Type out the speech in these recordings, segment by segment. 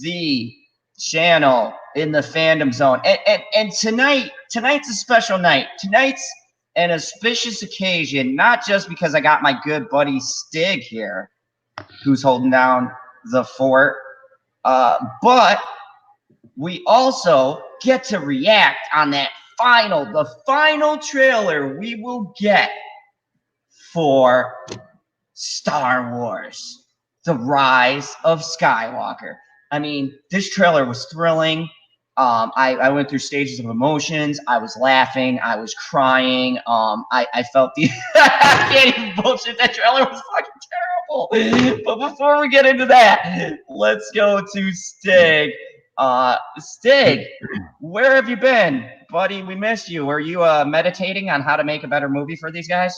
the channel in the fandom zone. And tonight's a special night. Tonight's an auspicious occasion, not just because I got my good buddy Stig here, who's holding down the fort, but we also get to react on the final trailer we will get for Star Wars, The Rise of Skywalker. I mean, this trailer was thrilling. I went through stages of emotions. I was laughing. I was crying. I felt the I can't even bullshit. That trailer was fucking terrible. But before we get into that, let's go to Stig. Stig, where have you been, buddy? We missed you. Are you meditating on how to make a better movie for these guys?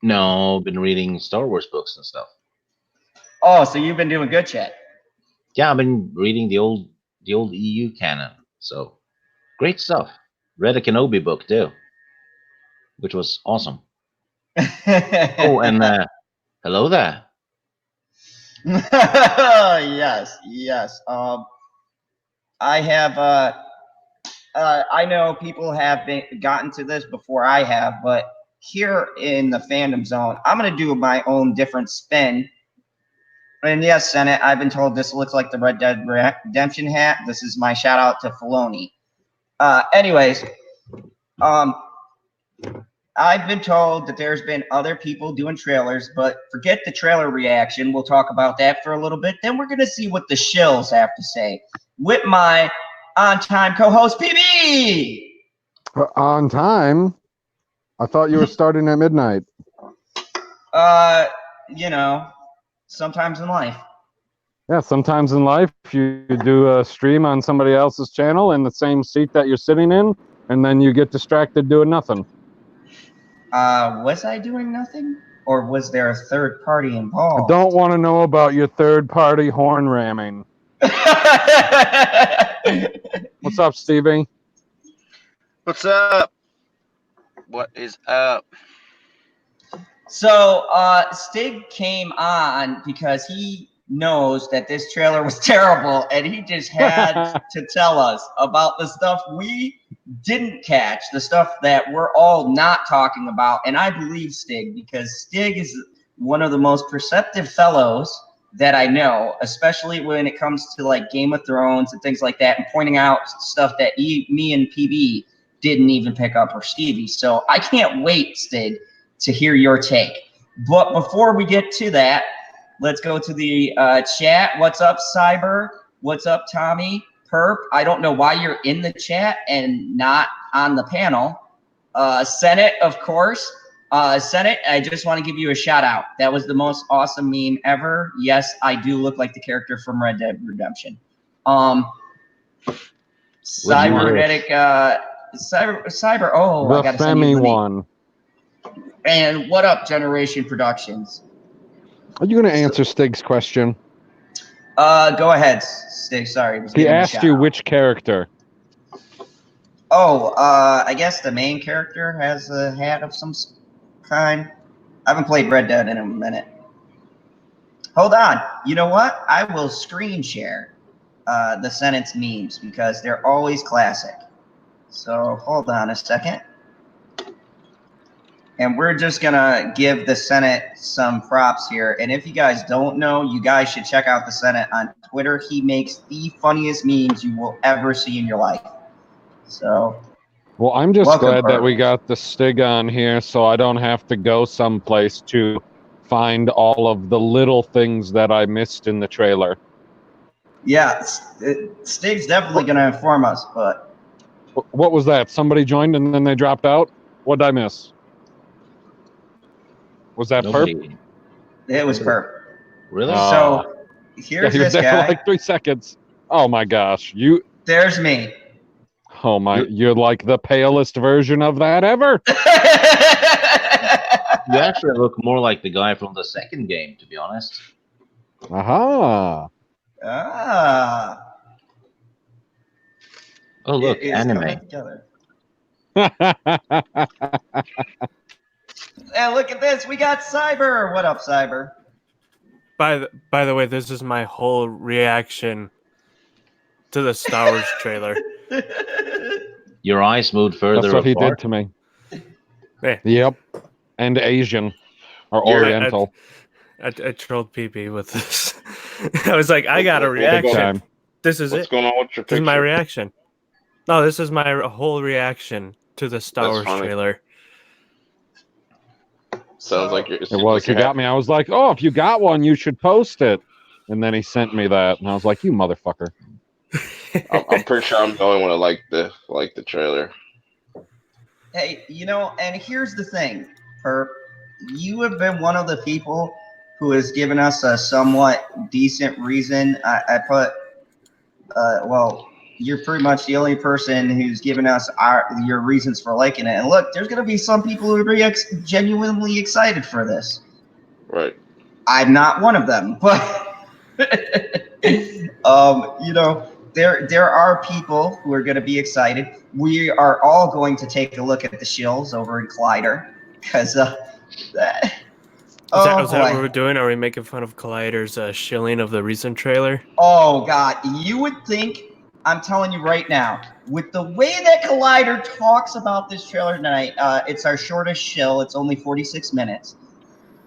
No, I've been reading Star Wars books and stuff. Oh, so you've been doing good shit. Yeah, I've been reading the old EU canon. So great stuff. Read a Kenobi book too, which was awesome. Oh, and hello there. Yes. I have. I know people have gotten to this before I have, but here in the fandom zone, I'm gonna do my own different spin. And yes, Senate, I've been told this looks like the Red Dead Redemption hat. This is my shout out to Filoni. Anyways, I've been told that there's been other people doing trailers, but forget the trailer reaction. We'll talk about that for a little bit. Then we're going to see what the shills have to say with my on-time co-host, PB. On time? I thought you were starting at midnight. You know, sometimes in life. Yeah, sometimes in life you do a stream on somebody else's channel in the same seat that you're sitting in, and then you get distracted doing nothing. Was I doing nothing? Or was there a third party involved? I don't want to know about your third party horn ramming. What's up, Stevie? What's up? What is up? So, Stig came on because he knows that this trailer was terrible, and he just had to tell us about the stuff we didn't catch, the stuff that we're all not talking about. And I believe Stig, because Stig is one of the most perceptive fellows that I know, especially when it comes to like Game of Thrones and things like that, and pointing out stuff that me and PB didn't even pick up, or Stevie. So I can't wait, Stig, to hear your take. But before we get to that, let's go to the chat. What's up, Cyber? What's up, Tommy? Perp, I don't know why you're in the chat and not on the panel. Senate, of course. Senate, I just want to give you a shout out. That was the most awesome meme ever. Yes, I do look like the character from Red Dead Redemption. Cybernetic, Cyber. Oh, I got to send you the one. And what up, Generation Productions? Are you going to answer Stig's question? Go ahead, Stig. Sorry. He asked you which character. Oh, I guess the main character has a hat of some kind. I haven't played Red Dead in a minute. Hold on. You know what? I will screen share the Senate's memes because they're always classic. So hold on a second. And we're just going to give the Senate some props here. And if you guys don't know, you guys should check out the Senate on Twitter. He makes the funniest memes you will ever see in your life. So, well, I'm just glad that we got got the Stig on here so I don't have to go someplace to find all of the little things that I missed in the trailer. Yeah, Stig's definitely going to inform us, but... What was that? Somebody joined and then they dropped out? What did I miss? Was that Perp? It was Perp. Really? So here's he was this there guy. for like 3 seconds. Oh my gosh. There's me. Oh my, you're like the palest version of that ever. You actually look more like the guy from the second game, to be honest. Aha. Oh, look, anime. And look at this, we got Cyber. What up, Cyber? By the way, this is my whole reaction to the Star Wars trailer. Your eyes moved further That's what he apart. did to me. Hey, Yep. And Asian or You're- Oriental. I trolled PP with this. I was like, I got a Big reaction. time. This is What's it. going on with your This is my picture? reaction. No, this is my whole reaction to the Star That's Wars funny. trailer. Sounds like you're. It was. He got me. I was like, oh, if you got one, you should post it. And then he sent me that, and I was like, you motherfucker. I'm pretty sure I'm the only one that like the trailer. Hey, and here's the thing, Perp. You have been one of the people who has given us a somewhat decent reason. I put, well, you're pretty much the only person who's given us your reasons for liking it. And look, there's going to be some people who are genuinely excited for this. Right. I'm not one of them, but there are people who are going to be excited. We are all going to take a look at the shills over in Collider because Is that what we're doing? Are we making fun of Collider's shilling of the recent trailer? Oh God, you would think. I'm telling you right now, with the way that Collider talks about this trailer tonight, it's our shortest shill. It's only 46 minutes.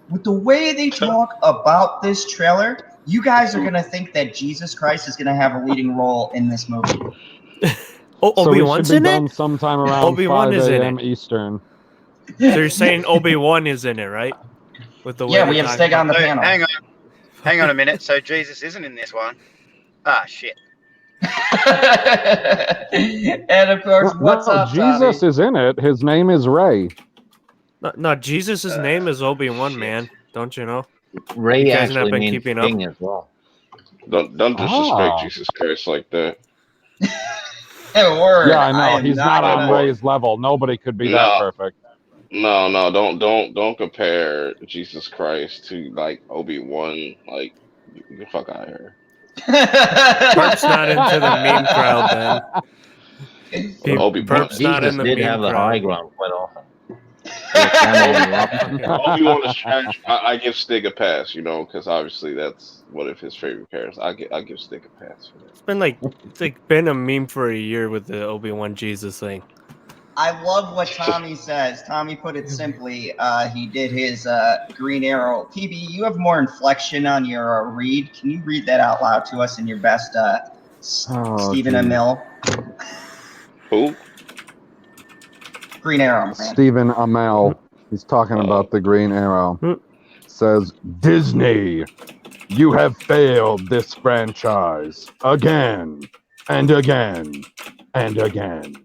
With the way they talk about this trailer, you guys are going to think that Jesus Christ is going to have a leading role in this movie. Oh, So Obi-Wan's we should be in done it? sometime around Obi-Wan 5 is in a.m. it. Eastern. So you're saying Obi-Wan is in it, right? With the way Yeah, they we have talk Stig on about- the So, panel. hang on a minute. So Jesus isn't in this one. Ah, shit. And of course, what's no, up, Jesus Tommy? is in it. His name is Ray. No, Jesus' name is Obi-Wan, shit. man. Don't you know? Ray You guys have actually been means keeping up? king as well. Don't disrespect Ah. Jesus Christ like that. Word. Yeah, I know. am He's not on gonna- Ray's level. Nobody could be that No. perfect. No, don't compare Jesus Christ to like Obi-Wan. Like, get the fuck out of here. Perp's not into the meme crowd, then. Obi-Wan. Perp's not in Jesus the did meme have the crowd. high ground quite often. He was standing on the rock. Obi-Wan is trash. I give Stig a pass, because obviously that's one of his favorite characters. I give Stig a pass for that. It's been a meme for a year with the Obi-Wan Jesus thing. I love what Tommy says. Tommy put it simply. He did his Green Arrow. PB, you have more inflection on your read. Can you read that out loud to us in your best Stephen geez. Amell? Who? Green Arrow, man. Stephen Amell. He's talking about the Green Arrow. Says, Disney, you have failed this franchise again and again and again.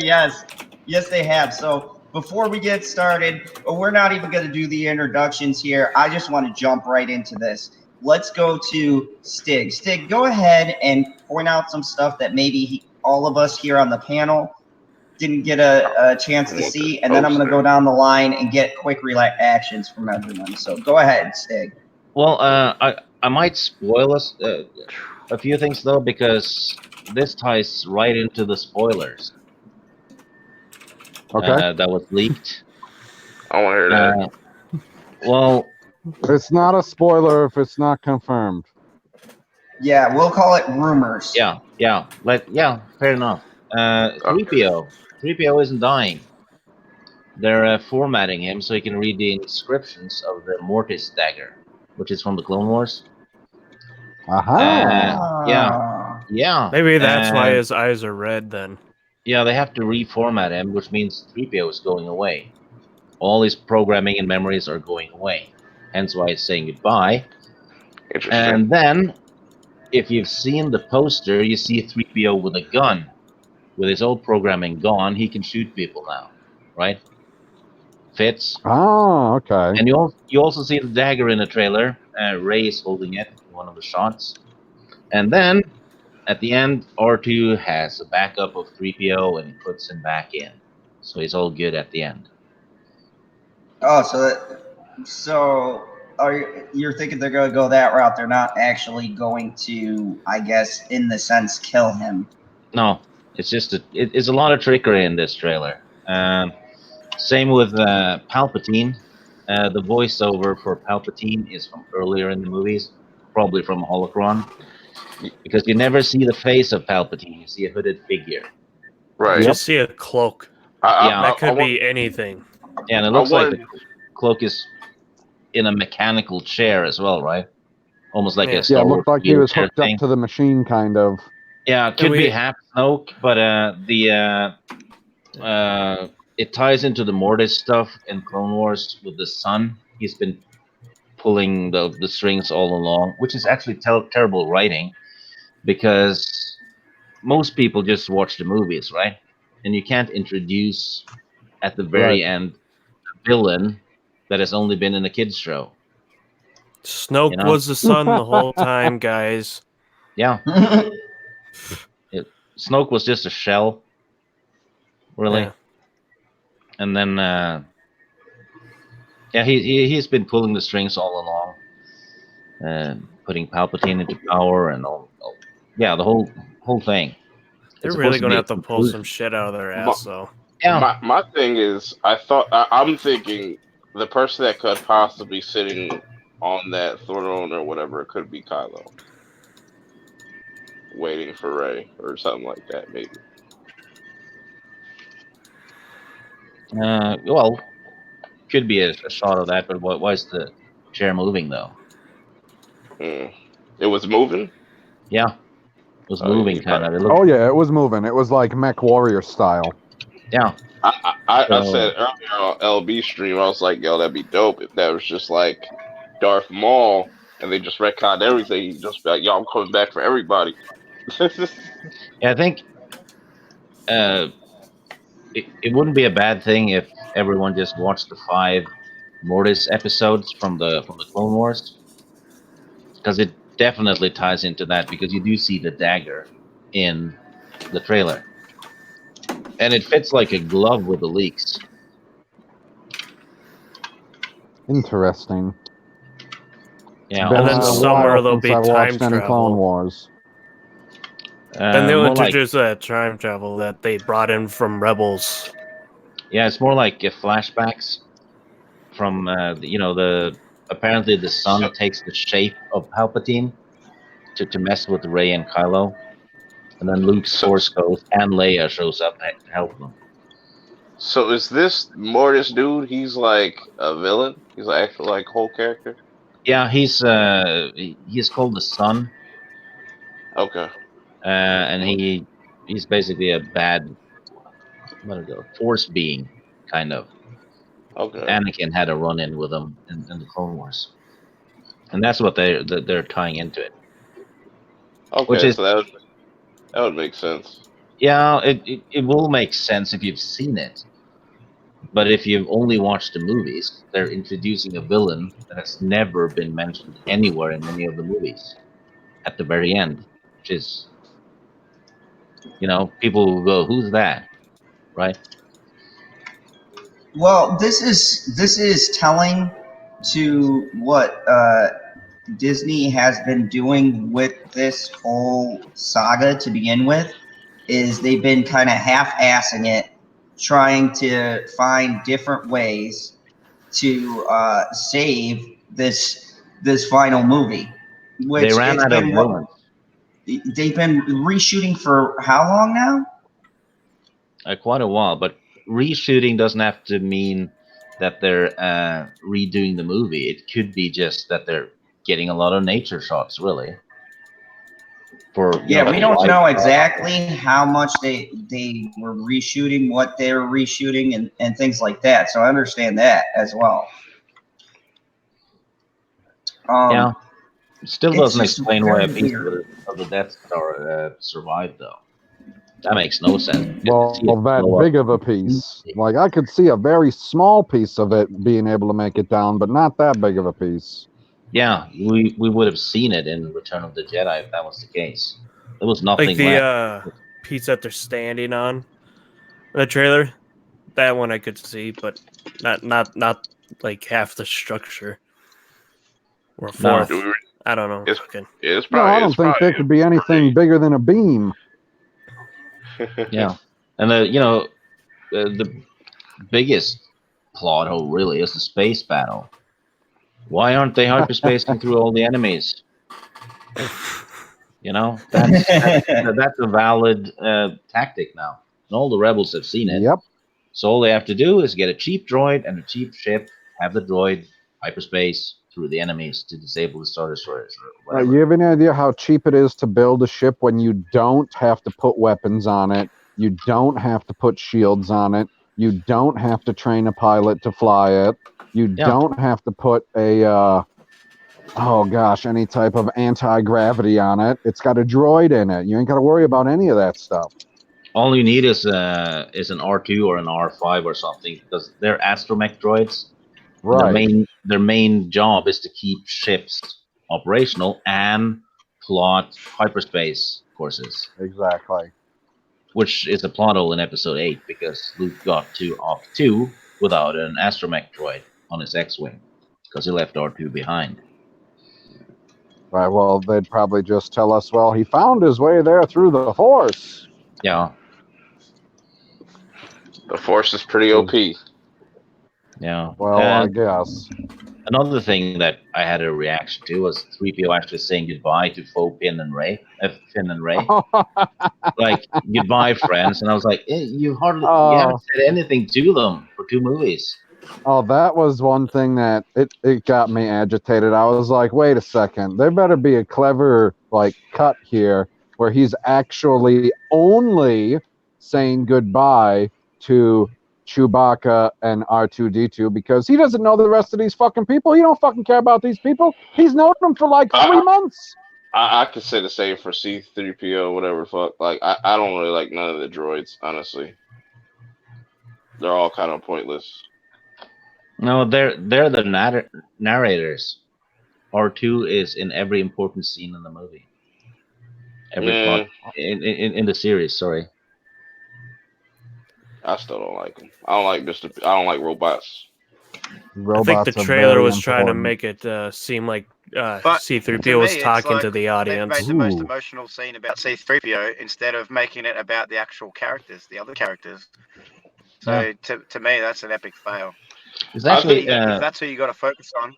Yes, they have. So before we get started, we're not even going to do the introductions here. I just want to jump right into this. Let's go to Stig. Stig, go ahead and point out some stuff that maybe all of us here on the panel didn't get a chance to see, and then I'm going to go down the line and get quick reactions from everyone. So go ahead, Stig. Well, I might spoil us a few things though, because this ties right into the spoilers. Okay. That was leaked. I want to hear that. Well, It's not a spoiler if it's not confirmed. Yeah, we'll call it rumors. yeah, fair enough. 3PO isn't dying. They're formatting him so he can read the inscriptions of the Mortis dagger, which is from the Clone Wars. Aha. Yeah. Maybe that's why his eyes are red then. Yeah, they have to reformat him, which means 3PO is going away. All his programming and memories are going away. Hence why he's saying goodbye. Interesting. And then, if you've seen the poster, you see 3PO with a gun. With his old programming gone, he can shoot people now, right? Fits. Oh, okay. And you also see the dagger in the trailer. Ray is holding it in one of the shots. And then, at the end, R2 has a backup of 3PO and he puts him back in. So he's all good at the end. Oh, so you're thinking they're going to go that route? They're not actually going to, I guess, in the sense, kill him. No, it's just it's a lot of trickery in this trailer. Same with Palpatine. The voiceover for Palpatine is from earlier in the movies, probably from Holocron. because you never see the face of Palpatine. You see a hooded figure. Right. You Yep. just see a cloak. Yeah. That could be anything. Yeah, and it looks like the cloak is in a mechanical chair as well, right? Almost like Yeah. a Star Yeah, it Wars looked like he was wheelchair hooked up thing. to the machine, kind of. Yeah, it could And be we- half Snoke, but it ties into the Mortis stuff in Clone Wars with the son. He's been pulling the strings all along, which is actually terrible writing because most people just watch the movies, right? And you can't introduce at the very Right. end a villain that has only been in a kids show. Snoke You know? was the sun the whole time, guys. Yeah, Snoke was just a shell, really. Yeah. And then yeah, he's been pulling the strings all along, putting Palpatine into power and all yeah, the whole thing. They're It's really supposed to gonna be a have to pull some conclusion. shit out of their My, ass, though. Yeah, my thing is, I'm thinking the person that could possibly be sitting on that throne or whatever could be Kylo, waiting for Rey or something like that, maybe. well, could be a shot of that, but why is the chair moving though? Mm. It was moving. Yeah, it was Oh yeah, moving he kind probably. of. It Oh looked, yeah, it was moving. It was like Mech Warrior style. yeah. I So said earlier on LB stream, I was like, yo, that'd be dope if that was just like Darth Maul and they just retconned everything. He'd just be like, yo, I'm coming back for everybody. yeah, I think uh, it wouldn't be a bad thing if everyone just watched the 5 Mortis episodes from the Clone Wars, because it definitely ties into that because you do see the dagger in the trailer, and it fits like a glove with the leaks. Interesting. Yeah, Been And then a also somewhere while there'll since be I time watched any Clone travel. Wars. Then they'll more like, introduce that time travel that they brought in from Rebels. yeah, it's more like flashbacks from the apparently the So, sun takes the shape of Palpatine to mess with Rey and Kylo, and then Luke's so, Force Ghost and Leia shows up to help them. so is this Mortis dude? He's like a villain. He's an actual like whole character. Yeah, he's called the Sun, Okay, and he's basically a bad Force being kind of. okay, Anakin had a run in with him in the Clone Wars, and that's what they're tying into it, which okay. is So that would make sense. yeah, it will make sense if you've seen it. But if you've only watched the movies, they're introducing a villain that has never been mentioned anywhere in any of the movies at the very end, which is, people will go, "Who's that?" Right? Well, this is telling to what Disney has been doing with this whole saga to begin with. Is they've been kind of half-assing it, trying to find different ways to save this final movie. They Which ran it's out of been what villains they've been reshooting for how long now? quite a while, but reshooting doesn't have to mean that they're redoing the movie. It could be just that they're getting a lot of nature shots, really. Yeah, we For don't wide know shot. exactly how much they were reshooting, what they were reshooting, and things like that. So I understand that as well. Yeah, it still It's doesn't just explain why a very piece weird. of the Death Star survived, though. That makes no sense. Because you see it Well, that blow up. big of a piece. Like, I could see a very small piece of it being able to make it down, but not that big of a piece. Yeah, we would have seen it in Return of the Jedi if that was the case. There was Like nothing the left. piece that they're standing on in the trailer. That one I could see, but not like half the structure. Or a No. fourth. I don't know. It's Fucking. it's No, I probably don't it's think there probably could be anything bigger than a beam. Yeah, and the biggest plot hole really is the space battle. Why aren't they hyperspacing through all the enemies? You know, that's a valid tactic now, and all the rebels have seen it. Yep. So all they have to do is get a cheap droid and a cheap ship, have the droid hyperspace through the enemies to disable the Star Destroyers or whatever. You have any idea how cheap it is to build a ship when you don't have to put weapons on it? You don't have to put shields on it. You don't have to train a pilot to fly it. You Yeah. don't have to put a any type of anti-gravity on it. It's got a droid in it. You ain't got to worry about any of that stuff. All you need is an R2 or an R5 or something, because they're astromech droids. Right. Their main job is to keep ships operational and plot hyperspace courses, Exactly. which is a plot hole in Episode 8 because Luke got to Oct-2 without an astromech droid on his X-wing because he left R2 behind. Right. Well, they'd probably just tell us, well, he found his way there through the Force. Yeah, The Force is pretty OP. yeah. Well, I guess. Another thing that I had a reaction to was 3PO actually saying goodbye to faux Finn and Ray. Like, goodbye, friends. And I was like, you haven't said anything to them for 2 movies. Oh, that was one thing that it got me agitated. I was like, wait a second. There better be a clever cut here where he's actually only saying goodbye to Chewbacca and R2-D2 because he doesn't know the rest of these fucking people. He don't fucking care about these people. He's known them for 3 months. I could say the same for C-3PO, whatever the fuck. I don't really like none of the droids, honestly. They're all kind of pointless. No, they're the narrators. R2 is in every important scene in the movie. Every plot in the series. Sorry. I still don't like them. I don't like robots. I think the trailer was trying to make it seem like C-3PO was talking to the audience. They've made the most emotional scene about C-3PO instead of making it about the actual characters, the other characters. So to me, that's an epic fail. It's actually, if that's who you got to focus on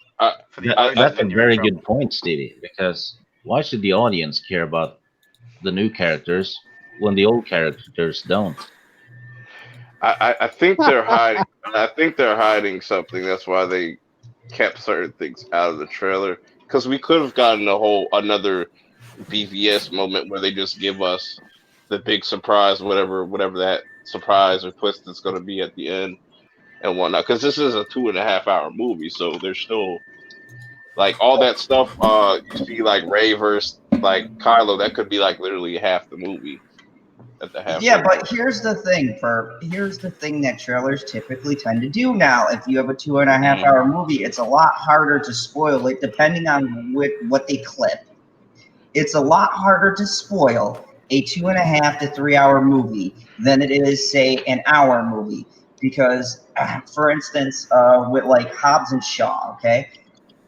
for the that's a very good point, Stevie. Because why should the audience care about the new characters when the old characters don't? I think they're hiding. I think they're hiding something. That's why they kept certain things out of the trailer. Because we could have gotten another BVS moment where they just give us the big surprise, whatever that surprise or twist is going to be at the end and whatnot. Because this is a 2.5-hour movie, so there's still all that stuff. You see Rey versus Kylo. That could be literally half the movie. But here's the thing that trailers typically tend to do now. If you have a 2.5-hour movie, it's a lot harder to spoil it depending on what they clip. It's a lot harder to spoil a 2.5 to 3 hour movie than it is, say, an hour movie. Because, for instance, with Hobbs and Shaw, okay,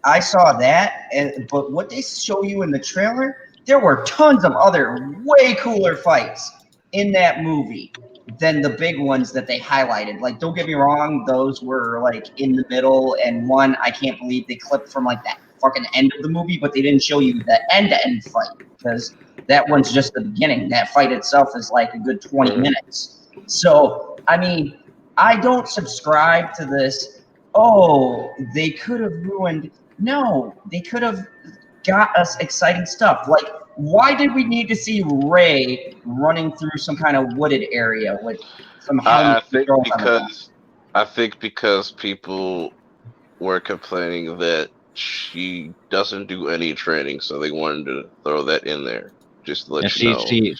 I saw that, but what they show you in the trailer, there were tons of other way cooler fights in that movie than the big ones that they highlighted. Don't get me wrong, those were in the middle, and one I can't believe they clipped from that fucking end of the movie, but they didn't show you the end fight because that one's just the beginning. That fight itself is a good 20 minutes. So I mean, I don't subscribe to this. Oh, they could have ruined. No, they could have got us exciting stuff. Why did we need to see Rey running through some kind of wooded area with some helmet? I think because people were complaining that she doesn't do any training, so they wanted to throw that in there just to let you know. She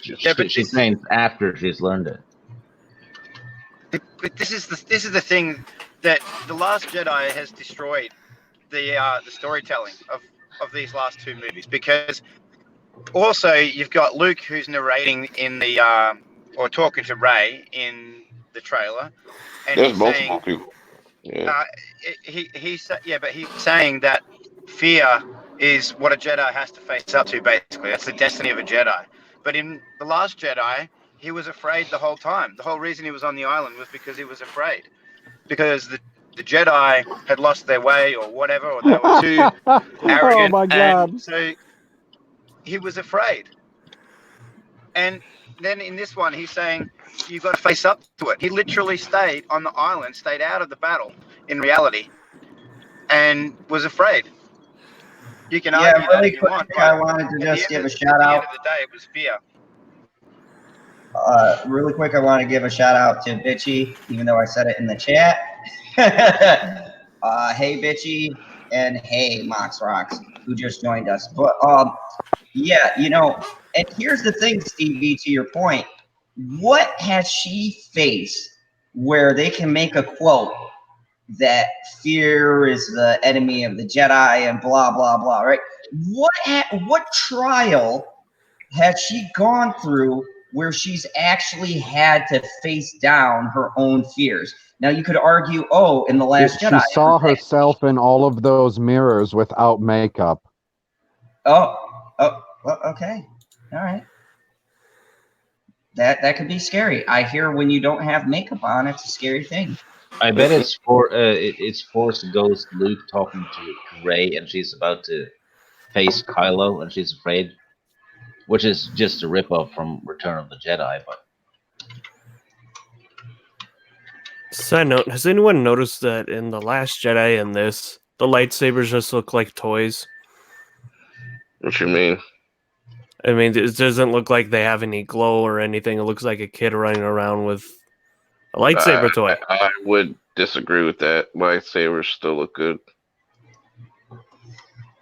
trains after she's learned it. But this is the thing that The Last Jedi has destroyed the storytelling of these last 2 movies, because also you've got Luke who's narrating in the or talking to Rey in the trailer, and there's he's multiple saying, people. Yeah. He's saying that fear is what a Jedi has to face up to. Basically, that's the destiny of a Jedi. But in The Last Jedi, he was afraid the whole time. The whole reason he was on the island was because he was afraid, because the Jedi had lost their way or whatever, or they were too arrogant. Oh my God! And so he was afraid. And then in this one, he's saying you've got to face up to it. He literally stayed on the island, stayed out of the battle in reality, and was afraid. You can Yeah, argue that really if you quick, want, I but wanted to just give a at shout the out. end of the day, it was fear. Really quick, I want to give a shout out to Bitchy, even though I said it in the chat. Hey, Bitchy, and hey, Mox Rocks, who just joined us. But yeah, and here's the thing, Stevie, to your point. What has she faced where they can make a quote that fear is the enemy of the Jedi and blah blah blah, right? What trial has she gone through where she's actually had to face down her own fears? Now you could argue, oh, in the Last She Jedi, saw herself in all of those mirrors without makeup. oh, well, okay, all right. That could be scary. I hear when you don't have makeup on, it's a scary thing. I bet it's Force Ghost Luke talking to Rey, and she's about to face Kylo, and she's afraid, which is just a ripoff from Return of the Jedi. But Side note: has anyone noticed that in the Last Jedi and this, the lightsabers just look like toys? What you mean? I mean, it doesn't look like they have any glow or anything. It looks like a kid running around with a lightsaber toy. I would disagree with that. Lightsabers still look good.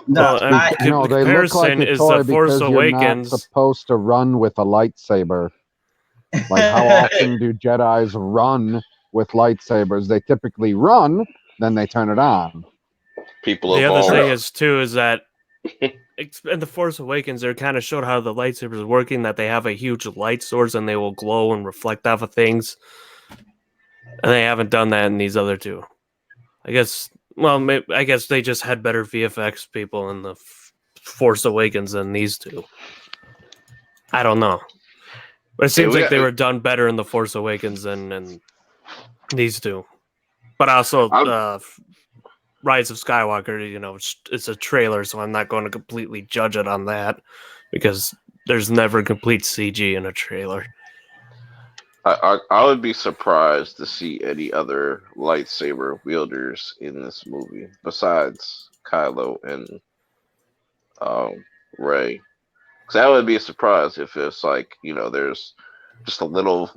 No, Well, I, the No, they look like comparison a is toy the Force because you're not Awakens. supposed to run with a lightsaber. Like, how often do Jedis run with lightsabers? They typically run, then they turn it on. People The other evolve. thing is too is that in the Force Awakens, they kind of showed how the lightsabers are working. That they have a huge light source and they will glow and reflect off of things. And they haven't done that in these other two. I guess. Well, I guess they just had better VFX people in the Force Awakens than these two. I don't know, but it seems like they were done better in the Force Awakens than these two. But also, Rise of Skywalker, it's a trailer, so I'm not going to completely judge it on that because there's never complete CG in a trailer. I would be surprised to see any other lightsaber wielders in this movie besides Kylo and Rey. Because that would be a surprise if it's like there's just a little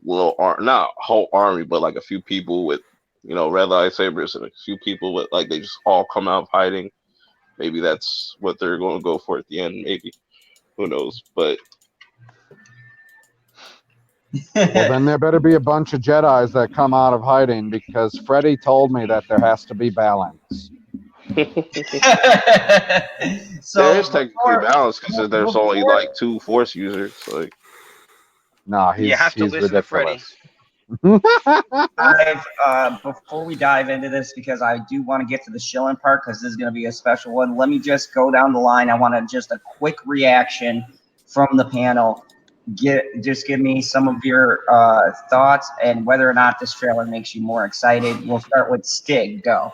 not a whole army, but like a few people with red lightsabers and a few people with like they just all come out hiding. Maybe that's what they're going to go for at the end. Maybe, who knows? But Well, then there better be a bunch of Jedis that come out of hiding because Freddie told me that there has to be balance. so there's technically balance because there's only like 2 Force users. Like, Nah, You have to he's listen to Freddie. ridiculous. Before we dive into this, because I do want to get to the shilling part, because this is going to be a special one. Let me just go down the line. I want to just a quick reaction from the panel. Just give me some of your thoughts and whether or not this trailer makes you more excited. We'll start with Stig. Go.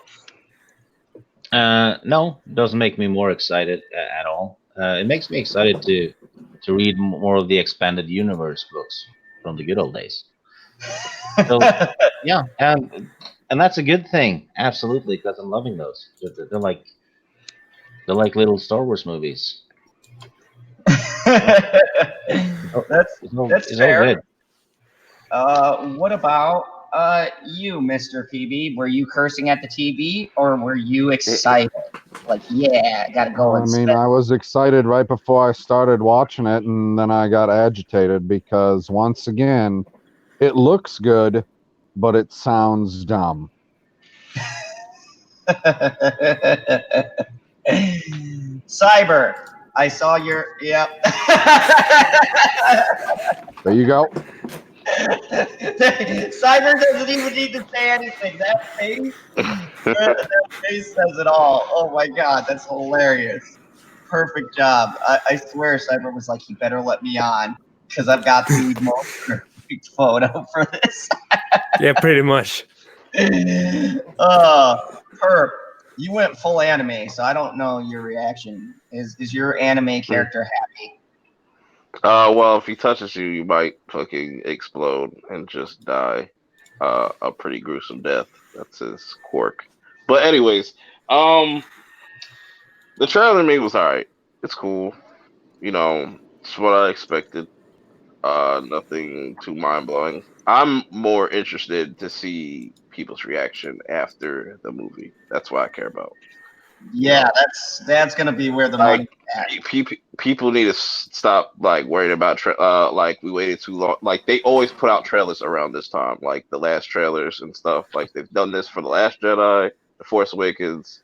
no, it doesn't make me more excited at all. It makes me excited to read more of the expanded universe books from the good old days. So yeah, and that's a good thing, absolutely, because I'm loving those. They're like little Star Wars movies. That's fair. What about you, Mr. PB? Were you cursing at the TV or were you excited? Like, yeah, gotta go. I mean, I was excited right before I started watching it, and then I got agitated because once again, it looks good, but it sounds dumb. Cyber, I saw your. Yep. There you go. Cyber doesn't even need to say anything. That face says it all. Oh my god, that's hilarious. Perfect job. I swear Cyber was like, he better let me on because I've got the most perfect photo for this. Yeah, pretty much. Perp, you went full anime, so I don't know your reaction. Is your anime character happy? Well, if he touches you, you might fucking explode and just die. A pretty gruesome death. That's his quirk. But anyways, um, the trailer to me was alright. It's cool. It's what I expected. Nothing too mind blowing. I'm more interested to see people's reaction after the movie. That's what I care about. Yeah, that's gonna be where the Like money at. people need to stop like worrying about like we waited too long. Like they always put out trailers around this time, like the last trailers and stuff. Like they've done this for the Last Jedi, the Force Awakens.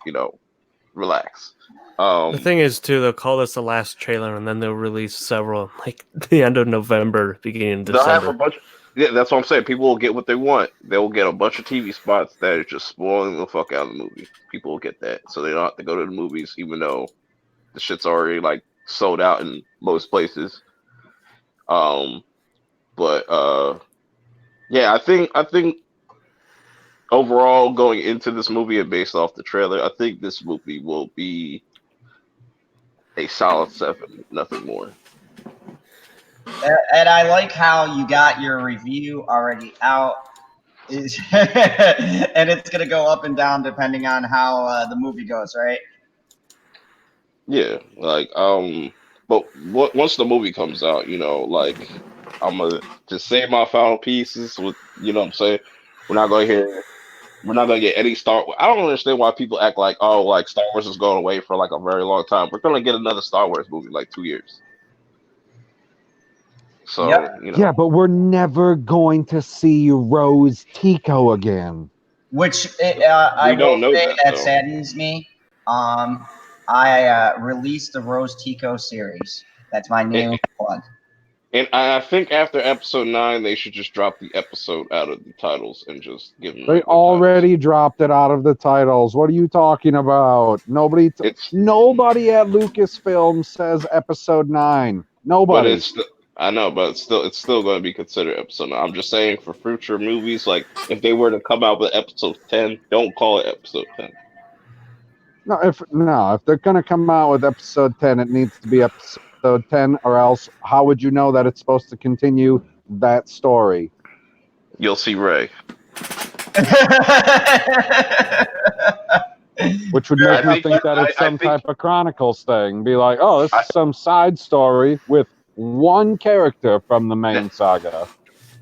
Relax. The thing is, too, they'll call this the last trailer, and then they'll release several, like the end of November, beginning of They'll have a December. bunch. Yeah, that's what I'm saying. People will get what they want. They'll get a bunch of TV spots that are just spoiling the fuck out of the movie. People will get that, so they don't have to go to the movies, even though the shit's already like sold out in most places. Um, but yeah, I think overall going into this movie and based off the trailer, I think this movie will be a solid 7, nothing more. And I like how you got your review already out. And it's gonna go up and down depending on how the movie goes, right? Yeah, like but once the movie comes out, like I'm gonna just say my final pieces with, what I'm saying. We're not gonna hear, we're not gonna get any Star. I don't understand why people act like, oh, like Star Wars is going away for like a very long time. We're gonna get another Star Wars movie in like 2 years. Yep. So Yeah, but we're never going to see Rose Tico again. Which I we will don't know say that that though. saddens me. I released the Rose Tico series. That's my And, new plug. and I think after episode 9, they should just drop the episode out of the titles and just give them They regular titles. already dropped it out of the titles. What are you talking about? Nobody It's at Lucasfilm says episode 9. But Nobody. it's I know, but it's still going to be considered episode 9. I'm just saying for future movies, like if they were to come out with episode 10, don't call it episode 10. If they're gonna come out with episode 10, it needs to be episode 10, or else how would you know that it's supposed to continue that story? You'll see Ray. Which would Very make me think that it's I some think type of Chronicles thing. Be like, oh, this I, is some side story with one character from the main saga.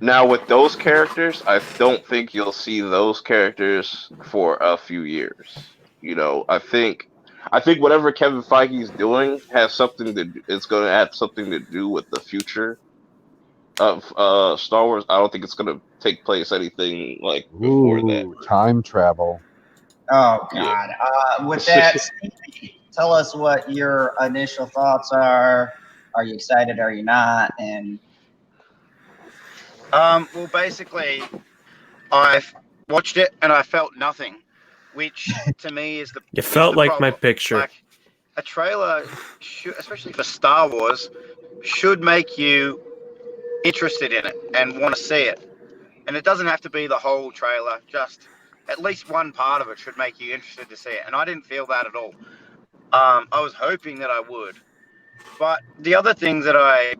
now with those characters, I don't think you'll see those characters for a few years. I think whatever Kevin Feige's doing has something to. It's going to have something to do with the future of Star Wars. I don't think it's going to take place anything like before that. Ooh, time travel. Oh Yeah. God! With that, Stevie, tell us what your initial thoughts are. Are you excited? Are you not? And Well, basically, I watched it and I felt nothing, which to me is the You is felt the like problem. my picture. Like a trailer, especially for Star Wars, should make you interested in it and want to see it. And it doesn't have to be the whole trailer. Just at least one part of it should make you interested to see it. And I didn't feel that at all. I was hoping that I would. But the other thing that I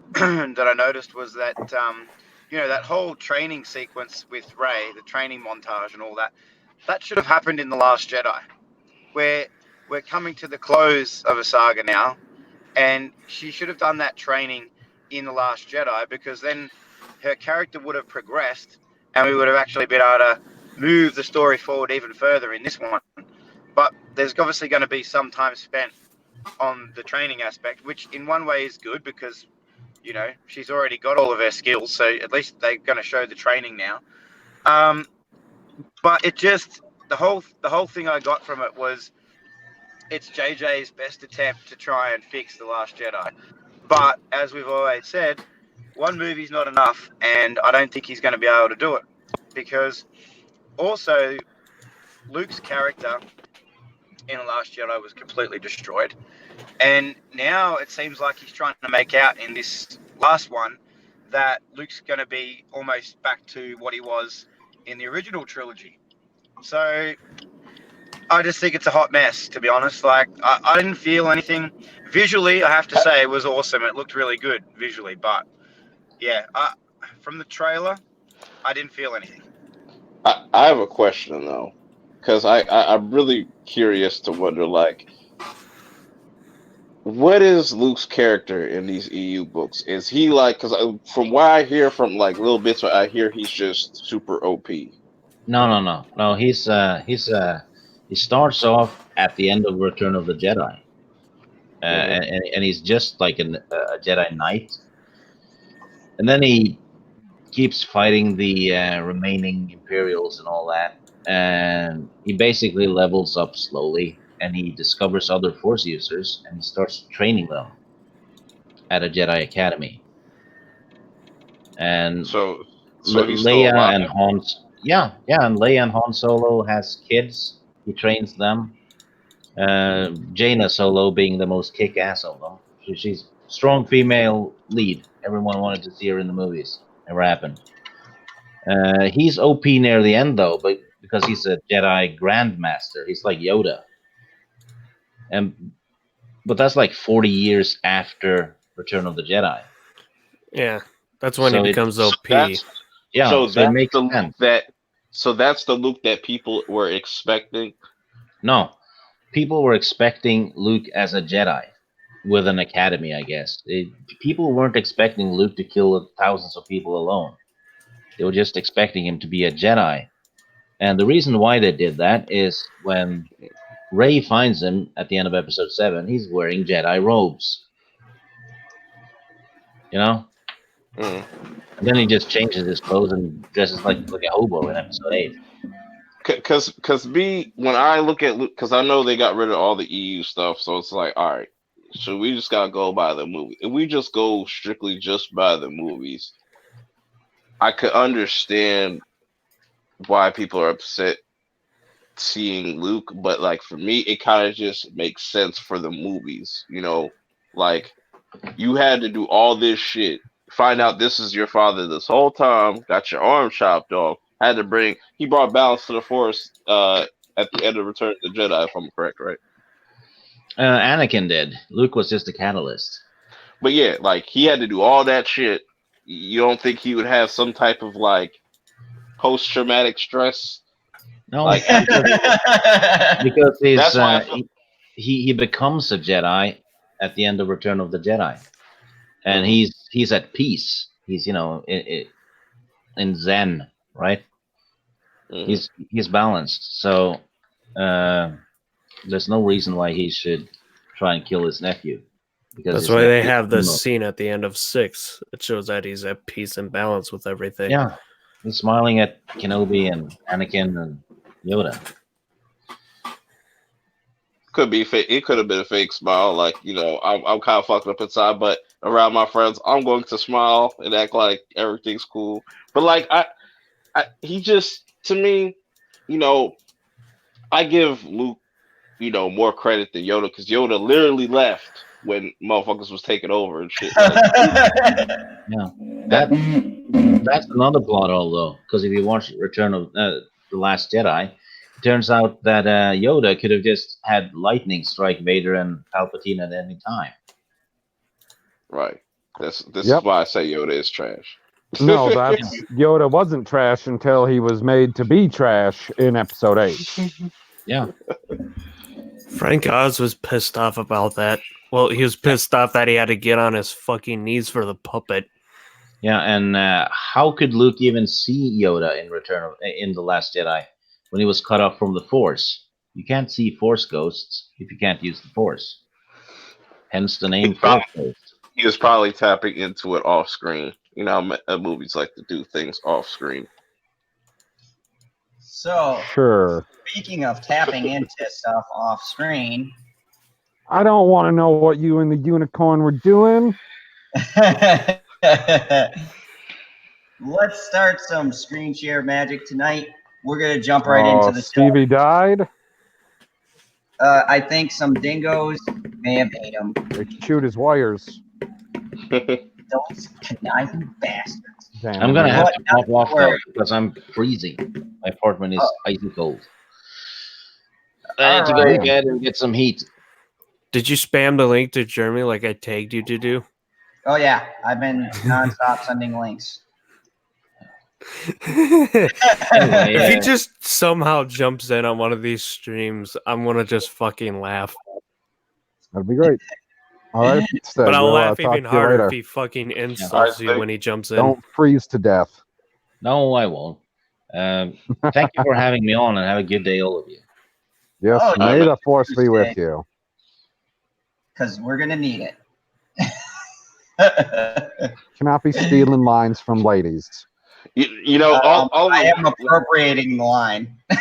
that I noticed was that that whole training sequence with Rey, the training montage and all that, that should have happened in The Last Jedi, where we're coming to the close of a saga now, and she should have done that training in The Last Jedi, because then her character would have progressed, and we would have actually been able to move the story forward even further in this one. But there's obviously going to be some time spent on the training aspect, which in one way is good because she's already got all of her skills, so at least they're going to show the training now. But it just the whole thing I got from it was it's JJ's best attempt to try and fix The Last Jedi. But as we've always said, one movie's not enough, and I don't think he's going to be able to do it, because also Luke's character in The Last Jedi was completely destroyed. And now it seems like he's trying to make out in this last one that Luke's going to be almost back to what he was in the original trilogy. So I just think it's a hot mess, to be honest. Like, I didn't feel anything. Visually, I have to say, it was awesome. It looked really good visually. But, yeah, from the trailer, I didn't feel anything. I have a question though, because I'm really curious to wonder like, what is Luke's character in these EU books? Is he like? Because from what I hear from like little bits, what I hear he's just super OP. No. He starts off at the end of Return of the Jedi, and he's just like a Jedi Knight, and then he keeps fighting the remaining Imperials and all that, and he basically levels up slowly, and he discovers other Force users, and he starts training them at a Jedi Academy. And So he's still Leia and alive. and Leia and Han Solo has kids. He trains them. Jaina Solo being the most kick-ass of them. She's strong female lead. Everyone wanted to see her in the movies. Never happened. He's OP near the end though, but because he's a Jedi Grandmaster, he's like Yoda. But that's like 40 years after Return of the Jedi. Yeah, that's when he becomes OP. So it makes the sense. that's the Luke that people were expecting. No, people were expecting Luke as a Jedi with an academy, I guess. People weren't expecting Luke to kill thousands of people alone. They were just expecting him to be a Jedi. And the reason why they did that is when Rey finds him at the end of episode 7, he's wearing Jedi robes. You know? Mm. And then he just changes his clothes and dresses like a hobo in episode 8. Cause me, when I look at Luke, because I know they got rid of all the EU stuff, so it's like, all right, so we just gotta go by the movie. If we just go strictly just by the movies, I could understand why people are upset seeing Luke, but like for me, it kind of just makes sense for the movies. You know, like you had to do all this shit, find out this is your father this whole time, got your arm chopped off, he brought balance to the Force at the end of Return of the Jedi, if I'm correct, right? Anakin did. Luke was just a catalyst. But yeah, like he had to do all that shit. You don't think he would have some type of like post traumatic stress? No, Like because that's why I feel, he becomes a Jedi at the end of Return of the Jedi, and Mhm. he's at peace. He's in Zen, right? Mhm. He's balanced. So there's no reason why he should try and kill his nephew. Because That's his why they nephew, have this scene at the end of 6. It shows that he's at peace and balance with everything. Yeah, he's smiling at Kenobi and Anakin and Yoda. Could be fake. It could have been a fake smile. Like I'm kind of fucked up inside, but around my friends, I'm going to smile and act like everything's cool. But like he just to me, you know, I give Luke, more credit than Yoda because Yoda literally left when motherfuckers was taking over and shit. Like, Yeah, that's another plot hole though, because if you watch Return of the Last Jedi, it turns out that Yoda could have just had lightning strike Vader and Palpatine at any time. right. This Yep. is why I say Yoda is trash. No, that's Yoda wasn't trash until he was made to be trash in episode 8. Yeah, Frank Oz was pissed off about that. Well, he was pissed off that he had to get on his fucking knees for the puppet. yeah, and how could Luke even see Yoda in the Last Jedi when he was cut off from the Force? You can't see Force ghosts if you can't use the Force. Hence the name Force Ghost. He was probably tapping into it off screen. You know how movies like to do things off screen. So, Sure. speaking of tapping into stuff off screen, I don't want to know what you and the unicorn were doing. let's start some screen share magic tonight. We're going to jump right into the show. Stevie died. I think some dingoes may have ate him. They chewed his wires. Those conniving bastards. Damn I'm it. gonna have What to pop not off to worry. though because I'm freezing. My apartment is icy cold. I need to go Alright. ahead and get some heat. Did you spam the link to Jeremy like I tagged you to do? Oh yeah, I've been nonstop sending links. Anyway, If he just somehow jumps in on one of these streams, I'm gonna just fucking laugh. That'd be great. All right, Steg, But I'll we'll laugh talk even to you harder later. if he fucking insults you when he jumps in. Don't freeze to death. no, I won't. Thank you for having me on, and have a good day, all of you. Yes, Oh, may yeah. the force be with you. Because we're gonna need it. Cannot be stealing lines from ladies. You know, all I the- am appropriating the line. Oh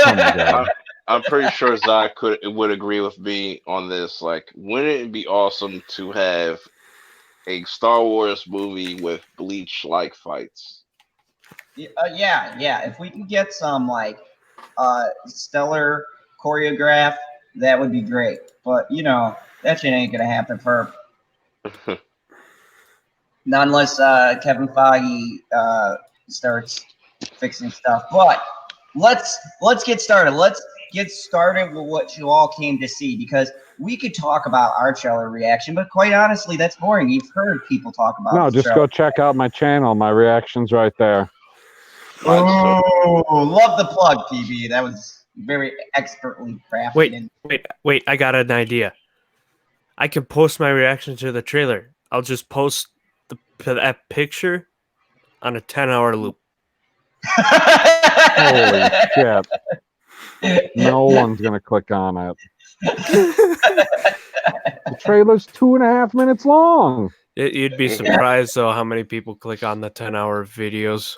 my god. I'm pretty sure Zach would agree with me on this. Like, wouldn't it be awesome to have a Star Wars movie with Bleach-like fights? Yeah. If we can get some like stellar choreograph, that would be great. But you know, that shit ain't gonna happen for not unless Kevin Feige starts fixing stuff. But let's get started. Let's get started with what you all came to see, because we could talk about our trailer reaction, but quite honestly, that's boring. You've heard people talk about No, the just trailer. go check out my channel. My reaction's right there. Oh, love the plug, PB. That was very expertly crafted. Wait, I got an idea. I can post my reaction to the trailer. I'll just post that picture on a 10-hour loop. Holy shit. No one's going to click on it. The trailer's 2.5 minutes long. You'd be surprised, though, how many people click on the 10-hour videos.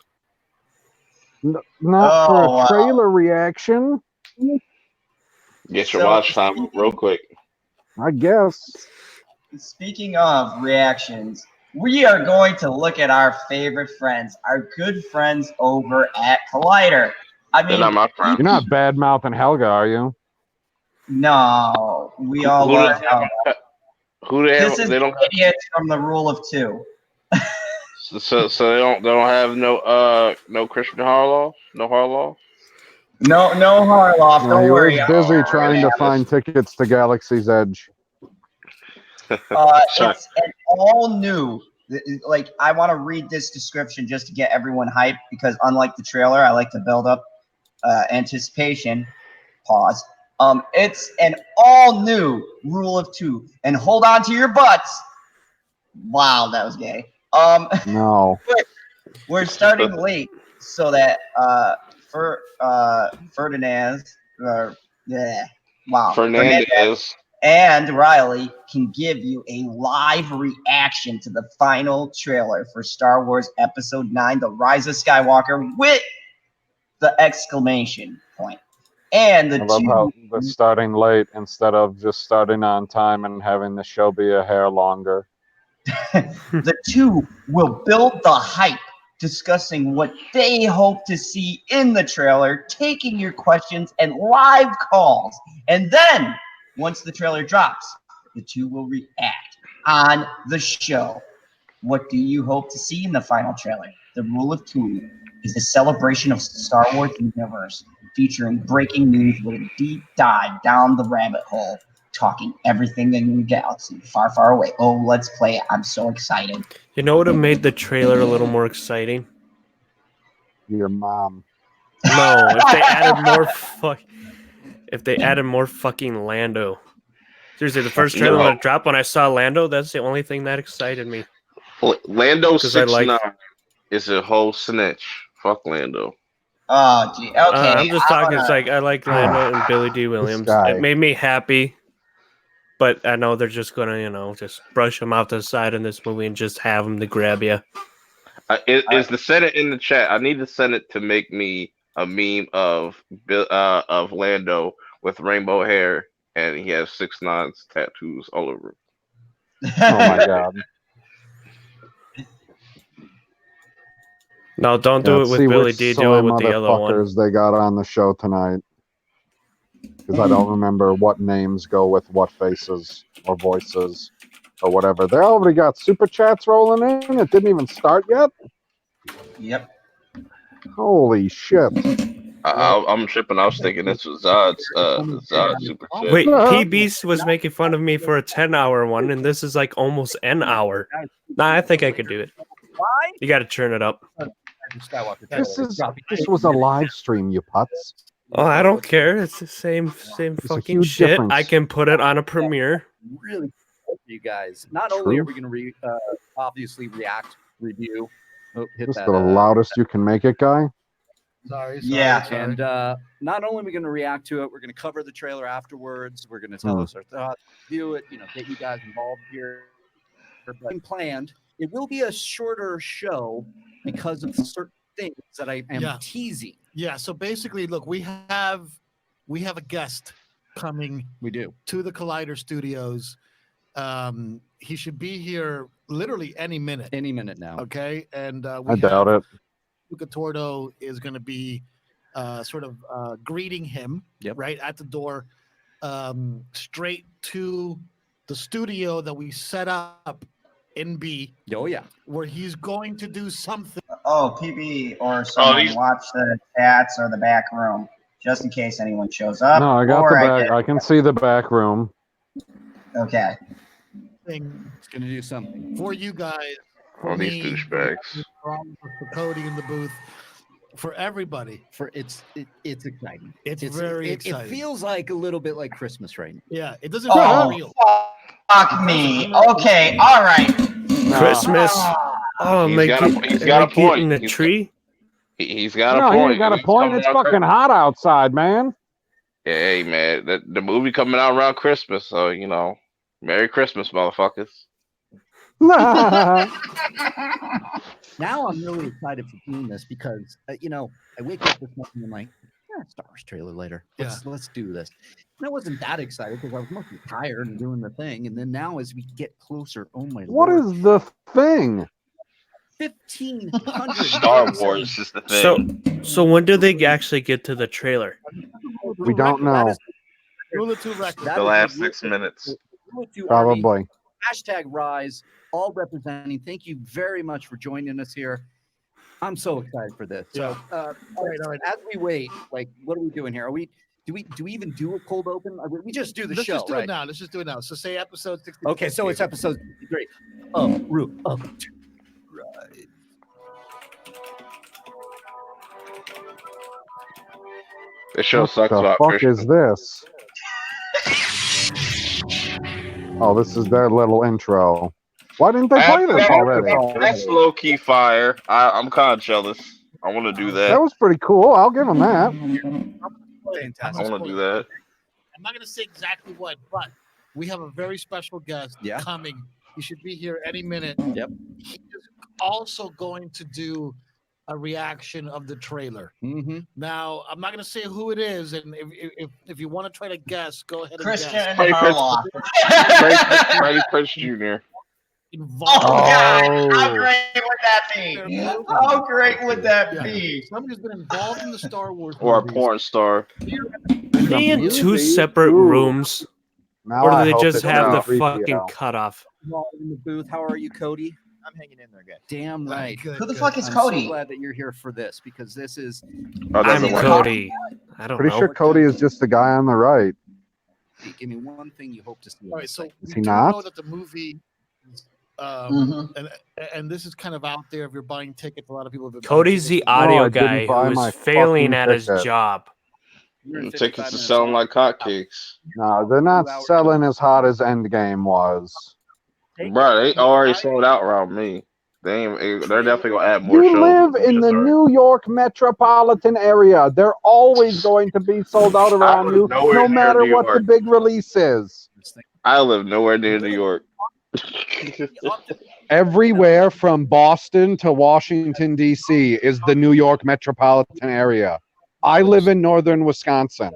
Not for Oh, a trailer reaction, Get your So- watch time up real quick. I guess. Speaking of reactions, we are going to look at our favorite friends, our good friends over at Collider. I They're mean, not my friend. You're not bad mouthing Helga, are you? no, we all Who love the- Helga. Who they have? This is They don't have. idiots from the Rule of Two. So they don't have no Christian Harlow, no Harlow. No Harloff. No, Don't he worry. was busy We're trying gonna to find tickets to Galaxy's Edge. Sure. It's an all new. Like, I want to read this description just to get everyone hyped, because unlike the trailer, I like to build up anticipation. Pause. It's an all new Rule of Two, and hold on to your butts. Wow, that was gay. No. We're starting late so that Ferdinand, Fernandez. and Riley can give you a live reaction to the final trailer for Star Wars Episode 9, The Rise of Skywalker, with the exclamation point. And the I love how they're starting late instead of just starting on time and having the show be a hair longer. the two will build the hype, discussing what they hope to see in the trailer, taking your questions and live calls. And then, once the trailer drops, the two will react on the show. What do you hope to see in the final trailer? The Rule of Two is a celebration of Star Wars universe, featuring breaking news with a deep dive down the rabbit hole, talking everything in the galaxy, far, far away. Oh, let's play it. I'm so excited. You know what would have made the trailer a little more exciting? Your mom. No, if they added more fucking Lando. Seriously, the first trailer when it dropped, when I saw Lando, that's the only thing that excited me. Lando 'Cause I like- 6'9" is a whole snitch. Fuck Lando. Oh, gee. Okay. I'm just talking. It's like I like Lando and Billy D. Williams. guy. It made me happy, but I know they're just gonna, just brush him off to the side in this movie and just have him to grab you. Is the Senate in the chat? I need the Senate to make me a meme of Lando with rainbow hair, and he has 6'9" tattoos all over him. Oh my god. No, don't do it with See Billy which D. Do soy it with the other one. motherfuckers they got on the show tonight. Because I don't remember what names go with what faces or voices or whatever. They already got super chats rolling in. It didn't even start yet. Yep. Holy shit. I'm tripping. I was thinking this was Zod's super chat. Wait, PB was making fun of me for a 10-hour one, and this is like almost an hour. Nah, I think I could do it. You got to turn it up. This was a live stream, you putz. Oh, I don't care. It's the same a fucking huge shit. difference. I can put it on a premiere. Really, you guys. Not only are we going to obviously react, review. Oh, hit This is that, the loudest you can make it, guy. Sorry. Yeah. And not only are we going to react to it, we're going to cover the trailer afterwards. We're going to tell us our thoughts, view it, get you guys involved here. But planned, it will be a shorter show because of certain things that I am teasing. Yeah. So basically, look, we have a guest coming. We do to the Collider Studios. He should be here literally any minute. Any minute now. Okay, and I doubt it. Luca Tordo is going to be sort of greeting him right at the door, straight to the studio that we set up in B. Oh yeah, where he's going to do something. Oh, PB or someone watch the chats or the back room, just in case anyone shows up. No, I got the back. I can see the back room. Okay. He's going to do something for you guys. All these douchebags. For Cody in the booth. For everybody. It's exciting. It's very exciting. It feels like a little bit like Christmas right now. Yeah, it doesn't feel real. Fuck me. Okay, all right. Christmas. Oh, He's got a point. In the tree. He's got a point. No, he got a point. It's fucking hot outside, man. Yeah, hey, man, the movie coming out around Christmas, so Merry Christmas, motherfuckers. Now I'm really excited for doing this because I wake up this morning and I'm like, Star Wars trailer later. Let's do this. And I wasn't that excited because I was mostly tired and doing the thing. And then now as we get closer, oh my What Lord. is the thing? 1,500 Star Wars is the thing. So when do they actually get to the trailer? We don't know. The last 6 minutes. Probably. Hashtag Rise, all representing. Thank you very much for joining us here. I'm so excited for this. So, all right. As we wait, what are we doing here? Do we even do a cold open? We just do the show. Let's just do it now. Let's just do it now. So say episode 63. Okay, so it's episode 63. Right. This show sucks. What the fuck is this? Oh, this is their little intro. Why didn't they play this already? That's low key fire. I'm kind of jealous. I want to do that. That was pretty cool. I'll give them that. I want to do that. I'm not going to say exactly what, but we have a very special guest coming. He should be here any minute. Yep. He is also going to do a reaction of the trailer. Mm-hmm. Now, I'm not going to say who it is, and if you want to try to guess, go ahead and Christian guess. Freddie Prinze Jr. Oh, God. How great would that be? How great would that be? Somebody's been involved in the Star Wars Or a movies. porn star. Are they in two separate rooms? Now Or do I they hope just it's have the not 3PO. fucking cutoff? In the booth. How are you, Cody? I'm hanging in there good. Damn right. Good, Who the good. fuck is I'm Cody? so glad that you're here for this because this is. I'm Cody. I don't Pretty know. sure Cody is just the guy on the right. Give me one thing you hope to see. All right, so Is we he do not? know that the movie, Mhm. and this is kind of out there. If you're buying tickets, a lot of people have been. Cody's the audio I didn't guy buy my who's failing fucking at his ticket. job. Tickets are selling like hotcakes. No, they're not selling as hot as Endgame was. Bro, they already sold out around me. They're definitely gonna add more You shows. live in the New York metropolitan area. They're always going to be sold out around you, nowhere no near matter New what the York. big release is. I live nowhere near New York. Everywhere from Boston to Washington, D.C. is the New York metropolitan area. I live in northern Wisconsin.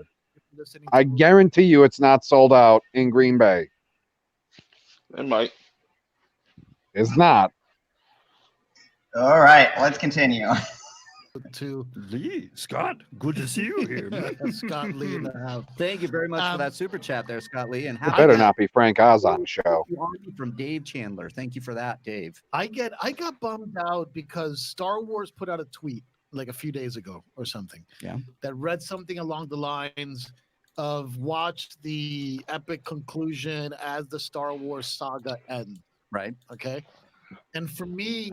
I guarantee you it's not sold out in Green Bay. It might. It's not. All right, let's continue. To Lee, Scott, good to see you here. Scott Lee in the house. Thank you very much for that super chat there, Scott Lee. And It better not be Frank Oz on the show. from Dave Chandler. Thank you for that, Dave. I got bummed out because Star Wars put out a tweet like a few days ago or something. Yeah. That read something along the lines of watch the epic conclusion as the Star Wars saga ends. Right. Okay. And for me,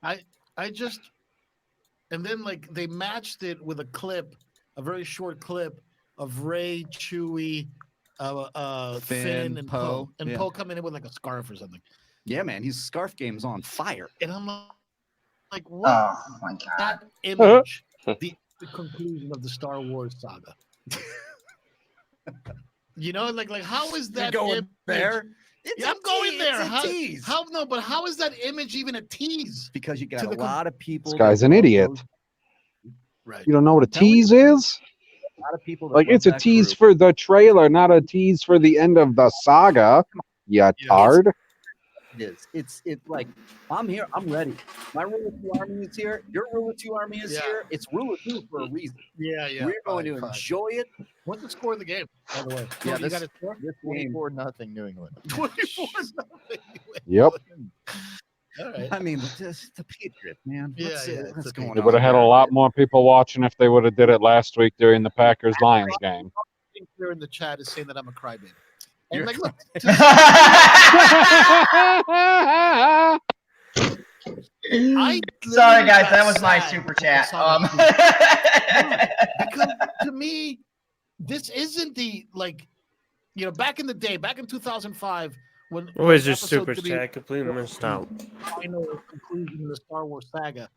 I just and then like they matched it with a clip, a very short clip of Rey, Chewie, Finn, and Poe. And yeah. Poe coming in with like a scarf or something. Yeah, man, his scarf game's on fire. And I'm like, what? Oh my god. That image, the conclusion of the Star Wars saga. You know, like how is that You're going image? there? Yeah, I'm going there. It's a tease. How no? But how is that image even a tease? Because you got To a the con- lot of people. This guy's that an love idiot. those- Right. You don't know what a Tell me- tease is? A lot of people. That Like love it's a that tease group. for the trailer, not a tease for the end of the saga. You tard. It is. It's like I'm here. I'm ready. My Rule of Two Army is here. Your Rule of Two Army is Yeah. here. It's Rule of Two for a reason. Yeah, yeah. We're going to fine. enjoy it. What's the score of the game, by the way? Yeah, you got a score? This game. 24-0 New England. 24-0. Yep. All right. I mean, it's the Patriots, man. Yeah, What's, yeah, what's it's the going They on? would have had a there? lot more people watching if they would have did it last week during the Packers Lions game. I think here in the chat is saying that I'm a crybaby. And You're like, look, Sorry, guys, that was my super chat. Because to me, this isn't the like, you know, back in the day, back in 2005, when Where's your episode super 3 chat? Completely missed out. final conclusion of the Star Wars saga,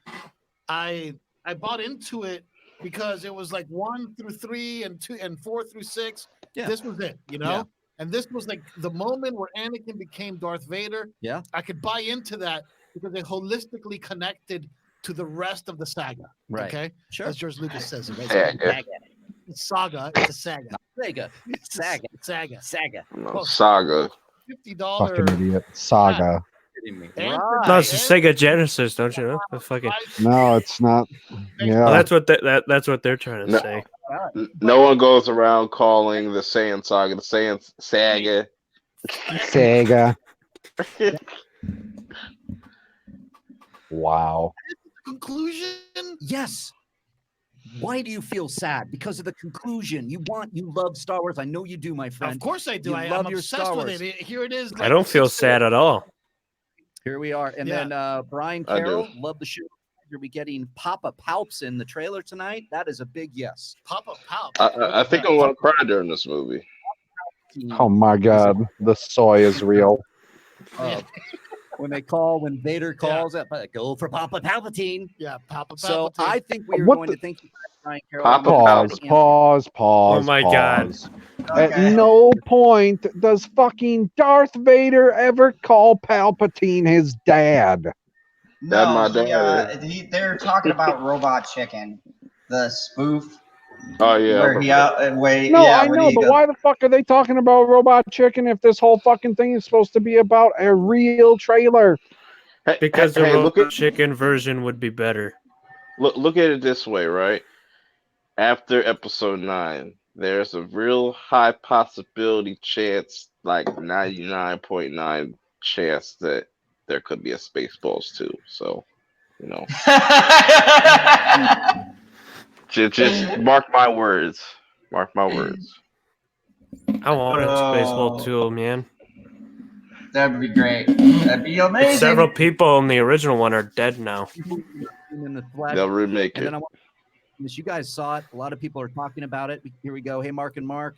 I bought into it because it was like 1 through 3 and 2 and 4 through 6. Yeah. This was it, you know. Yeah. And this was like the moment where Anakin became Darth Vader. Yeah. I could buy into that because they holistically connected to the rest of the saga. Right. Okay. Sure. As George Lucas says it. Right? Saga. It's saga. It's a saga. Saga. It's a Saga. Saga. Saga. No, saga. $50. Fucking idiot. Saga. Kidding me. And Right. No, it's the Sega Genesis, don't you know? The fucking. No, it's not. Well, Yeah. that's what that's what they're trying to No. say. No one goes around calling the Saiyan saga the Saiyan saga. Sega. Wow. Conclusion. Yes. Why do you feel sad? Because of the conclusion. You love Star Wars. I know you do, my friend. Of course I do. You I'm love your obsessed Star with Wars. it. Here it is. I don't feel sad at all. Here we are. And Yeah. then Brian I do. Carroll, love the show. You'll be getting Papa Palps in the trailer tonight. That is a big yes. Papa Palp. I think I'm gonna cry during this movie. Oh my God. The soy is real. When Vader calls it, go for Papa Palpatine. Yeah, Papa Palpatine. So I think we are What going the- to thank you, Brian Carroll. Papa Pause, pause, pause. Oh my God. pause. At no point does fucking Darth Vader ever call Palpatine his dad. That my No, dad. they're talking about Robot Chicken, the spoof. Oh yeah. Where he No, I know, but why the fuck are they talking about Robot Chicken if this whole fucking thing is supposed to be about a real trailer? Hey, Because the hey, look Robot at Chicken version would be better. look at it this way, right? After episode 9, there's a real high possibility chance, like 99.9 chance that there could be a Spaceballs too. So, you know, just mark my words. Mark my words. I wanted Spaceball too, man. That'd be great. That'd be amazing. Several people in the original one are dead now. In the flesh. They'll remake And it. then I want, as you guys saw it, a lot of people are talking about it. Here we go. Hey, Mark and Mark.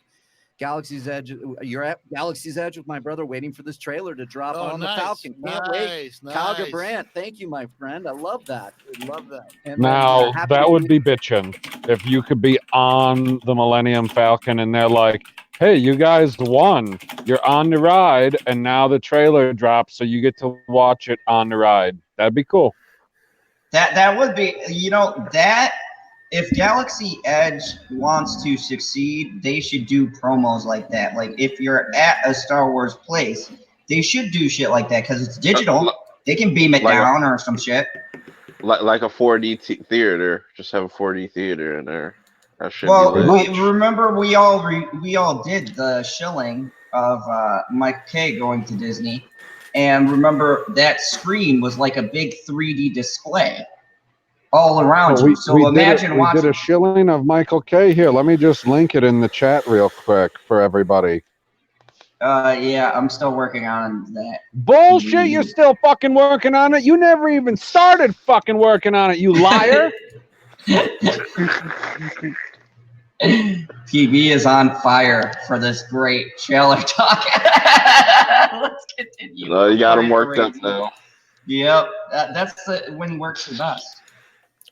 Galaxy's Edge. You're at Galaxy's Edge with my brother, waiting for this trailer to drop on nice. the Falcon. Can't wait. Nice. Calga Brandt, thank you, my friend. I love that. I love that. And Now, happy that to would be bitching if you could be on the Millennium Falcon and they're like, hey, you guys won. You're on the ride, and now the trailer drops, so you get to watch it on the ride. That'd be cool. That would be, you know, that if Galaxy Edge wants to succeed, they should do promos like that. Like if you're at a Star Wars place, they should do shit like that because it's digital. They can beam it down or some shit. Like a 4D theater. Just have a 4D theater in there. That should Well, be lit. remember we all did the shilling of Mike K going to Disney, and remember that screen was like a big 3D display. all around you. So imagine we watching. did a shilling of Michael K. Here, let me just link it in the chat real quick for everybody. Yeah, I'm still working on that. Bullshit, you're still fucking working on it. You never even started fucking working on it, you liar. PB is on fire for this great trailer talk. Let's continue. No, you got him worked up now. Yep, that's when he works the best.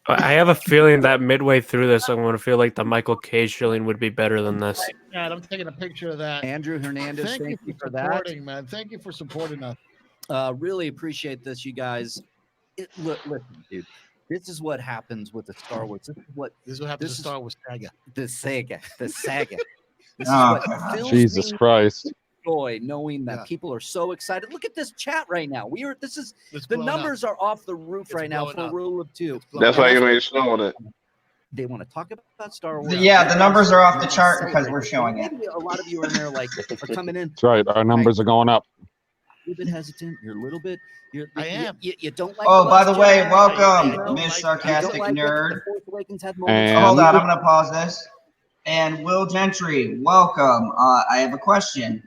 I have a feeling that midway through this, I'm going to feel like the Michael K. shilling would be better than this. God, I'm taking a picture of that. Andrew Hernandez, Thank you for supporting, man. Thank you for supporting us. Really appreciate this, you guys. Listen, dude. This is what happens with the Star Wars. This is what happens to Star Wars saga. The saga. This is what fills Jesus me Christ. joy knowing that people are so excited. Look at this chat right now. The numbers are off the roof right now for Rule of Two. That's why you made snow on it. They want to talk about Star Wars. Yeah, the numbers are off the chart because we're showing it. Maybe a lot of you are in there like are coming in. That's right. Our numbers are going up. A little bit hesitant. You're a little bit. I am. You don't like. Oh, by the way, Jedi. welcome, Miss Sarcastic Nerd. Hold on, I'm gonna pause this. And Will Gentry, welcome. I have a question.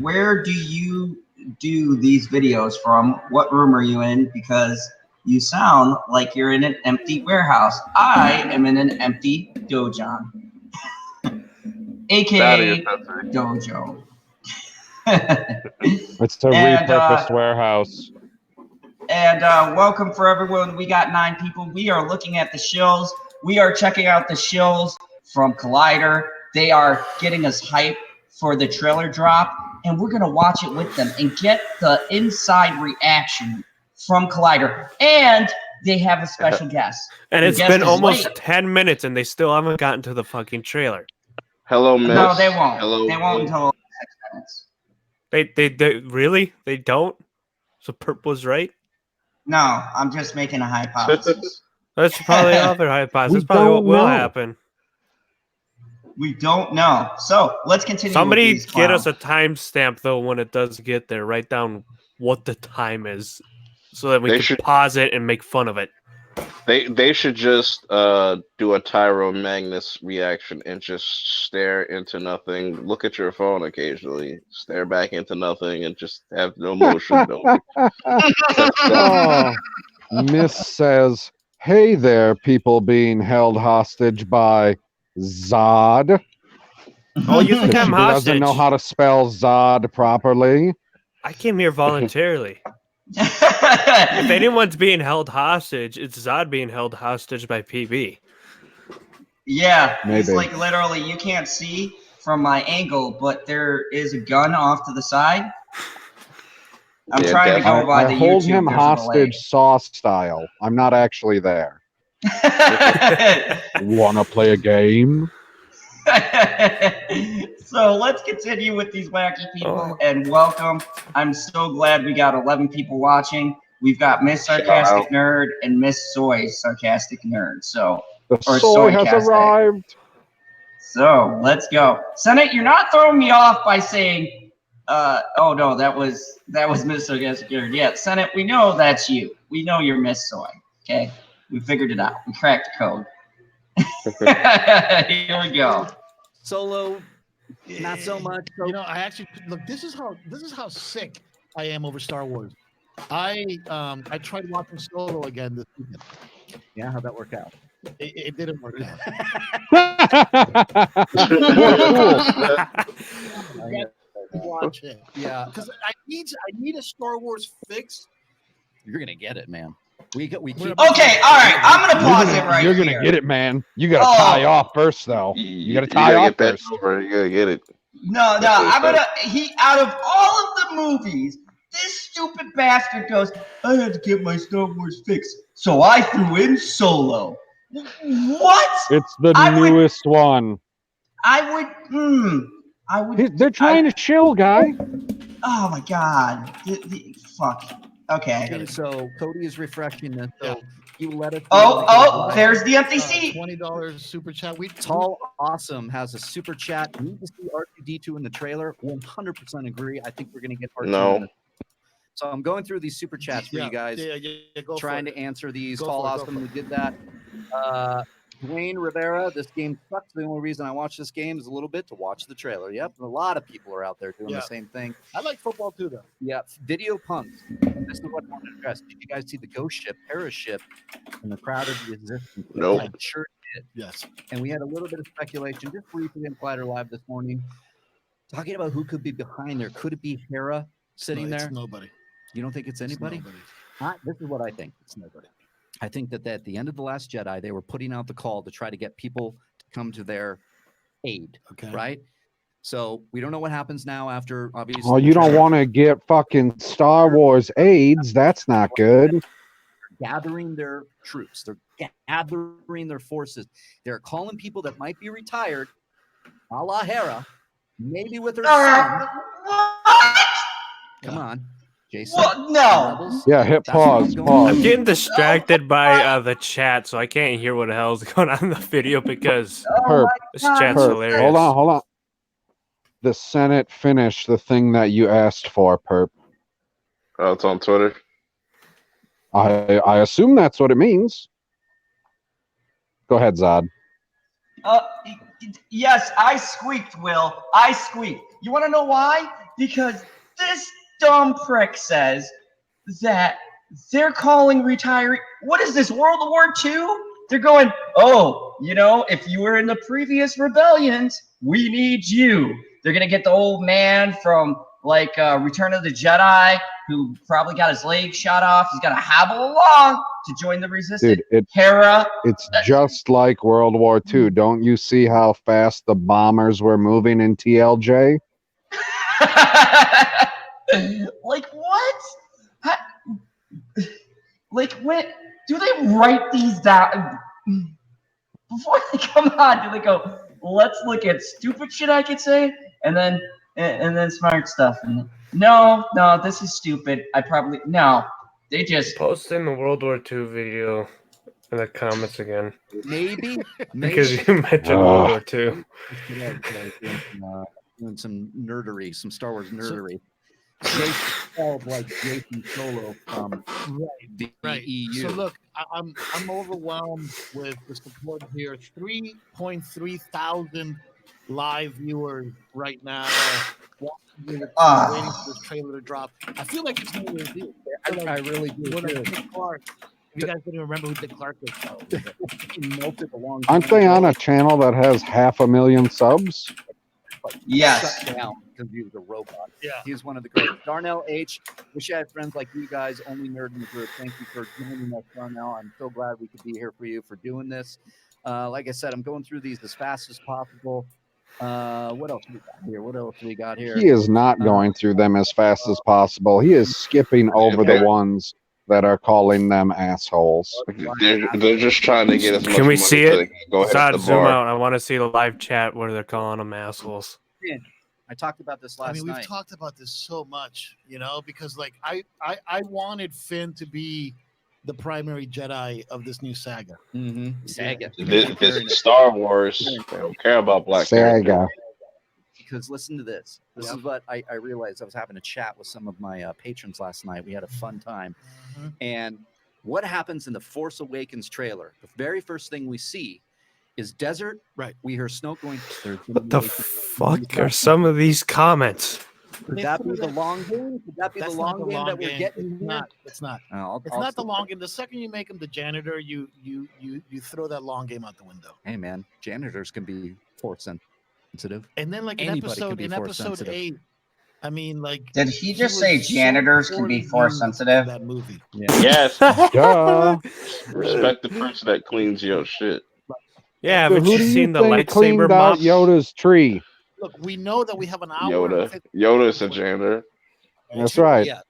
Where do you do these videos from? What room are you in? Because you sound like you're in an empty warehouse. I am in an empty dojon, aka dojo. It's a repurposed warehouse. And welcome for everyone. We got 9 people. We are looking at the shills. We are checking out the shills from Collider. They are getting us hype for the trailer drop, and we're going to watch it with them and get the inside reaction from Collider. And they have a special guest. And it's been almost 10 minutes, and they still haven't gotten to the fucking trailer. Hello, Miss. No, they won't. Hello, they won't until 6 minutes. They really? They don't? So Perp was right? No, I'm just making a hypothesis. That's probably another hypothesis. That's probably what will happen. We don't know. So let's continue. Somebody with these get us clowns. a timestamp though when it does get there. Write down what the time is, so that we can pause it and make fun of it. They should just do a Tyro Magnus reaction and just stare into nothing. Look at your phone occasionally, stare back into nothing, and just have no motion. Oh, Miss says, "Hey there, people being held hostage by Zod." Oh, you think I'm She hostage? doesn't know how to spell Zod properly. I came here voluntarily. If anyone's being held hostage, it's Zod being held hostage by PB. Yeah, he's Maybe. like literally, you can't see from my angle, but there is a gun off to the side. I'm trying to go by the hold YouTube. him There's a hostage Saw style. I'm not actually there. Wanna play a game? So let's continue with these wacky people and welcome. I'm so glad we got 11 people watching. We've got Miss Sarcastic Nerd and Miss Soy Sarcastic Nerd. So The soy has arrived. So let's go. Senate, you're not throwing me off by saying, oh no, that was Miss Sarcastic Nerd. Yeah, Senate, we know that's you. We know you're Miss Soy. Okay, we figured it out. We cracked the code. Here we go. Solo, not so much. You know, I actually look. This is how sick I am over Star Wars. I tried watching Solo again this weekend. Yeah, how'd that work out? It didn't work out. Watch it. Yeah, because I need a Star Wars fix. You're gonna get it, man. We keep. Okay, all right. I'm gonna pause it right You're here. gonna get it, man. You gotta tie off first, though. You gotta tie off first. You gotta get it. No, I'm gonna. Out of all of the movies, this stupid bastard goes, I had to get my Star Wars fixed, so I threw in Solo. What? It's the newest one. I would. They're trying to chill, guy. Oh my god. Fuck. Okay. So Cody is refreshing this. So you let us. There's the empty seat. $20 super chat. Tall Awesome has a super chat. Need to see R2D2 in the trailer. 100% agree. I think we're gonna get R2. No. So I'm going through these super chats for you guys, Go trying for to answer these. Go Call for it, go Austin, for we it. did that. Dwayne Rivera, this game sucks. The only reason I watch this game is a little bit to watch the trailer. Yep, a lot of people are out there doing the same thing. I like football too, though. Yeah, Video Punks. And this is what I want to address. Did you guys see the Ghost Ship, Hera ship, and the Crowd of the Resistance? Nope. I sure did. Yes. And we had a little bit of speculation, just briefly in Collider Live this morning, talking about who could be behind there. Could it be Hera sitting No, there? it's nobody. You don't think it's anybody? It's nobody. This is what I think. It's nobody. I think that at the end of The Last Jedi, they were putting out the call to try to get people to come to their aid. Okay. Right? So we don't know what happens now after, obviously. Oh, you don't want to get fucking Star Wars AIDS. That's not good. Gathering their troops. They're gathering their forces. They're calling people that might be retired, a la Hera, maybe with her son. Come on, Jason. What? No. Rebels. Yeah, hit That's where I'm pause. going. I'm Pause. getting distracted by the chat, so I can't hear what the hell is going on in the video because Herb, this chat's Herb, hilarious. hold on. The Senate finished the thing that you asked for, Perp. Oh, it's on Twitter. I assume that's what it means. Go ahead, Zod. Yes, I squeaked, Will. I squeaked. You want to know why? Because this dumb prick says that they're calling retiree. What is this, World War II? They're going, oh, you know, if you were in the previous rebellions, we need you. They're going to get the old man from, like, Return of the Jedi, who probably got his leg shot off. He's got to hobble along to join the resistance. Dude, Hera. it's just like World War II. Don't you see how fast the bombers were moving in TLJ? Like, what? Like, when do they write these down? Before they come on, do they go, let's look at stupid shit I could say, and then smart stuff? And no, this is stupid. No. They just Posting the World War II video in the comments again. Maybe. Because you mentioned World War II. Doing some nerdery, some Star Wars nerdery. They felt like Jason Solo from the EU. So look, I'm overwhelmed with the support here. 3.3 thousand live viewers right now. Waiting for this trailer to drop. I feel like it's New Year's Eve. I really do. When Dick Clark. If you guys didn't remember who Dick Clark is, He melted a long Aren't time they ago. on a channel that has 500,000 subs? Yes. Shut down because he was a robot. Yeah. He was one of the great. Darnell H. Wish I had friends like you guys, only nerd in the group. Thank you for joining us, Darnell. I'm so glad we could be here for you for doing this. Like I said, I'm going through these as fast as possible. What else we got here? He is not going through them as fast as possible. He is skipping over the ones that are calling them assholes. They're just trying to get as much Can we money see so it? they can go ahead Zod, at the zoom bar. out. I want to see the live chat where they're calling them assholes. I talked about this last I mean, night. we've talked about this so much, you know, because like I wanted Finn to be the primary Jedi of this new saga. Saga. This is Star Wars. They don't care about black characters. Because listen to this. This is what I realized. I was having a chat with some of my patrons last night. We had a fun time. And what happens in the Force Awakens trailer? The very first thing we see is desert. Right. We hear Snoke going. What the fuck are some of these comments? Could that be the long game? Could that be the That's long not the game long that we're game. getting? It's not. It's not. It's not the long game. The second you make him the janitor, you throw that long game out the window. Hey man, janitors can be force sensitive. And then like Anybody can be in force episode sensitive. 8, I mean, like, Did he just say was so janitors can poorly be force used in sensitive? That movie. Yes. Duh. Respect the person that cleans your shit. Yeah, Dude, haven't who you do you seen the think lightsaber cleaned out mop? Yoda's tree? Look, we know that we have an hour. and Yoda. 50 Yoda's a janitor. That's right. Yeah,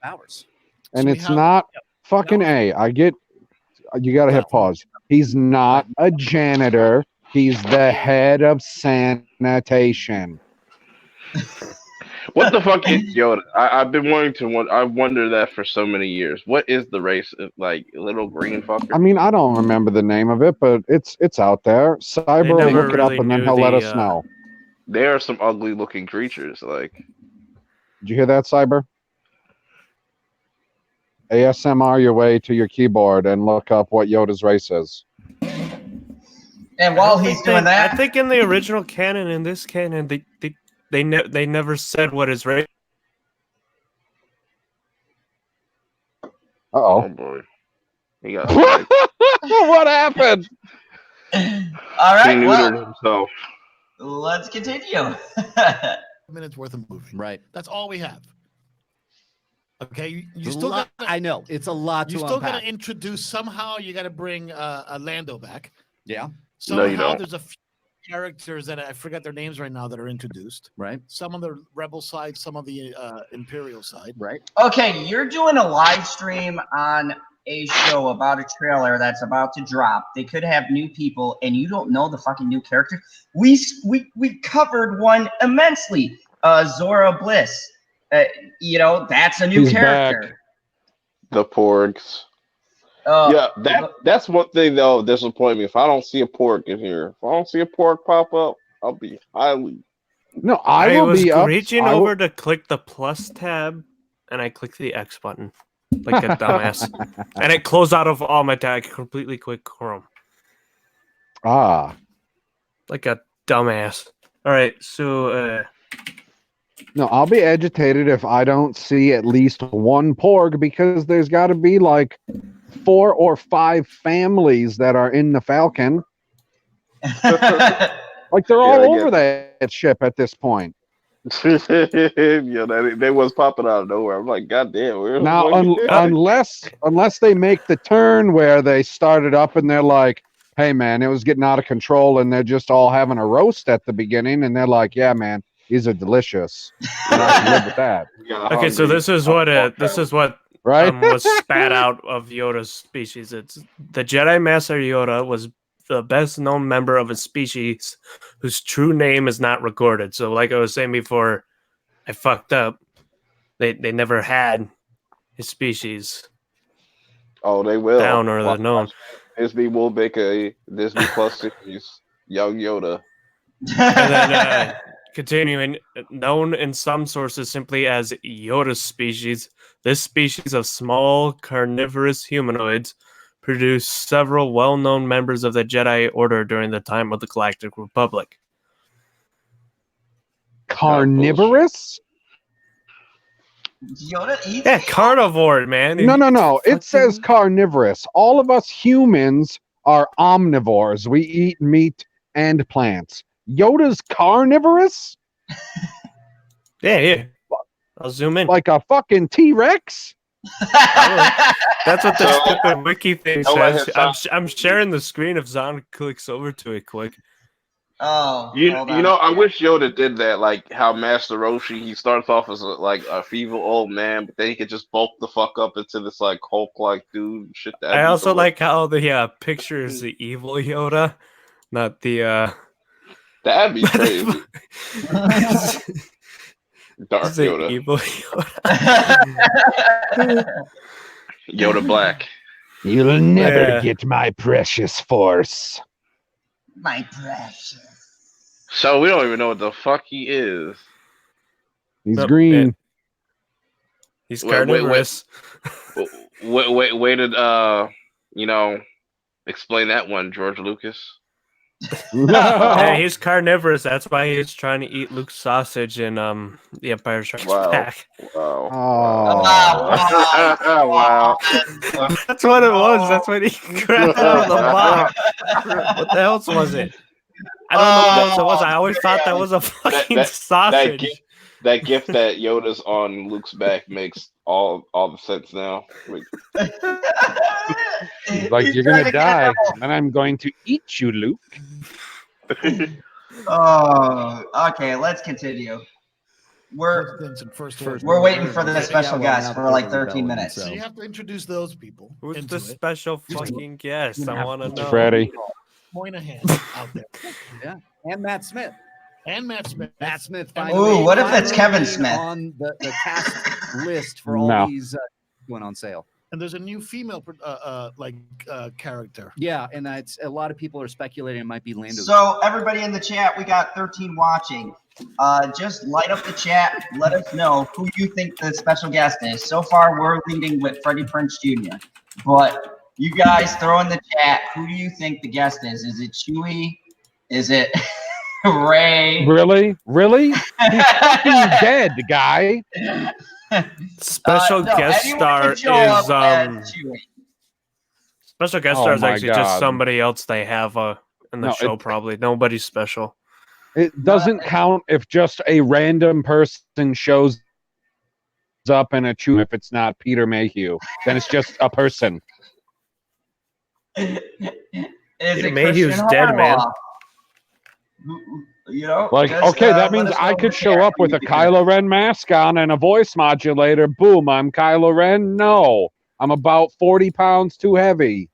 hours. And So we it's have- not fucking A. I get. You got to hit pause. He's not a janitor. He's the head of sanitation. What the fuck is Yoda? I've been wanting to. I wonder that for so many years. What is the race? Like little green fucker? I mean, I don't remember the name of it, but it's out there. Cyber will never look it up really and then knew he'll let the, us know. There are some ugly looking creatures. Like Did you hear that, Cyber? ASMR your way to your keyboard and look up what Yoda's race is. And while he's doing that, I think in the original canon, in this canon, they never said what his race. Uh-oh. Oh boy, he got What happened? all he right, neutered well, himself. let's continue. Minutes worth of movie. Right. That's all we have. Okay, you It's a still lot- got. I know it's a lot to You still got unpack. to introduce somehow. You got to bring Lando back. Yeah. Somehow you don't. there's a few characters that I forget their names right now that are introduced. Right. Some on the rebel side, some on the imperial side. Right. Okay, you're doing a live stream on a show about a trailer that's about to drop. They could have new people, and you don't know the fucking new character. We covered one immensely. Zora Bliss. You know, that's a new He's character. back. The porgs. Uh, Yeah, that's one thing though. Disappoint me if I don't see a pork in here. If I don't see a pork pop up, I'll be highly. No, I will was be up. reaching I will- over to click the plus tab, and I clicked the X button like a dumbass, and it closed out of all my tabs. Completely quit Chrome Ah. like a dumbass. All right, so No, I'll be agitated if I don't see at least one porg because there's got to be like 4 or 5 families that are in the Falcon. Like they're all I over get that ship at this point. Yeah, they was popping out of nowhere. I'm like, God damn. Where's Now, the unless they make the turn where they started up and they're like, "Hey, man, it was getting out of control," and they're just all having a roast at the beginning, and they're like, "Yeah, man, these are delicious," and I can live with that, okay, so this is what right? was spat out of Yoda's species. It's the Jedi Master Yoda was the best known member of a species whose true name is not recorded. So, like I was saying before, I fucked up. They never had his species Oh, they will. down or they're known. Disney will make a Disney Plus series, Young Yoda. And then continuing, known in some sources simply as Yoda's species, this species of small carnivorous humanoids produced several well-known members of the Jedi Order during the time of the Galactic Republic. Carnivorous? Yoda eats Yeah, people? carnivore, man. No. It says carnivorous. All of us humans are omnivores. We eat meat and plants. Yoda's carnivorous? Yeah. I'll zoom in. Like a fucking T-Rex? That's what the So- stupid wiki thing Oh, I says. have I'm sharing the screen if Zon clicks over to it quick. Oh, You hold you on. know, I wish Yoda did that, like how Master Roshi, he starts off as a feeble old man, but then he could just bulk the fuck up into this like Hulk-like dude. And shit. I also like how the picture is the evil Yoda, not the that'd be crazy. Dark the Yoda, evil Yoda. Yoda Black. You'll never Yeah. get my precious force. My precious. So we don't even know what the fuck he is. He's Nope, green. He's Wait, wait, wait. carnivorous. Way to explain that one, George Lucas. Yeah, he's carnivorous. That's why he's trying to eat Luke's sausage in The Empire Strikes Wow. Back. Wow. Oh. Wow. That's what it was. That's what he grabbed out of the box. What the else was it? I don't know what else it was. I always thought that was a fucking that sausage. That gift that Yoda's on Luke's back makes all the sense now. Like, He's you're trying gonna to get die, out. and I'm going to eat you, Luke. Oh, okay. Let's continue. We're we're waiting for the special guest for like 13 minutes. So you have to introduce those people. Who's into the it. special fucking guest? I want to know. Freddie. Moynihan out there. Yeah, and Matt Smith. And Matt Smith. Matt Smith. Ooh, finally- what if it's finally Kevin being Smith? on the cast list for all No. these going on sale? And there's a new female character. Yeah, and that's a lot of people are speculating it might be Lando. So everybody in the chat, we got 13 watching. just light up the chat. Let us know who you think the special guest is. So far, we're leading with Freddie Prinze Jr. But you guys throw in the chat. Who do you think the guest is? Is it Chewie? Is it Ray? Really? He's fucking dead, guy. Special No, guest anyone star can is show up as Chewie. special guest Oh star is my actually just God. somebody else they have in the No, show. Probably nobody's special. It doesn't count if just a random person shows up in a chew. If it's not Peter Mayhew, then it's just a person. Is Peter it Mayhew's Christian dead, man. Harloff? You know, Like, just, okay, that let means us I know could who show the up with a character you Kylo Ren mask on and a voice modulator. Boom, I'm Kylo Ren. No, I'm about 40 pounds too heavy.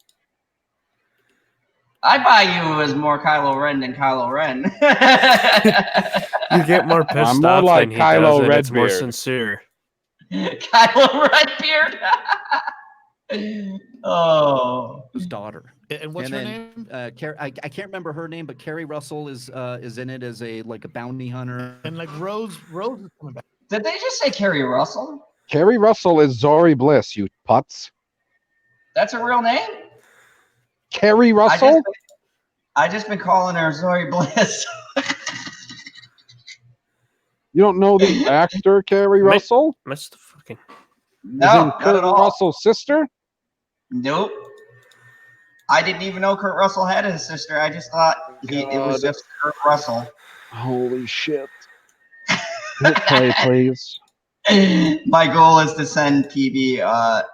I buy you as more Kylo Ren than Kylo Ren. You get more I'm pissed more off like than he does, Kylo and it's more Redbeard. sincere. Kylo Redbeard. Oh, His daughter. And what's her name? I can't remember her name, but Carrie Russell is in it as a bounty hunter. And like Rose is coming back. did they just say Carrie Russell? Carrie Russell is Zori Bliss, you putz. That's a real name? Carrie Russell? I just been calling her Zori Bliss. You don't know the actor Carrie Russell? Missed the fucking. No, Is in not Kurt at all. Russell's sister? Nope. I didn't even know Kurt Russell had a sister. I just thought it was God. just Kurt Russell. Holy shit. Hit play, please. My goal is to send PB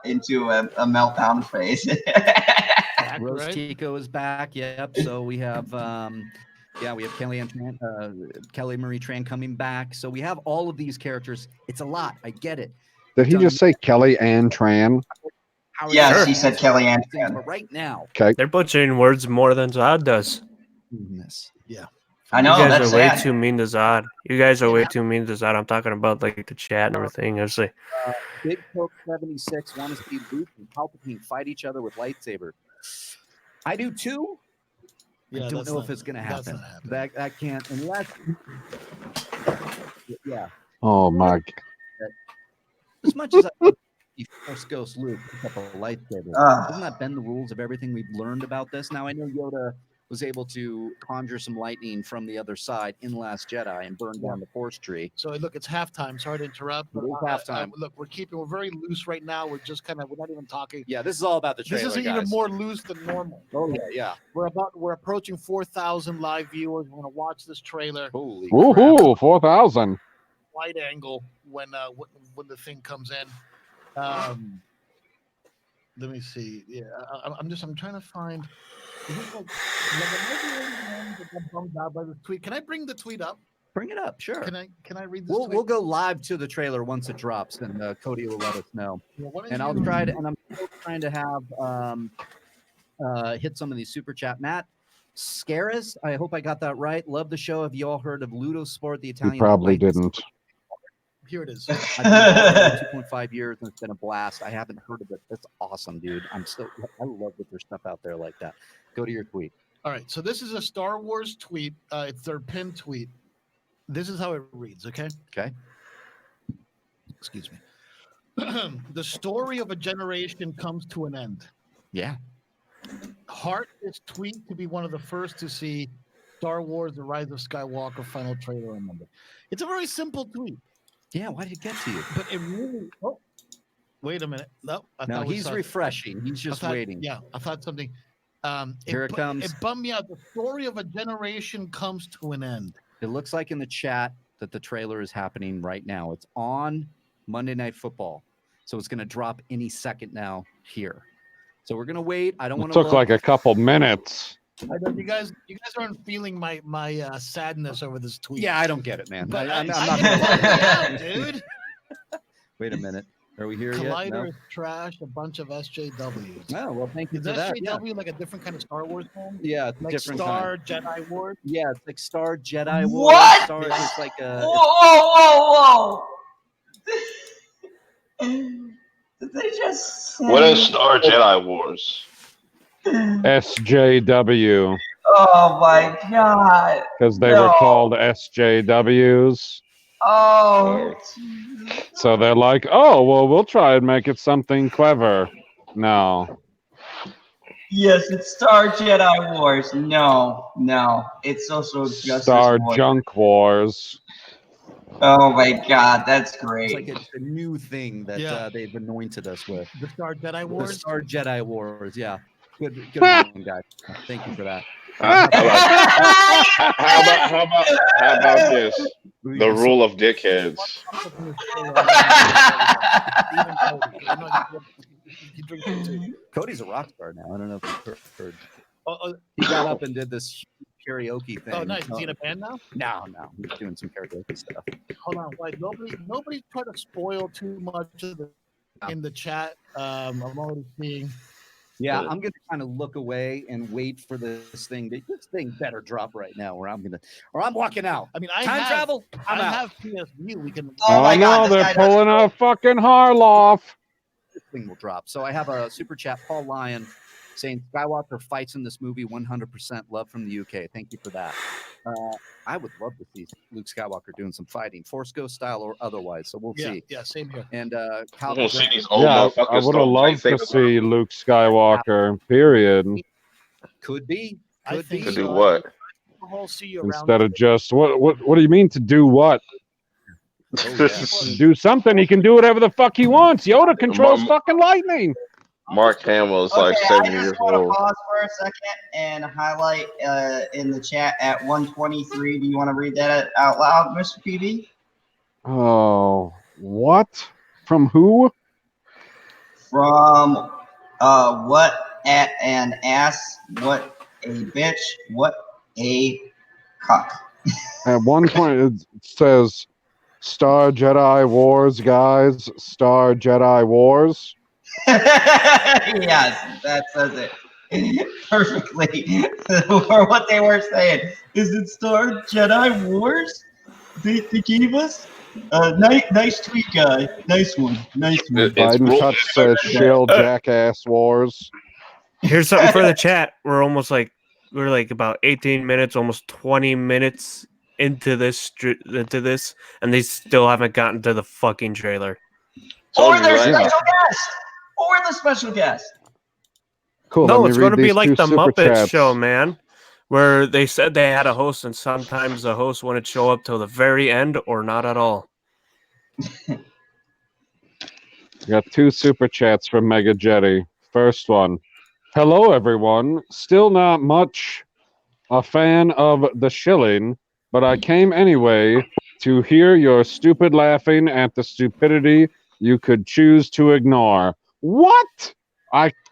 into a meltdown phase. Rose right? Tico is back. Yep. So we have we have Kelly Marie Tran coming back. So we have all of these characters. It's a lot. I get it. Did he just say Kelly Ann Tran? Yes, he said Kelly Ann Tran. But right now, Okay. They're butchering words more than Zod does. yeah. I know, you guys that's are way sad. too mean to Zod. You guys are way too mean to Zod. I'm talking about like the chat and everything. It's like, Big Coke 76 want to see Luke and Palpatine fight each other with lightsaber. I do too. Yeah, I don't know if it's going to happen. That can't unless. Yeah. Oh my. As much as I Force Ghost Luke pick up a lightsaber, doesn't that bend the rules of everything we've learned about this? Now I know Yoda was able to conjure some lightning from the other side in Last Jedi and burn down the Force tree. So look, it's halftime. Sorry to interrupt. It is halftime. Look, we're very loose right now. We're not even talking. Yeah, this is all about the trailer. This is even more loose than normal. Oh yeah. We're approaching 4,000 live viewers. We're gonna watch this trailer. Holy Woohoo! 4,000. Wide angle when the thing comes in. Let me see. Yeah, I'm trying to find. Is it like that bummed out by the tweet? Can I bring the tweet up? Bring it up, sure. Can I read this? We'll go live to the trailer once it drops, and Cody will let us know. Yeah, and I'll try to. And I'm still trying to have hit some of these super chat. Matt Scaris, I hope I got that right. Love the show. Have you all heard of Ludo Sport, the Italian? You probably didn't. Here it is. I've been 2.5 years and it's been a blast. I haven't heard of it. That's awesome, dude. I love that there's stuff out there like that. Go to your tweet. All right. So this is a Star Wars tweet. It's their pinned tweet. This is how it reads. Okay. Okay. Excuse me. The story of a generation comes to an end. Yeah. Heart is tweet to be one of the first to see Star Wars: The Rise of Skywalker final trailer on Monday. It's a very simple tweet. Yeah, why did it get to you? But it really. Oh, wait a minute. No, he's refreshing. He's just waiting. Yeah, I thought something. Here it comes. It bummed me out. The story of a generation comes to an end. It looks like in the chat that the trailer is happening right now. It's on Monday Night Football, so it's going to drop any second now here. So we're going to wait. I don't want to. It took like a couple minutes. I know you guys aren't feeling my sadness over this tweet. Yeah, I don't get it, man. But I'm not I gonna lie. out, dude. Wait a minute. Are we here Collider yet? No? is trash. A bunch of SJWs. Oh, well, thank you Is for that. SJW like a different kind of Star Wars film? Yeah, it's Like different Star kind. Jedi Wars? Yeah, it's like Star Jedi Wars. What? Star is like a. Whoa! Did they just say... What is Star Jedi Wars? SJW. Oh my god. because they No. were called SJWs. Oh. So they're like, oh, well, we'll try and make it something clever. No. Yes, it's Star Jedi Wars. No. It's Social Justice Star Wars. Junk Wars. Oh my god, that's It's great. like it's a new thing that they've anointed us with. The Star Jedi The Wars. Star Jedi Wars. Yeah. Good one, guys. Thank you for that. How about this? The rule of dickheads. Cody's a rock star now. I don't know if you've heard. He got up and did this karaoke thing. Oh, nice. Is he in a band now? No. He's doing some karaoke stuff. Hold on. Like nobody try to spoil too much of the in the chat. I'm already seeing. Yeah, I'm gonna kind of look away and wait for this thing. This thing better drop right now, or I'm walking out. I mean, Time travel. I have PSV. We can. Oh my god, no, this they're guy pulling a fucking Harloff. This thing will drop. So I have a super chat, Paul Lyon, saying Skywalker fights in this movie 100% love from the UK. Thank you for that. I would love to see Luke Skywalker doing some fighting, Force Ghost style or otherwise. So we'll see. Yeah, same here. And I want to see these old Yeah, I motherfuckers. would have loved to see Luke Skywalker, period. Could be. To do what? We'll see you around. Instead of just, what do you mean to do what? Do something. He can do whatever the fuck he wants. Yoda controls fucking lightning. Mark Hamill's like Okay, 70 I years just want to old. pause for a second and highlight in the chat at 123. Do you want to read that out loud, Mr. PB? Oh, what? From who? From what at an ass, what a bitch, what a cuck. At one point, it says, Star Jedi Wars, guys. Star Jedi Wars. Yes, that says it perfectly for what they were saying. Is it Star Jedi Wars? They gave us nice tweet, guy. Nice one. Biden Touch says shill jackass wars. Here's something for the chat. We're like about 18 minutes, almost 20 minutes into this, and they still haven't gotten to the fucking trailer. Or their special guest. Or the special guest. Cool. No, it's going to be these like two the super Muppet chats. Show, man, where they said they had a host, and sometimes the host wouldn't show up till the very end or not at all. We got two super chats from Mega Jetty. First one. Hello, everyone. Still not much a fan of the shilling, but I came anyway to hear your stupid laughing at the stupidity you could choose to ignore. What?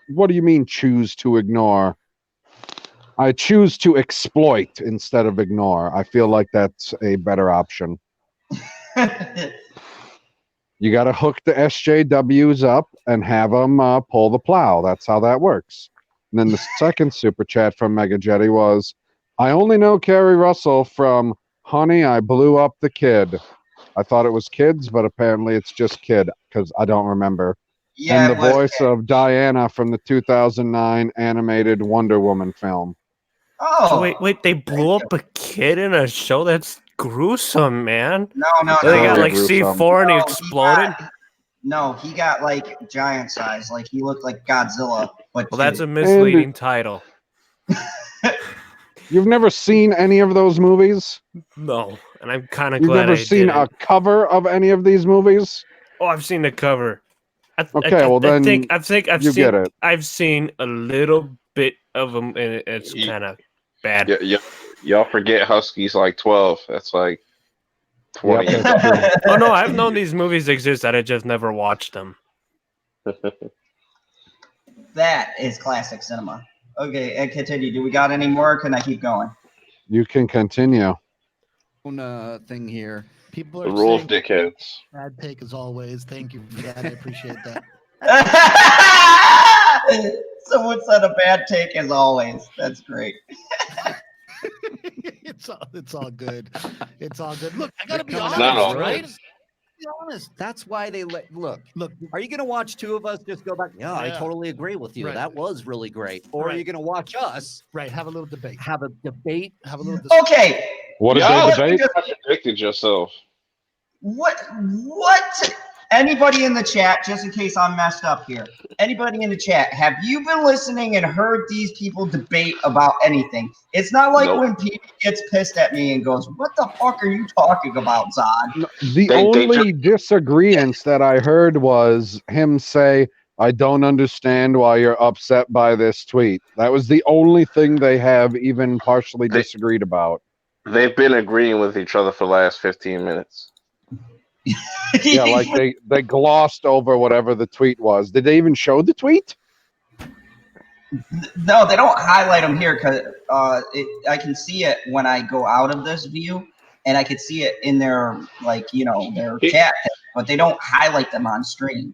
What do you mean choose to ignore? I choose to exploit instead of ignore. I feel like that's a better option. You got to hook the SJWs up and have them pull the plow. That's how that works. And then the second super chat from Mega Jetty was, I only know Carrie Russell from Honey, I Blew Up the Kid. I thought it was Kids, but apparently it's just Kid because I don't remember. Yeah, and the voice of Diana from the 2009 animated Wonder Woman film. Oh, so wait, they blew up a kid in a show? That's gruesome, man. No. They got like gruesome. C4 and he exploded. He got like giant size. Like he looked like Godzilla. But Well, that's a misleading title. You've never seen any of those movies? No, and I'm kind of You've glad never seen a cover of any of these movies? Oh, I've seen the cover. I've seen a little bit of them, and it's kind of bad. Y'all forget Husky's like 12. That's like 20. Oh no, I've known these movies exist. I just never watched them. That is classic cinema. Okay, and continue. Do we got any more? Or can I keep going? You can continue. Thing here. People are the rule of saying dickheads. bad take as always. Thank you for that. I appreciate that. Someone said a bad take as always. That's great. It's all good. It's all good. Look, I gotta be Not honest, all right? be honest. That's why they look. Are you going to watch two of us just go back? Yeah, I totally agree with you. Right. That was really great. Or are you going to watch us? Right. Have a little debate. Have a debate. Have a little. Okay. What did Y'all they debate? contradicted yourself. What? Anybody in the chat, just in case I'm messed up here, anybody in the chat, have you been listening and heard these people debate about anything? It's not like when Pete gets pissed at me and goes, what the fuck are you talking about, Zod? The only disagreements that I heard was him say, I don't understand why you're upset by this tweet. That was the only thing they have even partially disagreed about. They've been agreeing with each other for the last 15 minutes. Yeah, like they glossed over whatever the tweet was. Did they even show the tweet? No, they don't highlight them here because I can see it when I go out of this view, and I can see it in their their chat, but they don't highlight them on screen.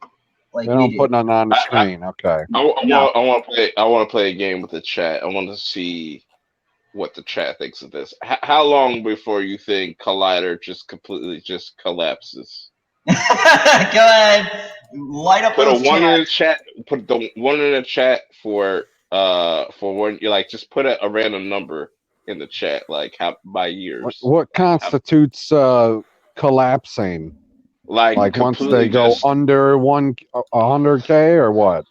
Like they don't put none on the screen. Okay. I want to play a game with the chat. I want to see what the chat thinks of this. How long before you think Collider just completely collapses? Go ahead, light up. Put a one in the chat. Put the one in the chat for when you just put a random number in the chat, like how by years. What constitutes collapsing? Like once they go under 100K or what?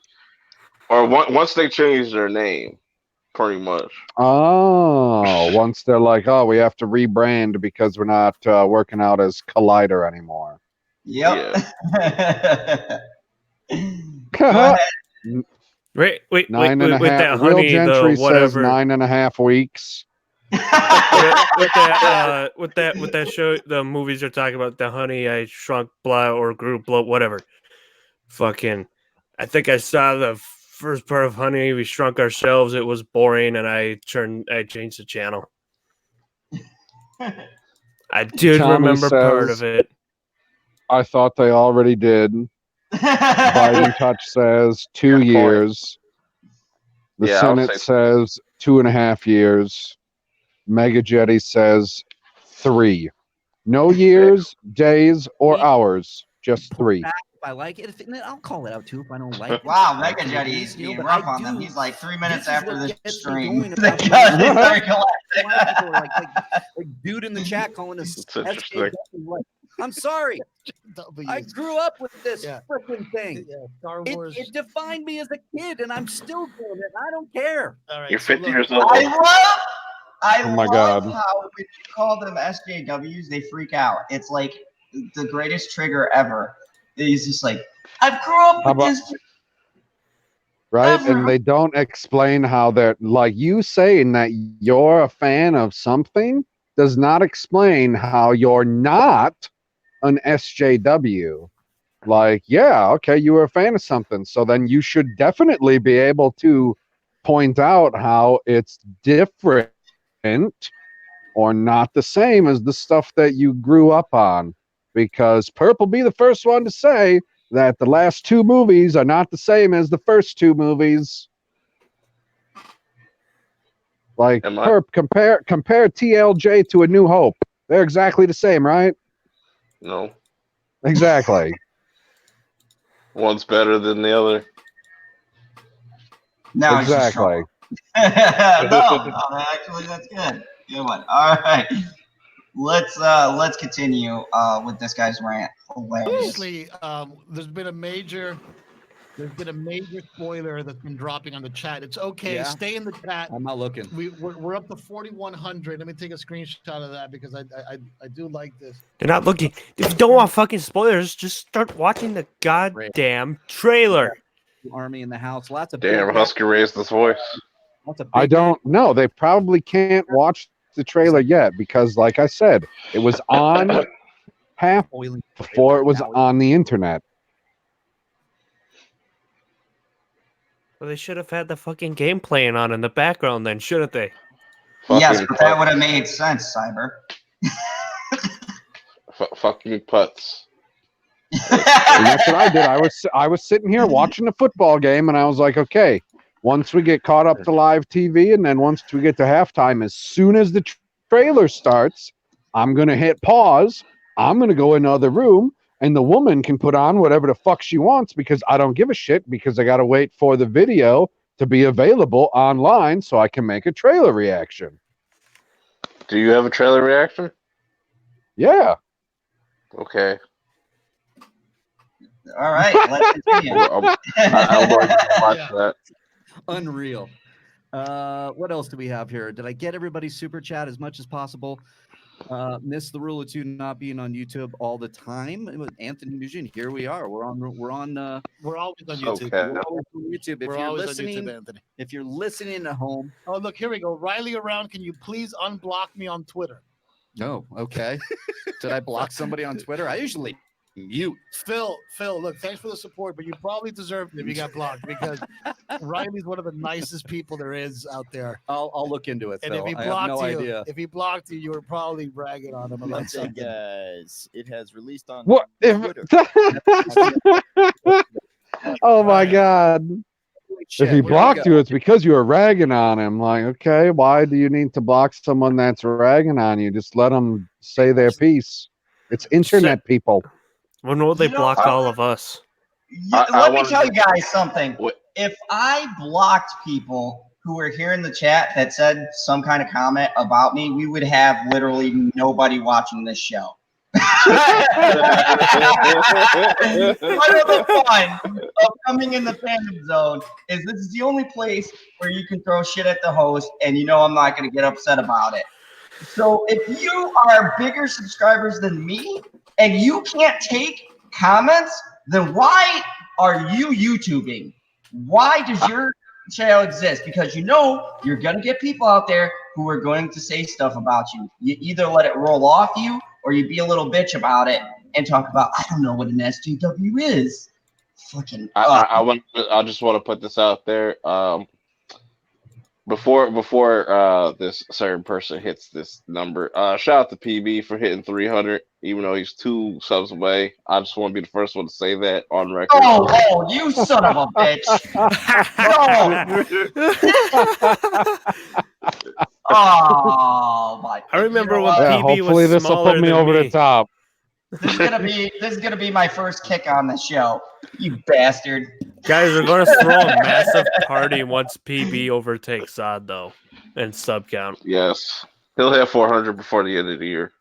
Or once they change their name. Pretty much. Oh, once they're like, oh, we have to rebrand because we're not working out as Collider anymore. Yep. Yeah. wait, with that Will honey, Gentry the whatever. says 9.5 weeks. with that show, the movies are talking about the Honey I Shrunk blah or Grew blah whatever. Fucking, I think I saw the first part of Honey We Shrunk Ourselves. It was boring, and I changed the channel. I did Tommy remember part says, of it. I thought they already did. Biden Touch says 2 years. The Senate says 2.5 years. Mega Jetty says 3. No years, days, or hours. Just 3. If I like it, I'll call it out too if I don't like it. Wow, Mega Jetty's being rough on them. He's like 3 minutes after the stream. Like dude in the chat calling us. I'm sorry. I grew up with this freaking thing. Yeah, Star Wars. It defined me as a kid, and I'm still doing it. I don't care. All right, You're 50 years old. I Oh my love God. how when you call them SJWs, they freak out. It's like the greatest trigger ever. He's just like, I grew up with this. Right? And they don't explain how they're like you saying that you're a fan of something does not explain how you're not an SJW. Like, yeah, okay, you were a fan of something. So then you should definitely be able to point out how it's different or not the same as the stuff that you grew up on. Because Perp will be the first one to say that the last 2 movies are not the same as the first 2 movies. Like, Perp, compare TLJ to A New Hope. They're exactly the same, right? No. Exactly. One's better than the other. No, exactly. no, actually, that's good. Good one. All right. Let's continue with this guy's rant. Obviously, there's been a major spoiler that's been dropping on the chat. It's okay. Yeah. Stay in the chat. I'm not looking. We're up to 4,100. Let me take a screenshot of that because I do like this. You're not looking. If you don't want fucking spoilers, just start watching the goddamn trailer. Army in the house. Lots of damn. Husky raised his voice. I don't know. They probably can't watch the trailer yet because, like I said, it was on half before it was on the internet. Well, they should have had the fucking game playing on in the background then, shouldn't they? Yes, but that would have made sense, Cyber. Fucking putts. And that's what I did. I was sitting here watching the football game, and I was like, okay, once we get caught up to live TV, and then once we get to halftime, as soon as the trailer starts, I'm going to hit pause. I'm going to go in another room, and the woman can put on whatever the fuck she wants because I don't give a shit because I got to wait for the video to be available online so I can make a trailer reaction. Do you have a trailer reaction? Yeah. Okay. All right, let's continue. I'm going to watch that. Unreal. What else do we have here? Did I get everybody's super chat as much as possible? Miss the rule of two not being on YouTube all the time. Anthony Nugent, here we are. We're on. We're always on YouTube. Okay. We're always on YouTube. If We're you're always listening, on YouTube, Anthony. if you're listening at home. Oh, look, here we go. Riley around. Can you please unblock me on Twitter? Oh, okay. Did I block somebody on Twitter? I usually mute. Phil, look, thanks for the support, but you probably deserved it if you got blocked because Riley's one of the nicest people there is out there. I'll look into it. And Phil. if he I have blocked no you, idea. if he blocked you, you were probably bragging on him about Nothing, something. guys. It has released on What if? Twitter. Oh my god! Shit, If he here we blocked go. you, it's because you were ragging on him. Like, okay, why do you need to block someone that's ragging on you? Just let them say their piece. It's internet people. When will they You know, block all of us? Let me wanna- tell you guys something. What? If I blocked people who were here in the chat that said some kind of comment about me, we would have literally nobody watching this show. Part of the fun of coming in the fandom zone is this is the only place where you can throw shit at the host and you know I'm not going to get upset about it. So if you are bigger subscribers than me and you can't take comments, then why are you YouTubing? Why does your channel exist? Because you know you're going to get people out there who are going to say stuff about you. You either let it roll off you or you be a little bitch about it and talk about, I don't know what an SJW is. Fucking I just want to put this out there. Before this certain person hits this number, shout out to PB for hitting 300, even though he's 2 subs away. I just want to be the first one to say that on record. Oh, you son of a bitch. Oh my! I remember when Yeah, PB hopefully was this will smaller put me than over me. the top. This is gonna be my first kick on the show. You bastard! Guys, we're going to throw a massive party once PB overtakes Zod, though, and sub count. Yes, he'll have 400 before the end of the year.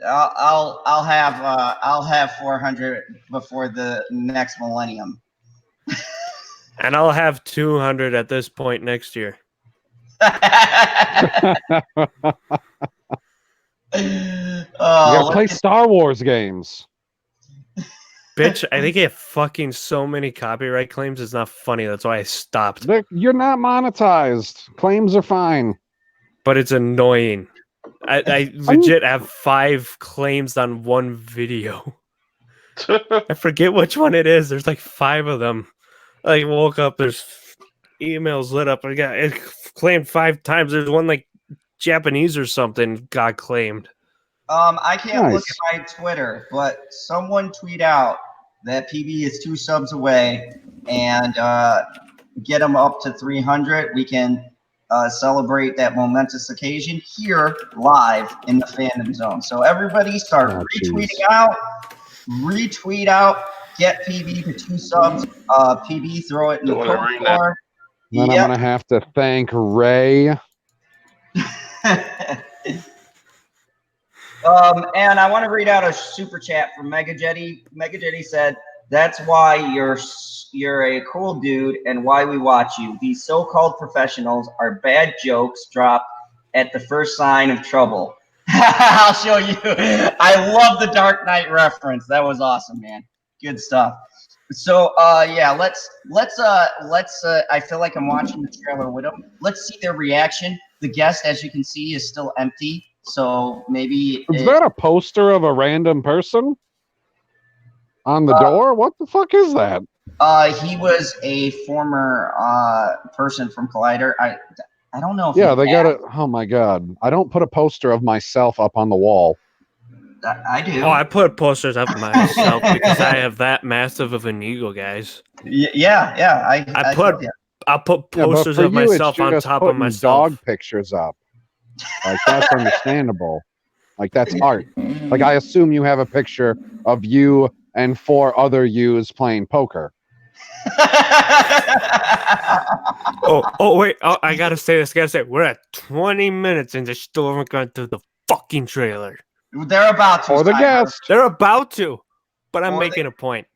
I'll have 400 before the next millennium. And I'll have 200 at this point next year. You gotta play Star Wars games. Bitch, I think I have fucking so many copyright claims. It's not funny. That's why I stopped. You're not monetized. Claims are fine. But it's annoying. I legit have 5 claims on one video. I forget which one it is. There's like 5 of them. I woke up, there's emails lit up. I got it claimed 5 times. There's one like Japanese or something got claimed. I can't look Nice. at my Twitter, but someone tweet out that PB is 2 subs away and get him up to 300. We can celebrate that momentous occasion here live in the fandom zone. So everybody start Oh, retweet out, get PB to 2 subs. PB, throw it in the Doing it right now. core. Then I'm gonna have to thank Ray. And I want to read out a super chat from Mega Jetty. Mega Jetty said, "That's why you're a cool dude, and why we watch you. These so-called professionals are bad jokes dropped at the first sign of trouble." I'll show you. I love the Dark Knight reference. That was awesome, man. Good stuff. So yeah, let's I feel like I'm watching the trailer with them. Let's see their reaction. The guest, as you can see, is still empty. So maybe Is that a poster of a random person on the door? What the fuck is that? he was a former person from Collider. I don't know if Yeah, he they got passed. it. Oh my god! I don't put a poster of myself up on the wall. I do. Oh, I put posters up myself because I have that massive of an ego, guys. Yeah. I put yeah. I'll put Yeah, but posters for of you, it's myself on just top of putting myself. dog pictures up. Like that's understandable. Like that's art. Like I assume you have a picture of you and 4 other yous playing poker. Wait. Oh, I gotta say this. We're at 20 minutes and they still haven't gone through the fucking trailer. They're about to. Or the Cyber. guest. They're about to, but I'm Or making a point.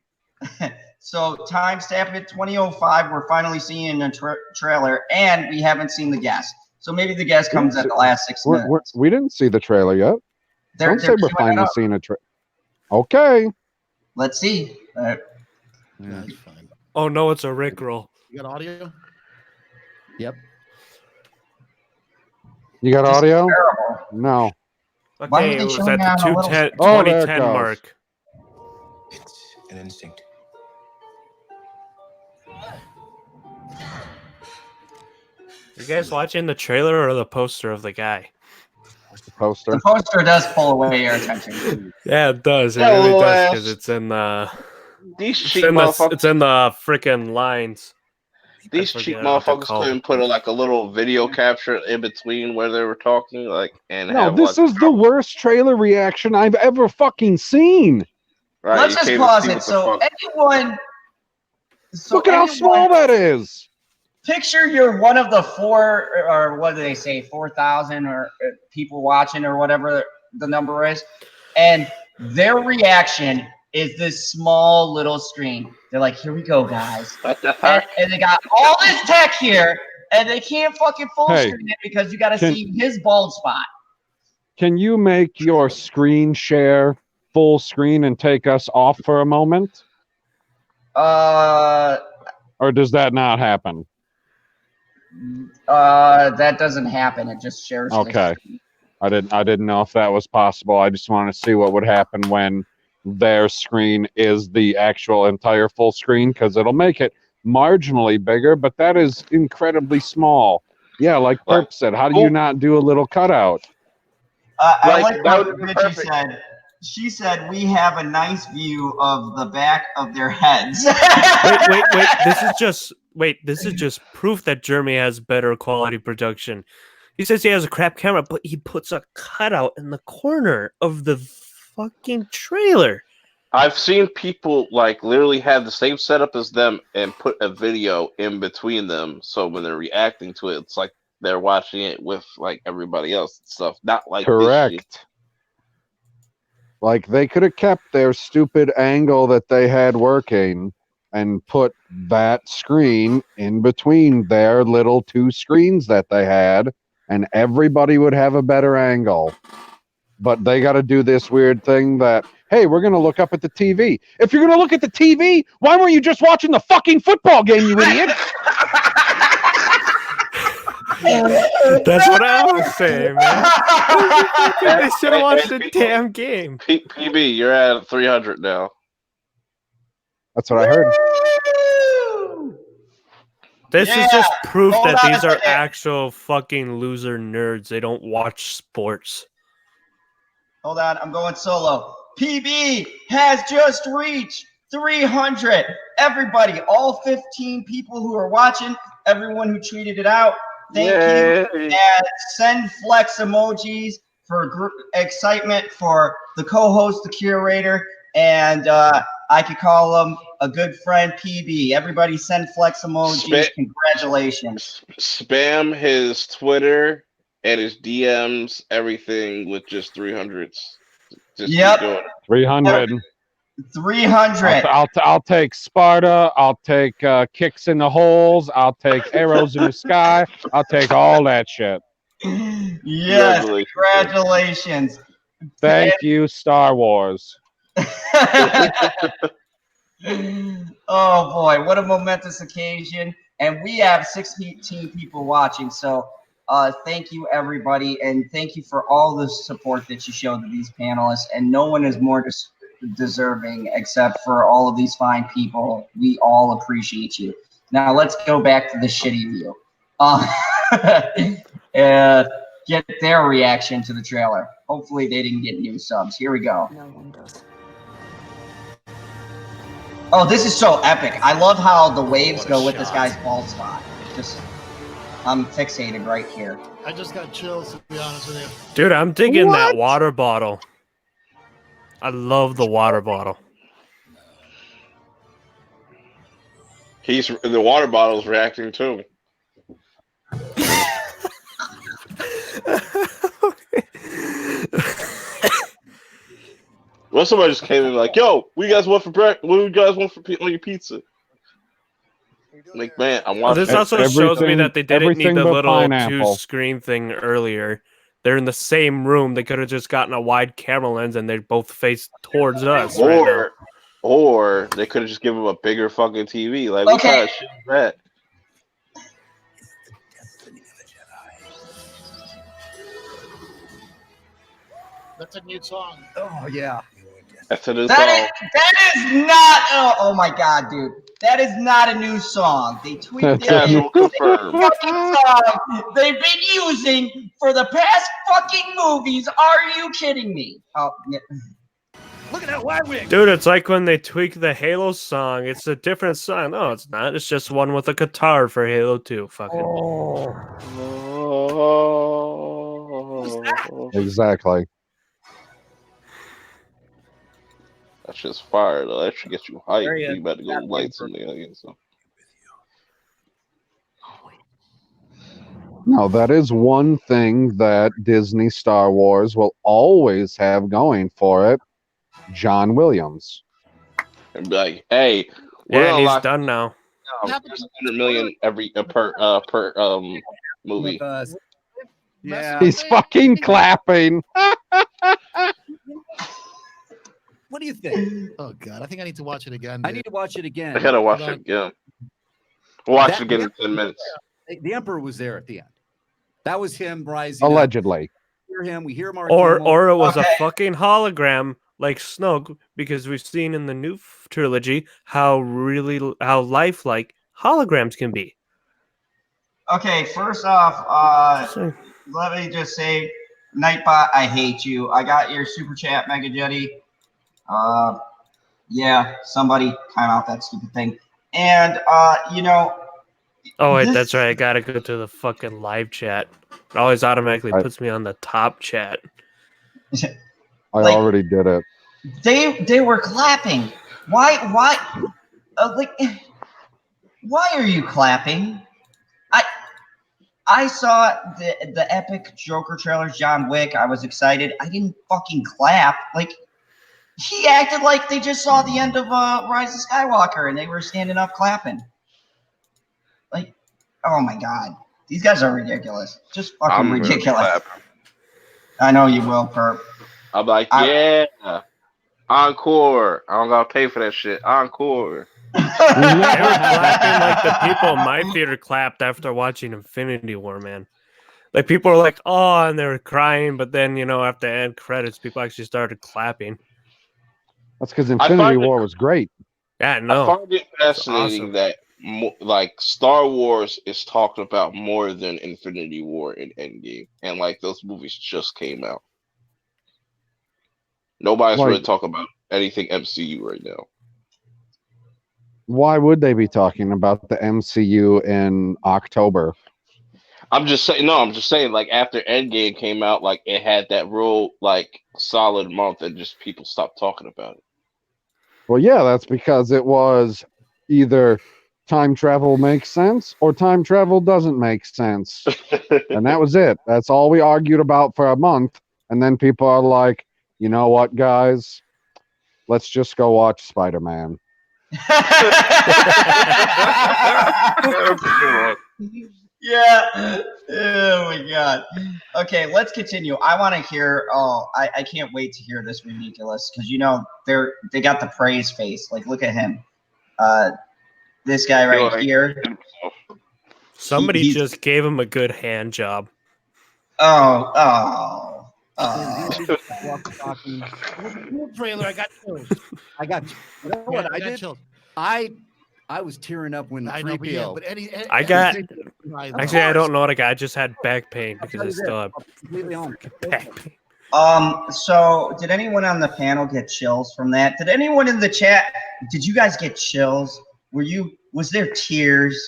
So timestamp at 20:05. We're finally seeing a trailer, and we haven't seen the guest. So maybe the guest comes at the last 6 minutes. We didn't see the trailer yet. Don't say we're finally seeing a trailer. Okay. Let's see. That's fine. Oh no, it's a Rickroll. You got audio? Yep. You got This is audio? terrible. No. Why Okay, would they it was show at me on a the little 2010 screen? Oh, there it 2010 goes. mark. It's an instinct. You guys watching the trailer or the poster of the guy? The poster. The poster does pull away your attention. Yeah, it does. It Yeah, really little does ass. because it's in the These it's cheap in the motherfuckers. it's in the freaking lines. These I cheap forget what they're motherfuckers called. couldn't put a little video capture in between where they were talking, and No, have this is the worst trailer reaction I've ever fucking seen. right. Let's you just can't even pause see it. what the So fuck. anyone, Look at how small that is. Picture you're one of the 4, or what do they say, 4,000 or people watching or whatever the number is, and their reaction is this small little screen. They're like, "Here we go, guys," What the fuck? and they got all this tech here, and they can't fucking full Hey, screen it because you got to can- see his bald spot. Can you make your screen share full screen and take us off for a moment? Or does that not happen? That doesn't happen. It just shares. the Okay. screen. I didn't know if that was possible. I just wanted to see what would happen when their screen is the actual entire full screen, because it'll make it marginally bigger, but that is incredibly small. Yeah, like Perp said, how do you not do a little cutout? I like that what would be Richie perfect. said. She said we have a nice view of the back of their heads. Wait. This is just proof that Jeremy has better quality production. He says he has a crap camera, but he puts a cutout in the corner of the fucking trailer. I've seen people literally have the same setup as them and put a video in between them, so when they're reacting to it, it's like they're watching it with everybody else and stuff. Not like this shit. Correct. Like they could have kept their stupid angle that they had working and put that screen in between their little 2 screens that they had, and everybody would have a better angle. But they got to do this weird thing that, hey, we're going to look up at the TV. If you're going to look at the TV, why weren't you just watching the fucking football game, you idiot? That's what I was saying, man. They should have watched the damn game. PB, you're at 300 now. That's what I heard. This is just proof Hold that on a these are second. actual fucking loser nerds. They don't watch sports. Hold on, I'm going solo. PB has just reached 300. Everybody, all 15 people who are watching, everyone who tweeted it out, thank you. And send flex emojis for excitement for the co-host, the curator, and I could call him a good friend, PB. Everybody send flex emojis. Congratulations. Spam his Twitter and his DMs, everything with just 300s. Just keep doing it. 300. 300. I'll take Sparta. I'll take kicks in the holes. I'll take arrows in the sky. I'll take all that shit. Yes, congratulations. Thank you, Star Wars. Oh boy, what a momentous occasion. And we have 16 people watching. So thank you, everybody. And thank you for all the support that you showed to these panelists. And no one is more deserving except for all of these fine people. We all appreciate you. Now let's go back to the shitty view. Get their reaction to the trailer. Hopefully they didn't get new subs. Here we go. No one does. Oh, this is so epic. I love how the waves go with this guy's bald spot. Just I'm fixated right here. I just got chills, to be honest with you. Dude, I'm digging that What? water bottle. I love the water bottle. The water bottle's reacting too. Well, somebody just came in like, "Yo, what you guys want for breakfast? What do you guys want on your pizza?" Like, man, I'm Well, this watching. also shows me that they didn't need everything the but little pineapple. 2-screen thing earlier. They're in the same room. They could have just gotten a wide camera lens and they both face towards us right now. Or they could have just given him a bigger fucking TV. Like, what kind of shit is that? That's a new song. Oh yeah. That's a new That song. is not. Oh my god, dude. That is not a new song. They tweaked it. Casual confirmed. Fucking song they've been using for the past fucking movies. Are you kidding me? Oh, yeah. Look at that wide wing. Dude, it's like when they tweak the Halo song. It's a different song. No, it's not. It's just one with a guitar for Halo 2. Fucking. Exactly. That's just fire though. That should get you hyped. There he is. You better go light something against them. No, that is one thing that Disney Star Wars will always have going for it. John Williams. And be like, hey, we're Yeah, gonna he's lock done now. there's 100 million every per movie. With us. Yeah. He's fucking clapping. What do you think? Oh god, I think I need to watch it again. I dude. need to watch it again. I gotta watch Hold it again. Watch That- it again in 10 minutes. The Emperor was there at the end. That was him rising. up. Allegedly. We hear him. We hear Mark. Or it was Okay. a fucking hologram like Snoke, because we've seen in the new trilogy how lifelike holograms can be. Okay, first off, So- let me just say, Nightbot, I hate you. I got your super chat, Mega Jetty. Yeah, somebody time out that stupid thing. And you know. Oh wait, this- that's right. I gotta go to the fucking live chat. It always automatically Right. puts me on the top chat. I Like- already did it. They were clapping. Why like why are you clapping? I saw the epic Joker trailers, John Wick. I was excited. I didn't fucking clap. Like he acted like they just saw the end of Rise of Skywalker and they were standing up clapping. Like, oh my god, these guys are ridiculous. Just fucking I'm gonna ridiculous. clap. I know you will, Perp. I'm like, yeah, encore. I don't gotta pay for that shit. Encore. They were clapping like the people in my theater clapped after watching Infinity War, man. Like people were like, "Oh," and they were crying, but then after the end credits, people actually started clapping. That's because Infinity War was great. Yeah, I no, find it fascinating awesome. that like Star Wars is talked about more than Infinity War and Endgame, and like those movies just came out. Nobody's really Like- talking about anything MCU right now. Why would they be talking about the MCU in October? I'm just saying. No, I'm just saying. Like after Endgame came out, like it had that real like solid month, and just people stopped talking about it. Well, yeah, that's because it was either time travel makes sense or time travel doesn't make sense. And that was it. That's all we argued about for a month. And then people are like, you know what, guys? Let's just go watch Spider-Man. Yeah. Oh my god. Okay, let's continue. I want to hear. Oh, I can't wait to hear this ridiculous because they got the praise face. Like, look at him. This guy right here. Somebody He's- just gave him a good hand job. Oh. Trailer, I got chills. I got. You know what I got did? chills. I was tearing up when I know, but yeah, 3PO. but I got- I Actually, I don't know what I got. I just had back pain because I still have completely on. back pain. So did anyone on the panel get chills from that? Did anyone in the chat? Did you guys get chills? Was there tears?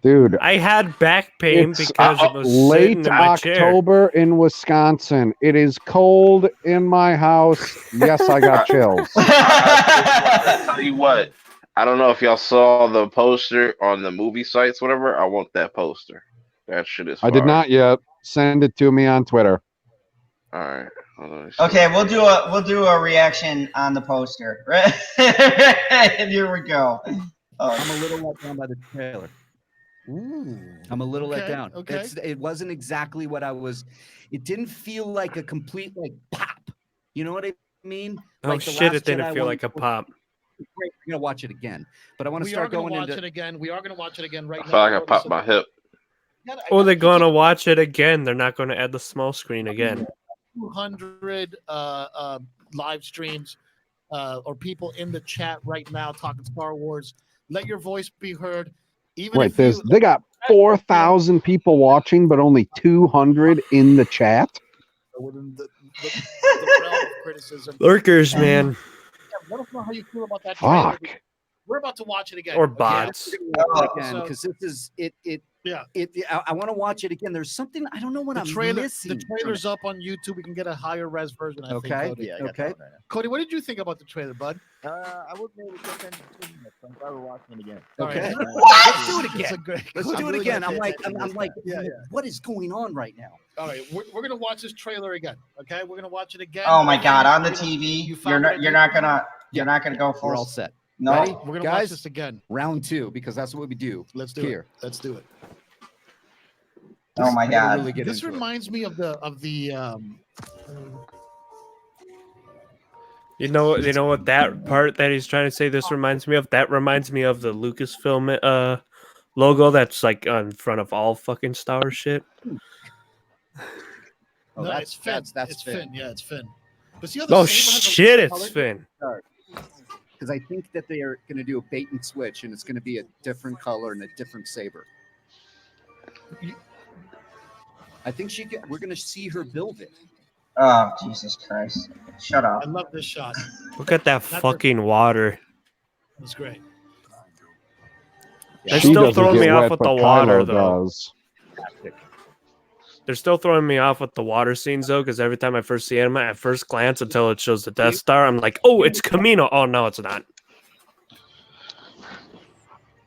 Dude, I had back pain it's because it was late sitting in my chair. October in Wisconsin. It is cold in my house. Yes, I got chills. I tell you what. I don't know if y'all saw the poster on the movie sites, whatever. I want that poster. That shit is I fire. did not yet. Send it to me on Twitter. All right. Hold on, Okay, we'll do a reaction on the poster. Right? And here we go. I'm a little let down by the trailer. Ooh. I'm a little let Okay, down. okay. It wasn't exactly what I was. It didn't feel like a complete like pop. You know what I mean? Oh Like the shit! Last It didn't Jedi feel one like a was pop. great. We're gonna watch it again, but I want to We are start going to going watch into. it again. We are going to watch it again right I now. feel like I Lord, popped so- my hip. Oh, they're gonna watch it again. They're not going to add the small screen again. 200 live streams or people in the chat right now talking Star Wars. Let your voice be heard. Even Wait, if they got 4,000 people watching, but only 200 in the chat. within the realm of criticism. Lurkers, man. Let us know how you feel about that trailer. Fuck. We're about to watch it again. Or okay? bots. Again, So- because this is it. Yeah. I want to watch it again. There's something I don't know what The I'm trailer, missing. the trailer's up on YouTube. We can get a higher res version. I Okay. think, Cody. Yeah, I got Okay. that one right Cody, what did you think about the trailer, bud? now. I wouldn't be able to catch any minutes. I'm glad we're watching it again. Okay. All right. Let's do it It's again. a great. Let's do it really again. gonna I'm pay like, attention I'm this like, time. Yeah. what is going on right now? All right, we're gonna watch this trailer again. Okay, we're gonna watch it again. Oh my Again, God! On the you know, TV, you you're found not what I you're did? not gonna Yeah. you're not gonna go full. We're all set. No. Ready? We're gonna Guys, watch this again. Round 2, because that's what we do. Let's do Here. it. Let's do it. Oh my I gotta God! really get This into it. reminds me of the You know what that part that he's trying to say. This reminds me of. That reminds me of the Lucasfilm logo that's like on front of all fucking Star Wars shit. Oh, no, that's it's Finn. that's It's Finn. Yeah, it's Finn. But see how the Oh saber has a shit! It's color? Finn. Because I think that they are going to do a bait and switch, and it's going to be a different color and a different saber. I think we're going to see her build it. Oh Jesus Christ! Shut up! I love this shot. Look at that fucking water. It's great. They're She still doesn't throwing get me off wet, with but the water Kylo though. does. They're still throwing me off with the water scenes though, because every time I first see him at first glance until it shows the Death Star, I'm like, oh, it's Camino. Oh no, it's not.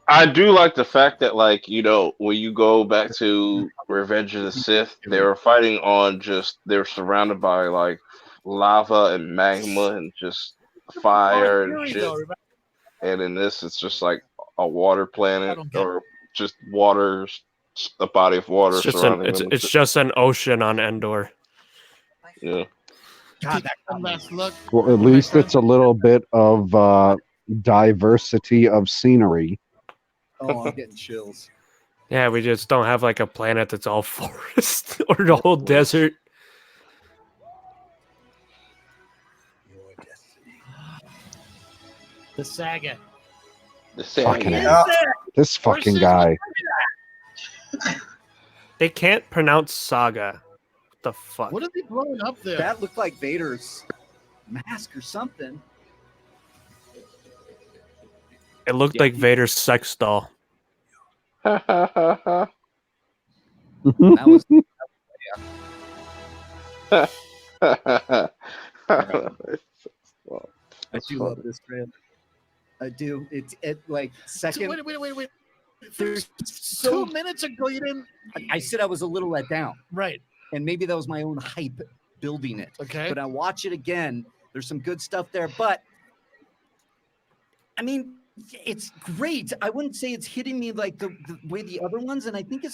I do like the fact that, like, you know, when you go back to Revenge of the Sith, they were fighting on they're surrounded by like lava and magma and just fire and shit. And in this, it's just like a water planet or just water, a body of water It's just surrounding them. it's just an ocean on Endor. Yeah. God, that one last look. Well, at least it's a little bit of diversity of scenery. Oh, I'm getting chills. Yeah, we just don't have like a planet that's all forest or the whole desert. The saga. The Fucking same. hell. This fucking guy. They can't pronounce saga. What the fuck? What are they blowing up there? That looked like Vader's mask or something. It looked like Vader's sex doll. That was I do love this trailer. I do. It's like second. Wait. There's 2 minutes ago, you didn't. I said I was a little let down. Right. And maybe that was my own hype building it. Okay. But I watch it again. There's some good stuff there, but I mean, it's great. I wouldn't say it's hitting me like the way the other ones, and I think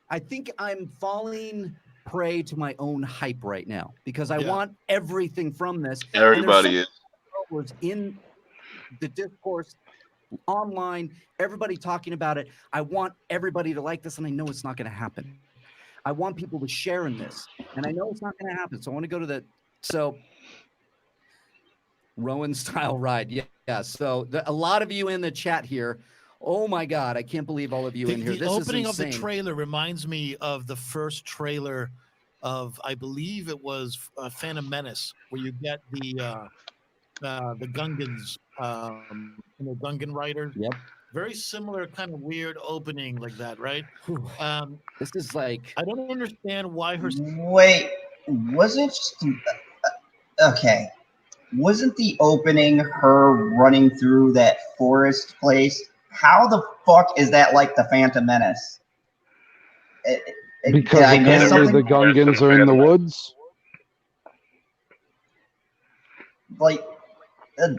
I think I'm falling prey to my own hype right now because I want everything from this. Everybody is. Was in the discourse online, everybody talking about it. I want everybody to like this, and I know it's not going to happen. I want people to share in this, and I know it's not going to happen. So I want to go to Rowan style ride. Yeah. So a lot of you in the chat here. Oh my God, I can't believe all of you in here. The This opening is of the insane. trailer reminds me of the first trailer of, I believe it was Phantom Menace, where you get the Gungans, Gungan riders. Yep. very similar kind of weird opening like that, right? This is like I don't understand why her. Wait, was it just okay? Wasn't the opening her running through that forest place? How the fuck is that like the Phantom Menace? Did Because I miss apparently something? the Gungans are in the woods. Like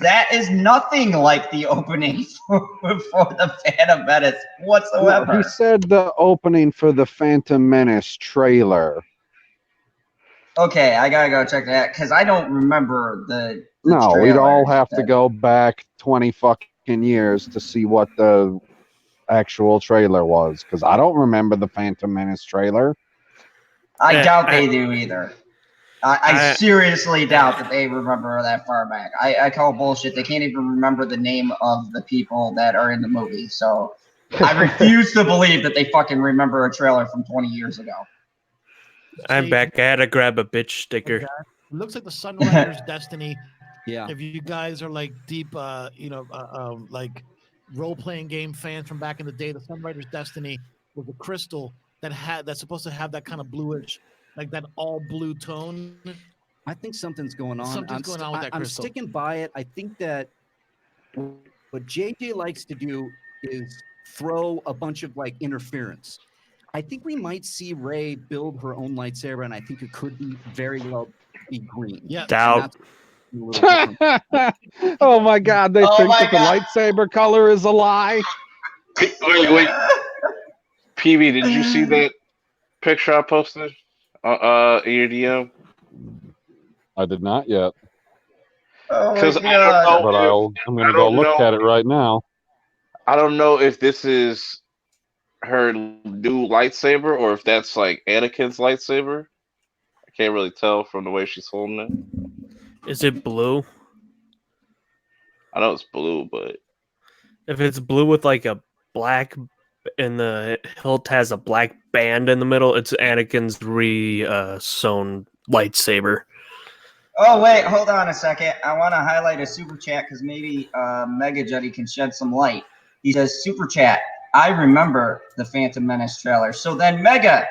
that is nothing like the opening for the Phantom Menace No, whatsoever. he said the opening for the Phantom Menace trailer. Okay, I gotta go check that because I don't remember the No, we'd all trailer have to that- go back 20 fucking years to see what the actual trailer was, because I don't remember the Phantom Menace trailer. I doubt they do either. I I- seriously doubt that they remember that far back. I call bullshit. They can't even remember the name of the people that are in the movie. So I refuse to believe that they fucking remember a trailer from 20 years ago. I'm See, back. I had to grab a bitch sticker. It looks like the Sunrider's Destiny. yeah. If you guys are like deep, like role-playing game fans from back in the day, the Sunrider's Destiny was a crystal that's supposed to have that kind of bluish, like that all blue tone. I think something's going on. Something's going on with that I'm crystal. sticking by it. I think that what JJ likes to do is throw a bunch of like interference. I think we might see Rey build her own lightsaber, and I think it could be very well be green. Yeah. Doubt. A little different. Oh my god, they Oh think my that the God. lightsaber color is a lie. Wait. PB, did you see that picture I posted in your DM? I did not yet, Oh my Because I God. don't but know if I'm gonna go look at it right now. I don't know if this is her new lightsaber or if that's like Anakin's lightsaber. I can't really tell from the way she's holding it. Is it blue? I know it's blue, but If it's blue with like a black and the hilt has a black band in the middle, it's Anakin's sewn lightsaber. Oh wait, hold on a second. I want to highlight a super chat because maybe Mega Jetty can shed some light. He says, "Super chat. I remember the Phantom Menace trailer." So then, Mega,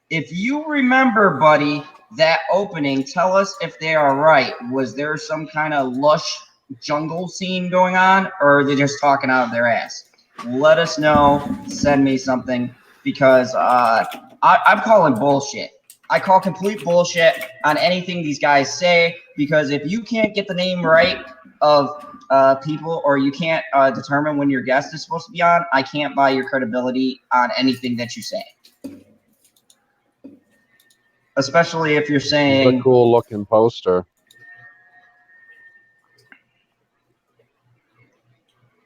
if you remember, buddy, that opening, tell us if they are right. Was there some kind of lush jungle scene going on, or are they just talking out of their ass? Let us know. Send me something because I'm calling bullshit. I call complete bullshit on anything these guys say because if you can't get the name right of people or you can't determine when your guest is supposed to be on, I can't buy your credibility on anything that you say. Especially if you're It's a saying, cool looking poster.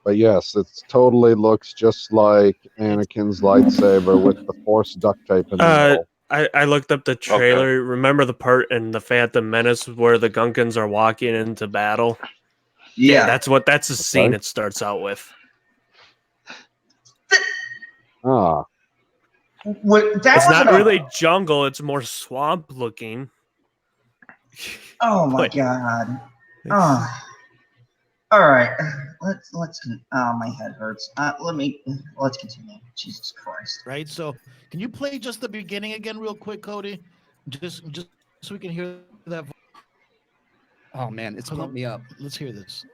But yes, it totally looks just like Anakin's lightsaber with the Force duct tape in the middle. I looked up the trailer. Remember the part in the Phantom Menace where the Gunkins are walking into battle? yeah, that's the scene it starts out with. Ah, It's not really jungle, it's more swamp looking. Oh my God. Oh. All right, let's. Oh, my head hurts. Let's continue. Jesus Christ. Right. So, can you play just the beginning again, real quick, Cody? Just so we can hear that. Oh man, it's pumped me up. Let's hear this.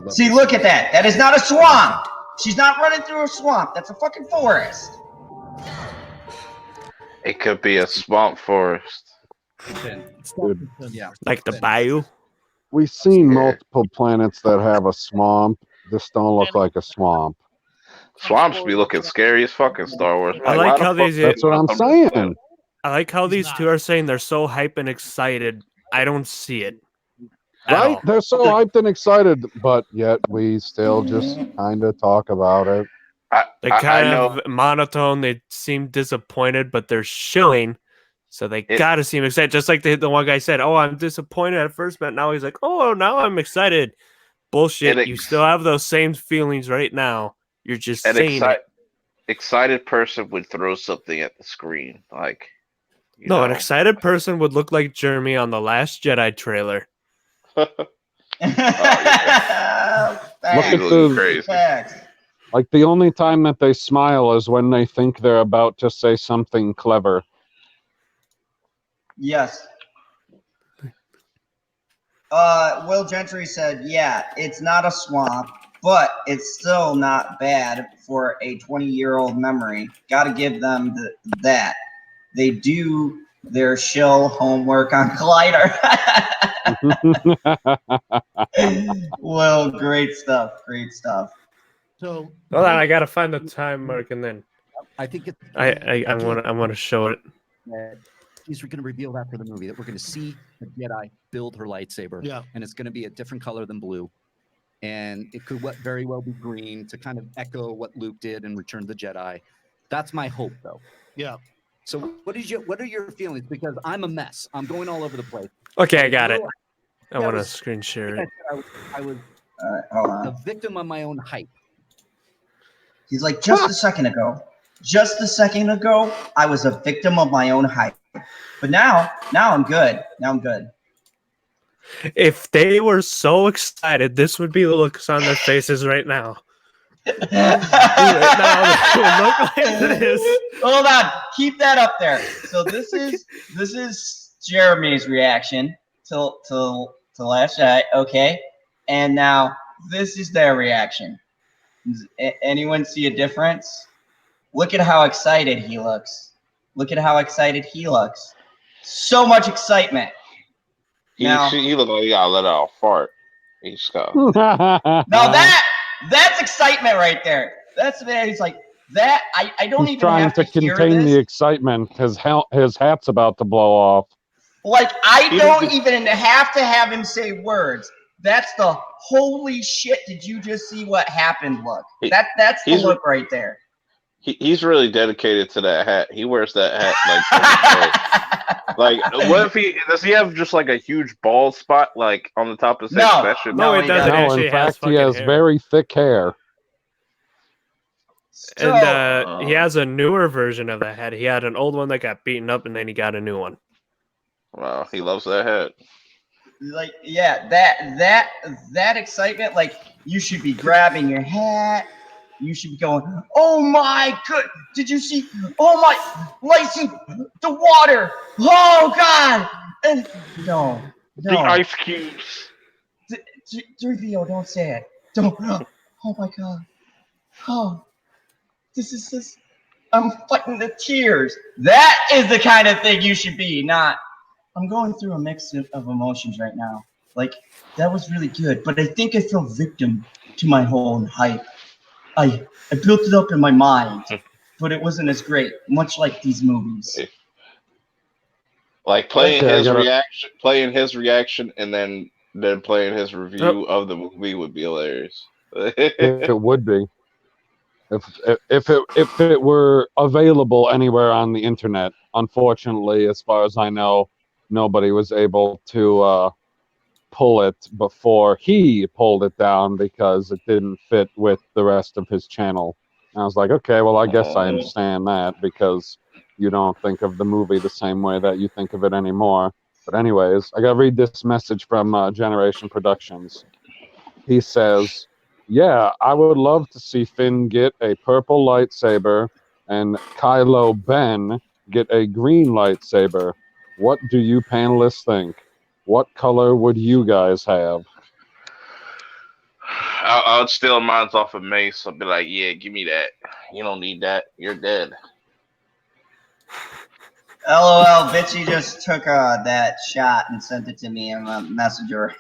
See, look at that. That is not a swamp. She's not running through a swamp. That's a fucking forest. it could be a swamp forest. dude. Yeah. Like the bayou. We've seen multiple planets that have a swamp. This don't look like a swamp. Swamps be looking scary as fucking Star Wars. I like why the how fuck these. That's what I'm saying. I like how these two are saying they're so hype and excited. I don't see it. At Right? all. They're so hyped and excited, but yet we still just kind of talk about it. They kind of monotone. They seem disappointed, but they're shilling, so they gotta seem excited. Just like the one guy said, "Oh, I'm disappointed at first, but now he's like, oh, now I'm excited." Bullshit. You still have those same feelings right now. You're just saying it. Excited person would throw something at the screen, like. An excited person would look like Jeremy on the Last Jedi trailer. Look Facts. at He looks the crazy. Facts. like the only time that they smile is when they think they're about to say something clever. Yes. Will Gentry said, yeah, it's not a swamp, but it's still not bad for a 20-year-old memory. Gotta give them that. They do their shill homework on Collider. Well, great stuff. Great stuff. So Hold on, I gotta find the time mark and then I think it's I want to show it. that he's going to reveal that for the movie, that we're going to see the Jedi build her lightsaber, Yeah. and it's going to be a different color than blue, and it could very well be green to kind of echo what Luke did in Return of the Jedi. That's my hope, though. Yeah. So what are your feelings? Because I'm a mess. I'm going all over the place. Okay, I got it. I Yeah, want to was- screen share it. I was All right, hold a on. victim of my own hype. He's like, just a second ago, I was a victim of my own hype. But now I'm good. Now I'm good. If they were so excited, this would be the looks on their faces right now. Right now, this would look like this. Hold on, keep that up there. So this is Jeremy's reaction to Last Jedi, okay? And now this is their reaction. Does anyone see a difference? Look at how excited he looks. Look at how excited he looks. So much excitement. He Now, he looked like he got let out a fart. He just got. now that's excitement right there. That's there. He's like that. I don't He's even trying have to to hear contain this. the excitement. His hat's about to blow off. Like, I He don't doesn't- even have to have him say words. That's the holy shit, did you just see what happened look. That's the he's- look right there. He's really dedicated to that hat. He wears that hat like every day. Like, what if does he have just like a huge bald spot like on the top of his head? No. That should No, No, it he doesn't. doesn't. No, Actually in has fact, he fucking has hair. very thick hair. So, And he has a newer version of the head. He had an old one that got beaten up, and then he got a new one. Wow, he loves that hat. like, yeah, that excitement, like, you should be grabbing your hat. You should be going, oh my good, did you see, oh my, license, the water, oh God. And no. The ice cubes. 3PO, don't say it. Don't, oh my God. Oh, this is this, I'm fighting the tears. That is the kind of thing you should be, not, I'm going through a mix of emotions right now. Like, that was really good, but I think I fell victim to my whole hype. I built it up in my mind, but it wasn't as great, much like these movies. Like playing Okay, I his gotta- reaction, and then playing his review of the movie would be hilarious. It would be. If it were available anywhere on the internet. Unfortunately, as far as I know, nobody was able to pull it before he pulled it down because it didn't fit with the rest of his channel. And I was like, okay, well, I guess I understand that because you don't think of the movie the same way that you think of it anymore. But anyways, I gotta read this message from Generation Productions. He says, yeah, I would love to see Finn get a purple lightsaber and Kylo Ben get a green lightsaber. What do you panelists think? What color would you guys have? I would steal mine off of Mace. I'd be like, yeah, give me that. You don't need that. You're dead. LOL, Bitchy just took that shot and sent it to me in a messenger.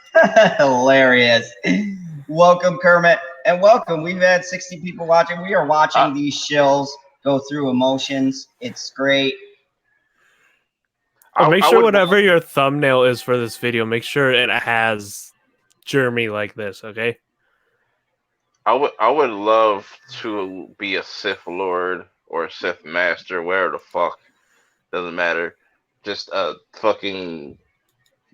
Hilarious. Welcome, Kermit, and welcome. We've had 60 people watching. We are watching these shills go through emotions. It's great. Oh, make I sure would- whatever your thumbnail is for this video, make sure it has Jeremy like this, okay? I would love to be a Sith Lord or a Sith Master, wherever the fuck. Doesn't matter. Just a fucking.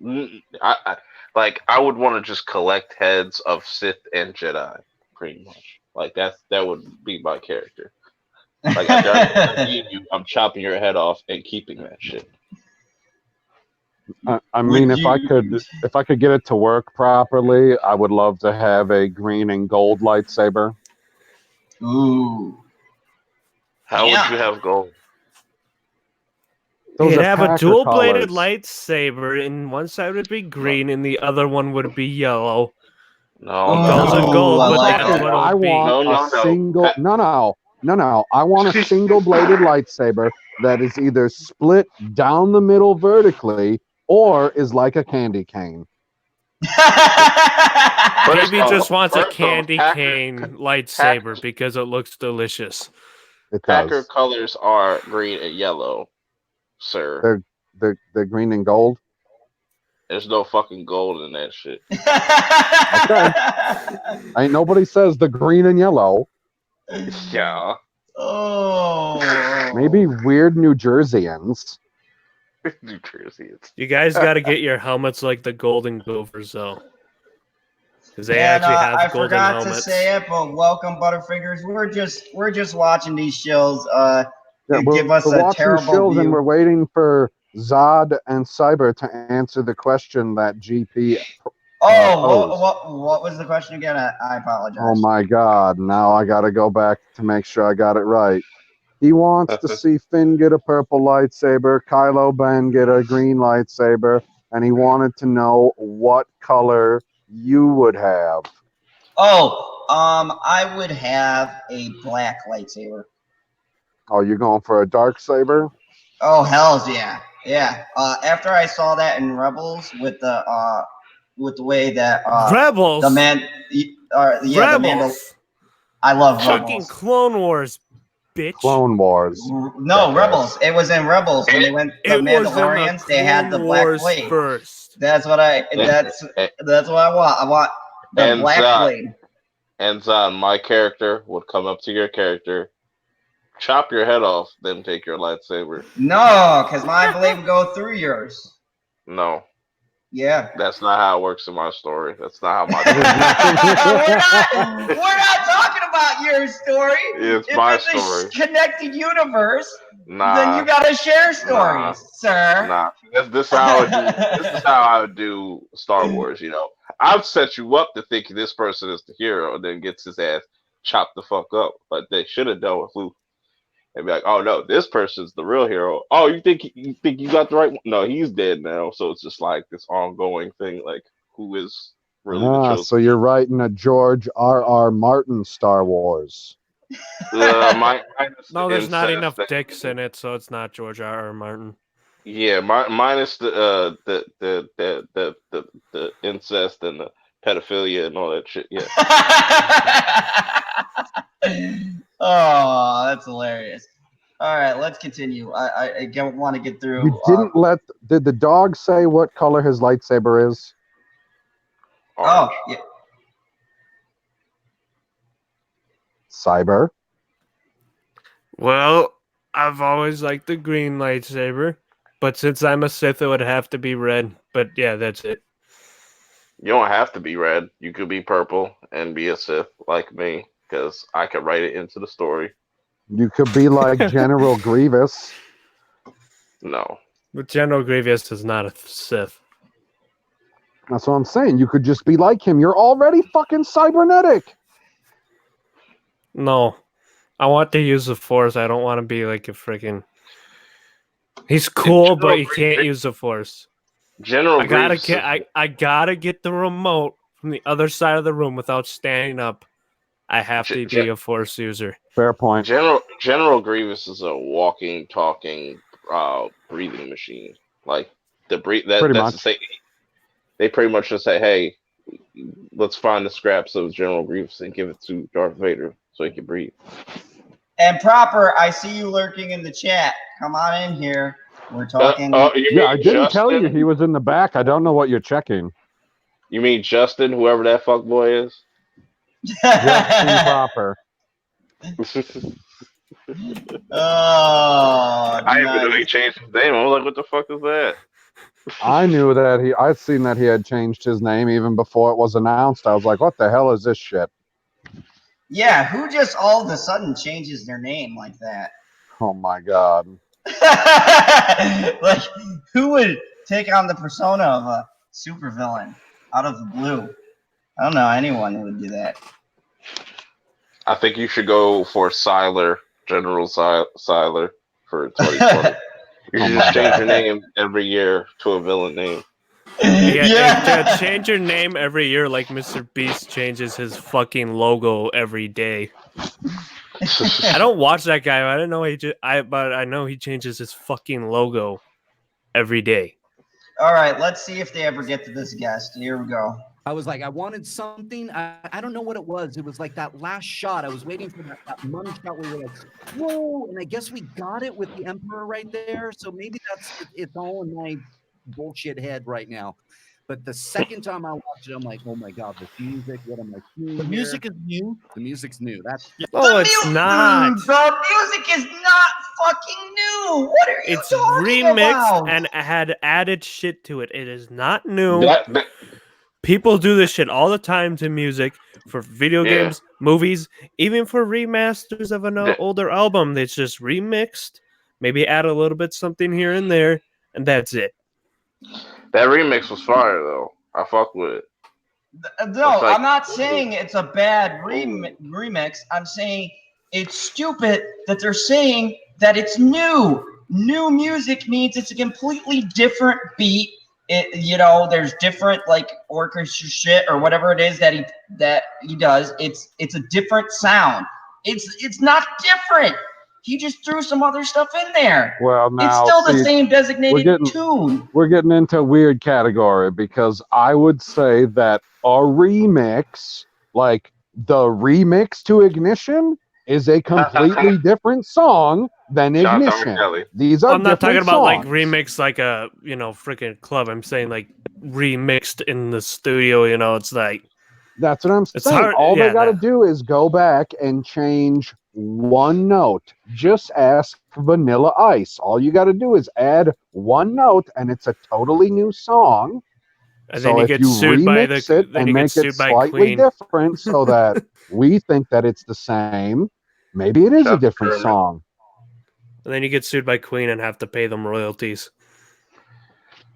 I would want to just collect heads of Sith and Jedi, pretty much. Like that would be my character. Like I'm chopping your head off and keeping that shit. I mean, if I could get it to work properly, I would love to have a green and gold lightsaber. Ooh. How would Yeah. you have gold? Those You'd are have a Packer dual-bladed colors. lightsaber, and one side would be green, and the other one would be yellow. No, It goes no. with gold, I but like that's that. what I it'll be. want No, a single. No. I want a single-bladed lightsaber that is either split down the middle vertically or is like a candy cane. Maybe just wants a first off, candy cane lightsaber because it looks delicious. It Packer does. colors are green and yellow, sir. They're green and gold. There's no fucking gold in that shit. Ain't nobody says the green and yellow. Yeah. Oh. Maybe weird New Jerseyans. New Jersey. You guys got to get your helmets like the Golden Gophers, though. Because they And actually have I golden forgot helmets. to say it, but welcome, Butterfingers. We're just watching these shills. Yeah, Give us we're a watching terrible Shills view. and we're waiting for Zod and Cyber to answer the question that GP posed. What was the question again? I apologize. Oh my God! Now I got to go back to make sure I got it right. He wants to see Finn get a purple lightsaber, Kylo Ben get a green lightsaber, and he wanted to know what color you would have. I would have a black lightsaber. Oh, you're going for a dark saber? Oh, hells yeah, yeah. After I saw that in Rebels with the way that Rebels, the man, the Rebels. I love Fucking Rebels. Clone Wars, bitch. Clone Wars. No, Rebels. It was in Rebels when they went the Mandalorians. They had the black blade first. That's what I. That's what I want. I want the black blade. And Zod, my character would come up to your character, chop your head off, then take your lightsaber. No, because my blade would go through yours. No. Yeah. That's not how it works in my story. That's not how my we're not talking about your story. It's if my it's story. A connected universe, nah, then you gotta share stories, sir. Nah. This is how I would do Star Wars, you know. I've set you up to think this person is the hero and then gets his ass chopped the fuck up. But they should have done with Luke. And be like, oh no, this person's the real hero. Oh, you think you got the right one? No, he's dead now. So it's just like this ongoing thing, like who is really the chosen. So you're writing a George R.R. Martin Star Wars. No, there's not enough dicks in it, so it's not George R.R. Martin. Yeah, minus the incest and the pedophilia and all that shit. Yeah. Oh, that's hilarious. All right, let's continue. I don't want to get through. You didn't did the dog say what color his lightsaber is? Orange. Oh, yeah. Cyber? Well, I've always liked the green lightsaber, but since I'm a Sith, it would have to be red. But yeah, that's it. You don't have to be red. You could be purple and be a Sith like me, because I could write it into the story. You could be like General Grievous. No. But General Grievous is not a Sith. That's what I'm saying. You could just be like him. You're already fucking cybernetic. No. I want to use the Force. I don't want to be like a freaking... He's cool, but he can't use the Force. General Grievous. I gotta get the remote from the other side of the room without standing up. I have to be a Force user. Fair point. General Grievous is a walking, talking, breathing machine. Like the that's much. To say, they pretty much just say, "Hey, let's find the scraps of General Grievous and give it to Darth Vader so he can breathe." And Proper, I see you lurking in the chat. Come on in here. We're talking. Yeah, I didn't tell you he was in the back. I don't know what you're checking. You mean Justin, whoever that fuckboy is? Justin Proper. Oh, I even knew he changed his name. I was like, what the fuck is that? I knew that I'd seen that he had changed his name even before it was announced. I was like, what the hell is this shit? Yeah, who just all of a sudden changes their name like that? Oh my God. Like, who would take on the persona of a supervillain out of the blue. I don't know anyone who would do that. I think you should go for Siler, General Siler, for 2020. You should just change your name every year to a villain name. Yeah. Change your name every year like Mr. Beast changes his fucking logo every day. I don't watch that guy. I don't know but I know he changes his fucking logo every day. All right, let's see if they ever get to this guest. Here we go. I was like, I wanted something. I don't know what it was. It was like that last shot. I was waiting for that money shot where we were like, whoa. And I guess we got it with the Emperor right there. So maybe it's all in my bullshit head right now. But the second time I watched it, I'm like, oh my God, the music. What am I seeing? The music is new. The music's new. That's it's not. The music is not fucking new. What are you It's talking remixed about? and had added shit to it. It is not new. That- People do this shit all the time to music for video games, movies, even for remasters of an older album. It's just remixed, maybe add a little bit something here and there, and that's it. That remix was fire though. I fuck with it. No, I'm not saying it's a bad remix. I'm saying it's stupid that they're saying that it's new. New music means it's a completely different beat. There's different like orchestra shit or whatever it is that he does. It's a different sound. It's not different. He just threw some other stuff in there. Well, now it's still the same designated tune. We're getting into a weird category because I would say that a remix, like the remix to Ignition, is a completely different song than Ignition. These are I'm not talking about songs. like remix like a freaking club. I'm saying like remixed in the studio. It's like that's what I'm saying. Hard, all they got to do is go back and change one note. Just ask Vanilla Ice. All you got to do is add one note, and it's a totally new song. And so then you if get you sued by remix it and make it slightly different so that we think that it's the same, maybe it is a different song. And then you get sued by Queen and have to pay them royalties.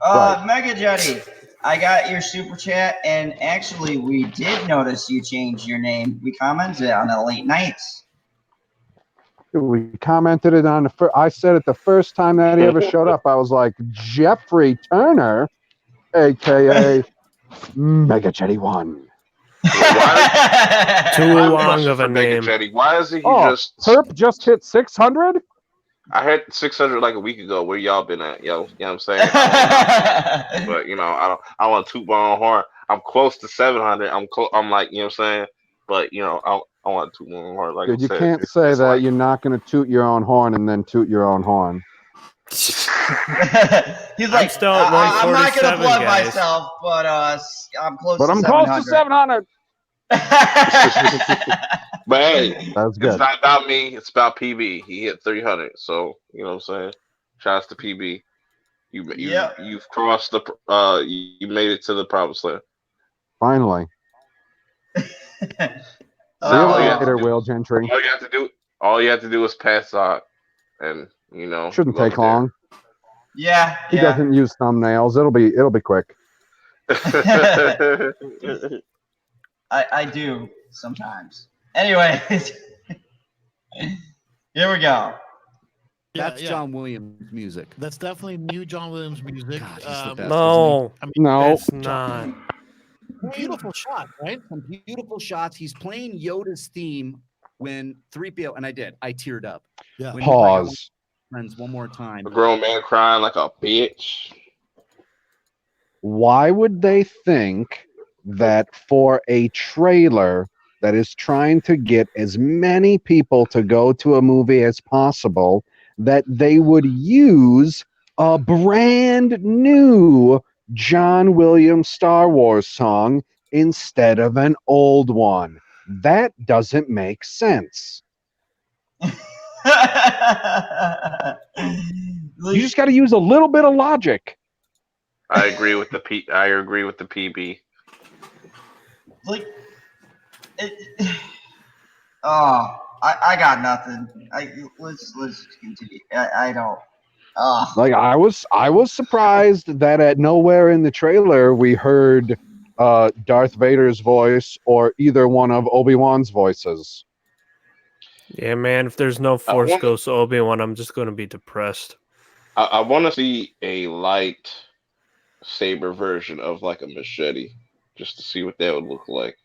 Mega Jetty, I got your super chat, and actually we did notice you changed your name. We commented on the late nights. We commented it on I said it the first time that he ever showed up. I was like, Jeffrey Turner, a.k.a. Mega Jetty 1. Too long of a name. Jetty. Why is he just... Herp just hit 600? I hit 600 like a week ago. Where y'all been at, yo? You know what I'm saying? But I want to toot my own horn. I'm close to 700. I'm like, you know what I'm saying? But I want to toot my own horn. Like dude, you can't say that you're not going to toot your own horn and then toot your own horn. He's like, still at 147, I'm not going to plug guys. myself, but I'm close. But I'm close to 700. But hey, that's good. It's not about me. It's about PB. He hit 300. So you know what I'm saying. Shouts to PB. You've crossed the. You made it to the promised land. Finally. See you later, Will Gentry. All you have to do is pass out, and shouldn't take long. Yeah, he doesn't use thumbnails. It'll be quick. I do sometimes. Anyways, here we go. That's John Williams music. That's definitely new John Williams music. God, he's the best, no, no, it's not. Beautiful shot, right? Some beautiful shots. He's playing Yoda's theme when 3PO, and I teared up. Yeah. Pause. Friends, one more time. A grown man crying like a bitch. Why would they think that for a trailer that is trying to get as many people to go to a movie as possible, that they would use a brand new John Williams Star Wars song instead of an old one? That doesn't make sense. You just got to use a little bit of logic. I agree with the PB. Like, I got nothing. Let's continue. I don't. Oh, Like I was surprised that at nowhere in the trailer we heard Darth Vader's voice or either one of Obi-Wan's voices. Yeah, man. If there's no Force want- Ghost Obi-Wan, I'm just gonna be depressed. I want to see a light saber version of like a machete, just to see what that would look like.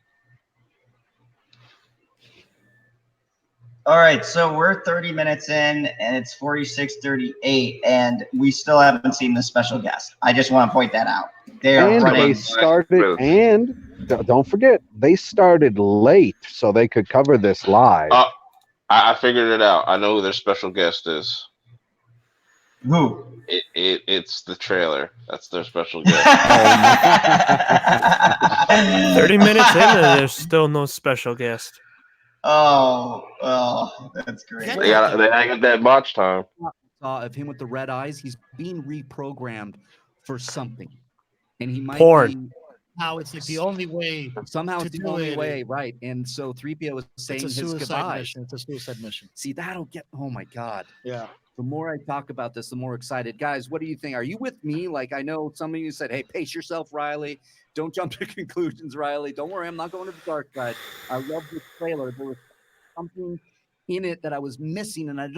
all right. So we're 30 minutes in, and it's 46:38, and we still haven't seen the special guest. I just want to point that out. They are And they running. started, and don't forget, they started late so they could cover this live. I figured it out. I know who their special guest is. Who? It's the trailer. That's their special guest. 30 minutes in, and there's still no special guest. Oh, that's great. They got that watch time. Of him with the red eyes, he's being reprogrammed for something, and he might Porn. be. Now it's like the only way. Somehow to it's the do only it. way, right? And so 3PO was saying It's a his suicide goodbyes. mission. It's a suicide mission. See, that'll get. Oh my God. Yeah. The more I talk about this, the more excited. Guys, what do you think? Are you with me? Like, I know some of you said, hey, pace yourself, Riley. Don't jump to conclusions, Riley. Don't worry, I'm not going to the dark side. I love this trailer. There was something in it that I was missing, and I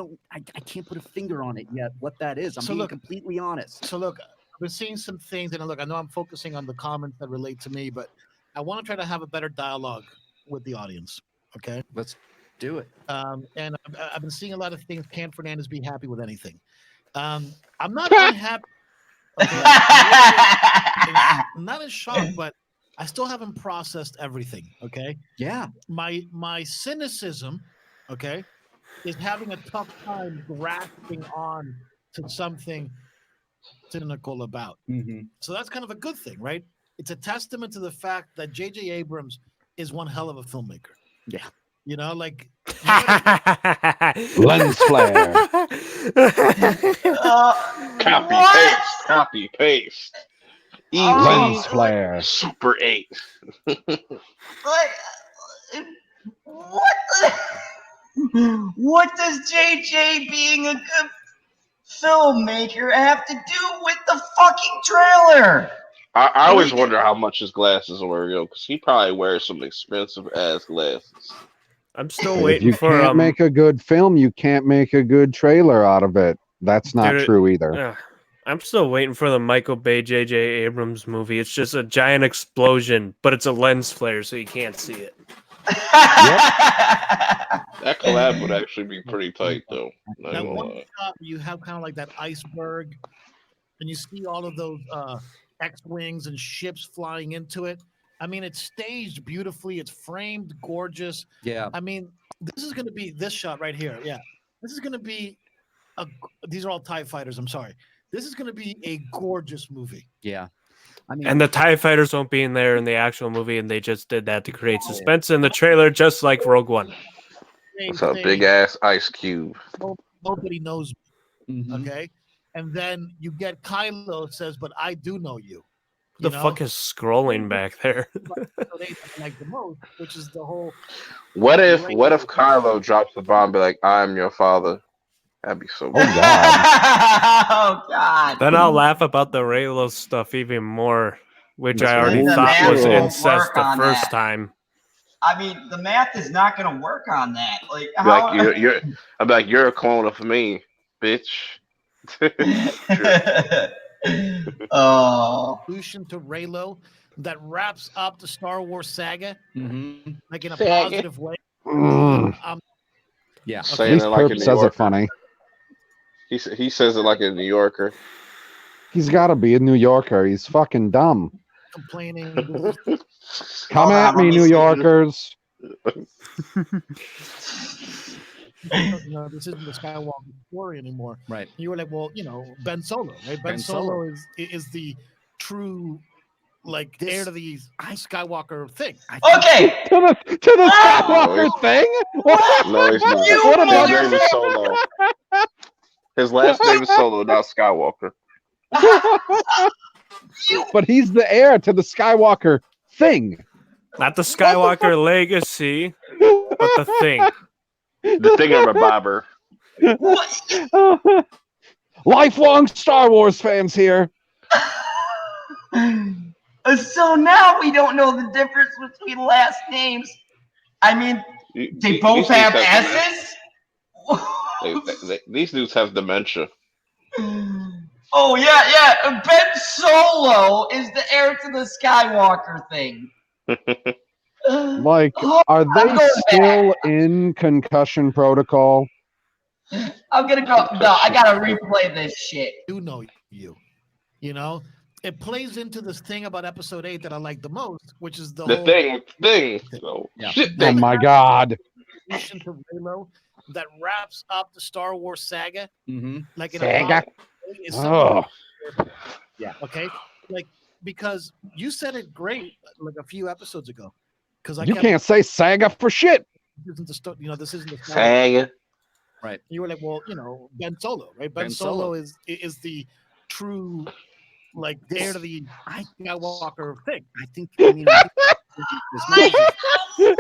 can't put a finger on it yet, what that is. I'm being completely honest. So look, we're seeing some things, and look, I know I'm focusing on the comments that relate to me, but I want to try to have a better dialogue with the audience. Okay? Let's do it. And I've been seeing a lot of things. Can Fernandez be happy with anything? I'm not unhappy. Okay. I'm not in shock, but I still haven't processed everything. Okay. Yeah. My cynicism, okay, is having a tough time grasping on to something cynical about. Mm-hmm. So that's kind of a good thing, right? It's a testament to the fact that J.J. Abrams is one hell of a filmmaker. Yeah. You know, like lens flare. Copy paste. Lens flare. Super 8. What does JJ being a good filmmaker have to do with the fucking trailer? I always wonder how much his glasses were, because he probably wears some expensive ass glasses. I'm still If waiting you for can't make a good film, you can't make a good trailer out of it. That's not true either. I'm still waiting for the Michael Bay J.J. Abrams movie. It's just a giant explosion, but it's a lens flare, so you can't see it. That collab would actually be pretty tight, though. That one shot you have kind of like that iceberg, and you see all of those X-wings and ships flying into it. I mean, it's staged beautifully. It's framed gorgeous. Yeah. I mean, this is going to be this shot right here. Yeah. This is going to be these are all TIE fighters. I'm sorry. This is going to be a gorgeous movie. Yeah. I mean, And the TIE fighters won't be in there in the actual movie, and they just did that to create suspense in the trailer, just like Rogue One. It's a big ass ice cube. Nobody knows me. Mm-hmm. Okay. And then you get Kylo says, but I do know you. The fuck is scrolling back there? So they like the most, which is the whole. What if Kylo drops the bomb, be like, "I'm your father"? That'd be so. Oh God. Oh God. Then I'll laugh about the Raylo stuff even more, which I already The thought math was won't incest work the on first that. time. I mean, the math is not going to work on that. Like, Like I'm like, you're a clone of me, bitch. Oh. Solution to Raylo that wraps up the Star Wars saga, like in a Saga. positive way. Yeah. Saying it like a New says it Yorker. funny. He says it like a New Yorker. He's got to be a New Yorker. He's fucking dumb. Complaining. Come at me, New Yorkers. No, this isn't the Skywalker story anymore. Right. You were like, well, Ben Solo, right? Ben Solo is the true, like, heir to the Skywalker thing. Okay. To the Skywalker thing? No, he's not. You His name is Solo. His last name is Solo, not Skywalker. But he's the heir to the Skywalker thing. Not the Skywalker legacy, but the thing. The thing of a bobber. What? Lifelong Star Wars fans here. So now we don't know the difference between last names. I mean, they both have S's? These dudes have dementia. Oh, yeah. Ben Solo is the heir to the Skywalker thing. Like, are they still in concussion protocol? I'm gonna go. No, I gotta replay this shit. Do know you. You know, it plays into this thing about Episode 8 that I like the most, which is the whole thing. Oh my god! To Reylo that wraps up the Star Wars saga, like in Saga. Yeah. Okay. Like because you said it great like a few episodes ago. Because You can't say saga for shit. This isn't the this isn't the saga. Right. You were like, well, Ben Solo, right? Ben Solo is the true like heir to the Skywalker thing. I think. I mean, what the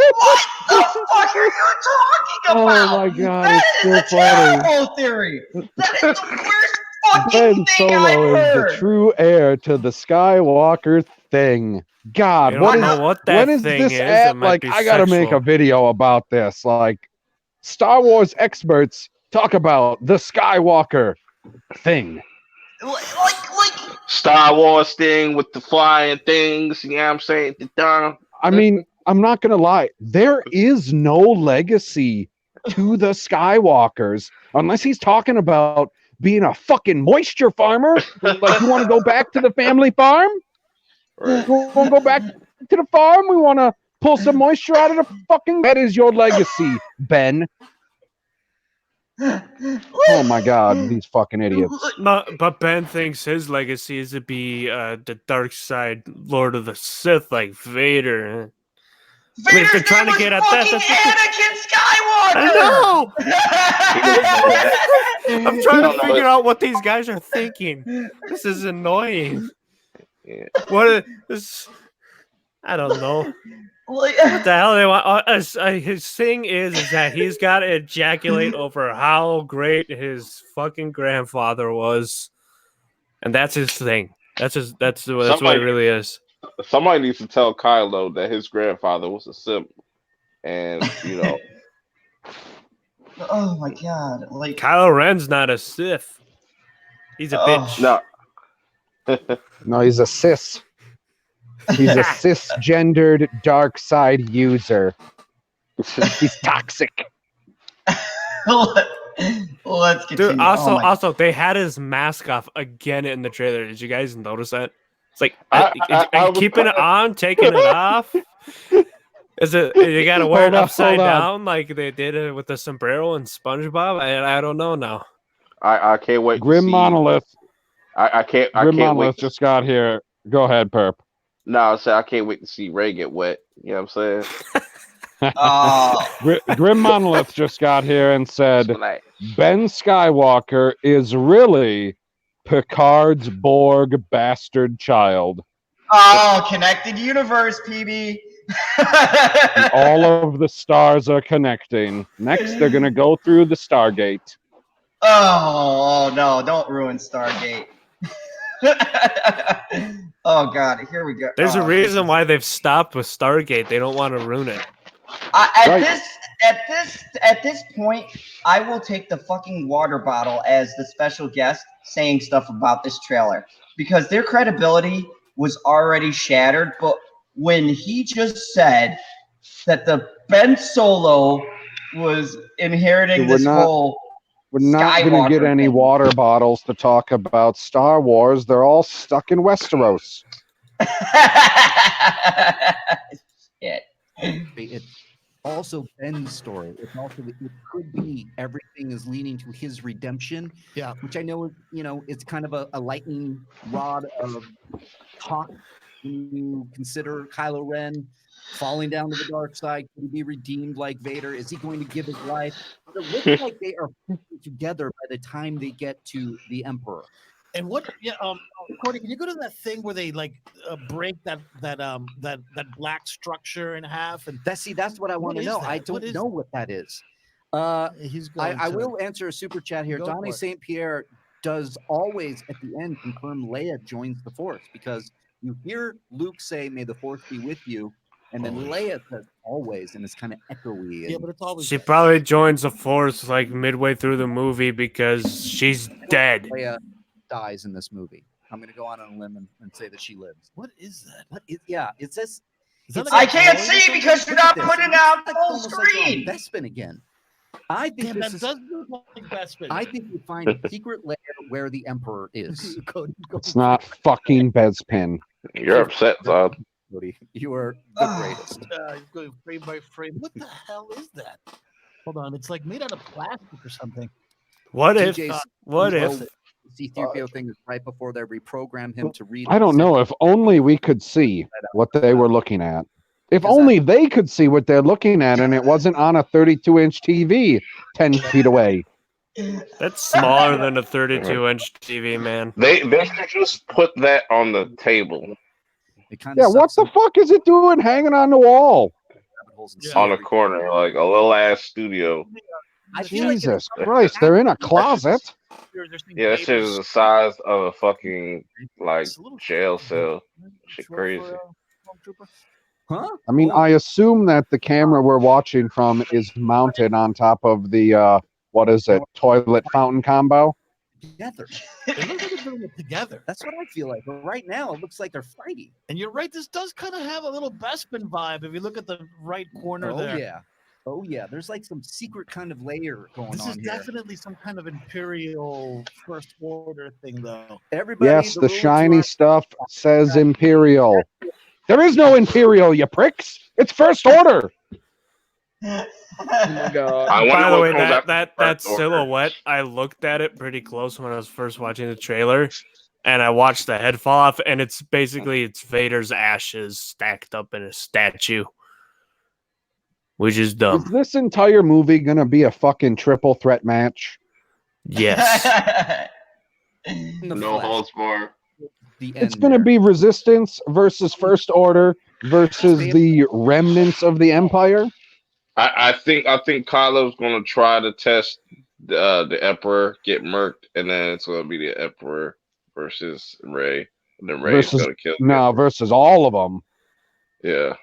fuck are you talking about? Oh my god, That it's is so a funny. terrible theory. That is the worst fucking Ben thing Solo I've is heard. the true heir to the Skywalker thing. God, I don't know what that when is thing this is. at? It might Like, be I gotta make a sexual. video about this. Like, Star Wars experts talk about the Skywalker thing. Like Star Wars thing with the flying things. You know what I'm saying? I mean, I'm not gonna lie. There is no legacy to the Skywalkers unless he's talking about being a fucking moisture farmer. Like, you want to go back to the family farm? Right. You want to go back to the farm? We want to pull some moisture out of the fucking. That is your legacy, Ben. Oh my god, these fucking idiots. But Ben thinks his legacy is to be the dark side Lord of the Sith, like Vader. I mean, if they're trying to get at that, Anakin Skywalker. I know. I'm trying to figure out what these guys are thinking. This is annoying. Yeah. What is? I don't know. What the hell they want? His thing is that he's got to ejaculate over how great his fucking grandfather was, and that's his thing. That's what it really is. Somebody needs to tell Kylo that his grandfather was a simp, and Oh my god! Like Kylo Ren's not a Sith. He's a bitch. No, he's a cis. He's a cisgendered dark side user. He's toxic. Let's continue. Dude, also, they had his mask off again in the trailer. Did you guys notice that? It's like, are you keeping it on, taking it off? Is it you gotta wear it upside down like they did it with the sombrero and SpongeBob? I don't know now. I can't wait. Grim to see. Monolith. I can't. Grim can't Monolith wait. just got here. Go ahead, Perp. No, I said I can't wait to see Ray get wet. You know what I'm saying? Grim Monolith just got here and said Ben Skywalker is really Picard's Borg bastard child. Oh, connected universe, PB. All of the stars are connecting. Next, they're going to go through the Stargate. Oh, no, don't ruin Stargate. Oh, God, here we go. There's a reason why they've stopped with Stargate. They don't want to ruin it. At this point, I will take the fucking water bottle as the special guest saying stuff about this trailer because their credibility was already shattered. But when he just said that the Ben Solo was inheriting we're not going to get any water bottles to talk about Star Wars. They're all stuck in Westeros. Shit. It's also Ben's story. It could be everything is leading to his redemption. Yeah, which I know it's kind of a lightning rod of talk when you consider Kylo Ren falling down to the dark side. Could he be redeemed like Vader? Is he going to give his life? It looks like they are together by the time they get to the Emperor. And what? Yeah, Cordy, can you go to that thing where they like break that black structure in half? And that's what I want to know. I don't know what that is. I will answer a super chat here. Donnie St. Pierre does always at the end confirm Leia joins the Force, because you hear Luke say, "May the Force be with you," and then Leia says, "Always," and it's kind of echoey. Yeah, but it's always She probably joins the Force like midway through the movie because she's dead. Leia dies in this movie. I'm going to go on a limb and say that she lives. What is that? What is? Yeah, it says. I can't see because you're not putting it out full screen. Bespin again. I think Damn, this that is. does look like Bespin. I think you find a secret layer where the Emperor is. It's not fucking Bespin. You're upset, Todd. Cody, you are the greatest. He's going frame by frame. What the hell is that? Hold on, it's like made out of plastic or something. What if? TJ's What if? C-3PO thing is right before they reprogram him to read. I don't know. If only we could see what they were looking at. If only they could see what they're looking at, and it wasn't on a 32-inch TV 10 feet away. That's smaller than a 32-inch TV, man. They should just put that on the table. Yeah, what the fuck is it doing hanging on the wall? On a corner, like a little ass studio. Jesus Christ, they're in a closet. Yeah, that shit is the size of a fucking like jail cell. Shit crazy. Huh? I mean, I assume that the camera we're watching from is mounted on top of the what is it, toilet fountain combo? Together. They look like they're doing it together. That's what I feel like. But right now, it looks like they're fighting. And you're right, this does kind of have a little Bespin vibe if you look at the right corner there. Yeah. Oh, yeah. There's like some secret kind of layer going This on is here. definitely some kind of Imperial First Order thing, though. Everybody, Yes, the rules shiny are- stuff says Imperial. There is no Imperial, you pricks. It's First Order. Oh my God. I wonder By the what way, comes after that First Order. silhouette, I looked at it pretty close when I was first watching the trailer, and I watched the head fall off, and it's Vader's ashes stacked up in a statue, which is dumb. Is this entire movie gonna be a fucking triple threat match? Yes. No holds barred. It's gonna be Resistance versus First Order versus the remnants of the Empire. I think Kylo's gonna try to test the Emperor, get murked, and then it's gonna be the Emperor versus Rey. And then Rey's gonna kill him. No, versus all of them. Yeah.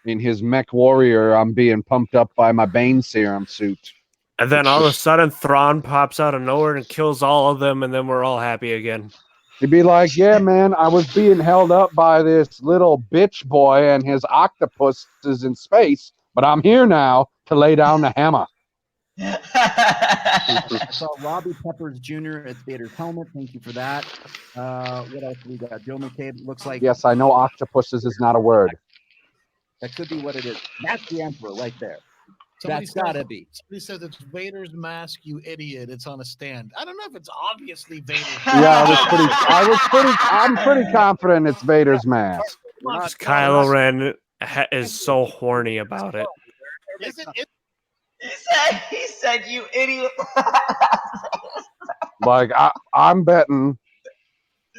In his mech warrior, I'm being pumped up by my Bane serum suit. And then all of a sudden, Thrawn pops out of nowhere and kills all of them, and then we're all happy again. He'd be like, yeah, man, I was being held up by this little bitch boy and his octopus is in space, but I'm here now to lay down the hammer. I saw Robbie Peppers Jr. at Vader's helmet. Thank you for that. What else do we got? Joe McCabe looks like. Yes, I know octopuses is not a word. That could be what it is. That's the Emperor right there. Somebody That's gotta be. Somebody says it's Vader's mask, you idiot. It's on a stand. I don't know if it's obviously Vader's. Yeah, I'm pretty confident it's Vader's mask. Kylo Ren is so horny about it. Is it? He said, you idiot. Like, I'm betting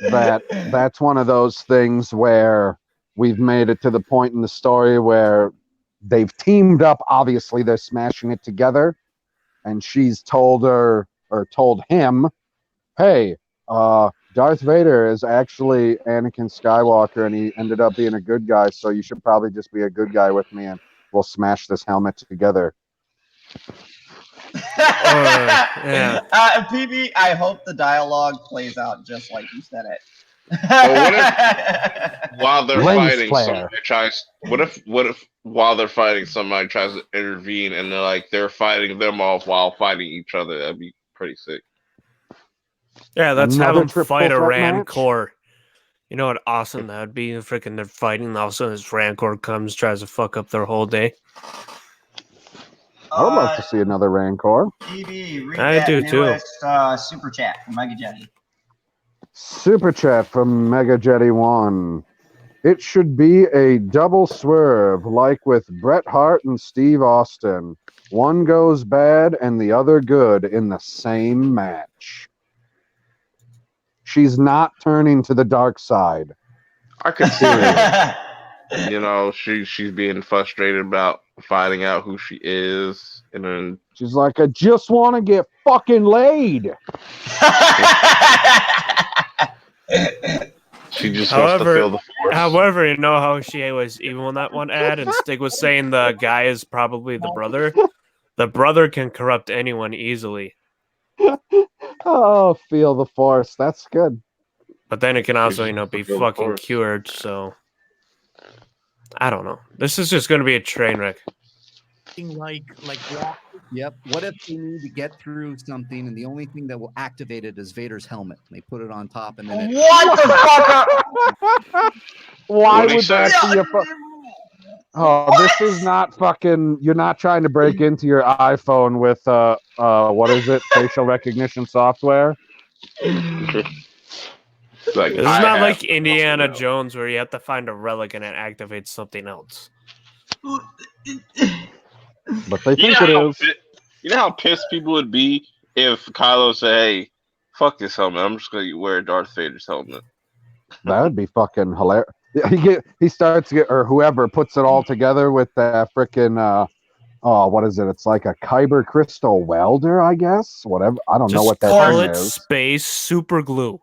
that that's one of those things where we've made it to the point in the story where they've teamed up. Obviously, they're smashing it together. And she's told her, or told him, hey, Darth Vader is actually Anakin Skywalker, and he ended up being a good guy, so you should probably just be a good guy with me, and we'll smash this helmet together. Yeah. PB, I hope the dialogue plays out just like you said it. While they're Lens fighting, flare. somebody tries. What if while they're fighting, somebody tries to intervene and they're fighting them off while fighting each other? That'd be pretty sick. Yeah, let's have Another them triple fight a threat match? Rancor. You know what awesome that would be? Freaking they're fighting, and all of a sudden this Rancor comes, tries to fuck up their whole day. I would like to see another Rancor. PB, read I that do too. newest, super chat from Mega Jetty. Super chat from Mega Jetty 1. It should be a double swerve, like with Bret Hart and Steve Austin. One goes bad and the other good in the same match. She's not turning to the dark side. I could see that. You know, she's being frustrated about finding out who she is, and then She's like, I just want to get fucking laid. she just wants to feel the force. However, you know how she was evil in that one ad, and Stig was saying the guy is probably the brother. The brother can corrupt anyone easily, Oh, feel the force. That's good. but then it can also, just you know, wants to be feel the fucking force. cured. So I don't know. This is just going to be a train wreck. Like Yep. What if they need to get through something, and the only thing that will activate it is Vader's helmet? And they put it on top, and then it. What the fuck? Why What'd he would say? that be a Oh, this is not fucking. You're not trying to break into your iPhone with what is it? Facial recognition software. Like, This is not like Indiana Jones where you have to find a relic and it activates something else. But they think it is. You know how pissed people would be if Kylo said, "Hey, fuck this helmet. I'm just gonna wear Darth Vader's helmet." That would be fucking hilarious. He starts to get, or whoever puts it all together with that freaking what is it? It's like a Kyber crystal welder, I guess. Whatever. I don't know what that call thing it is. space super glue.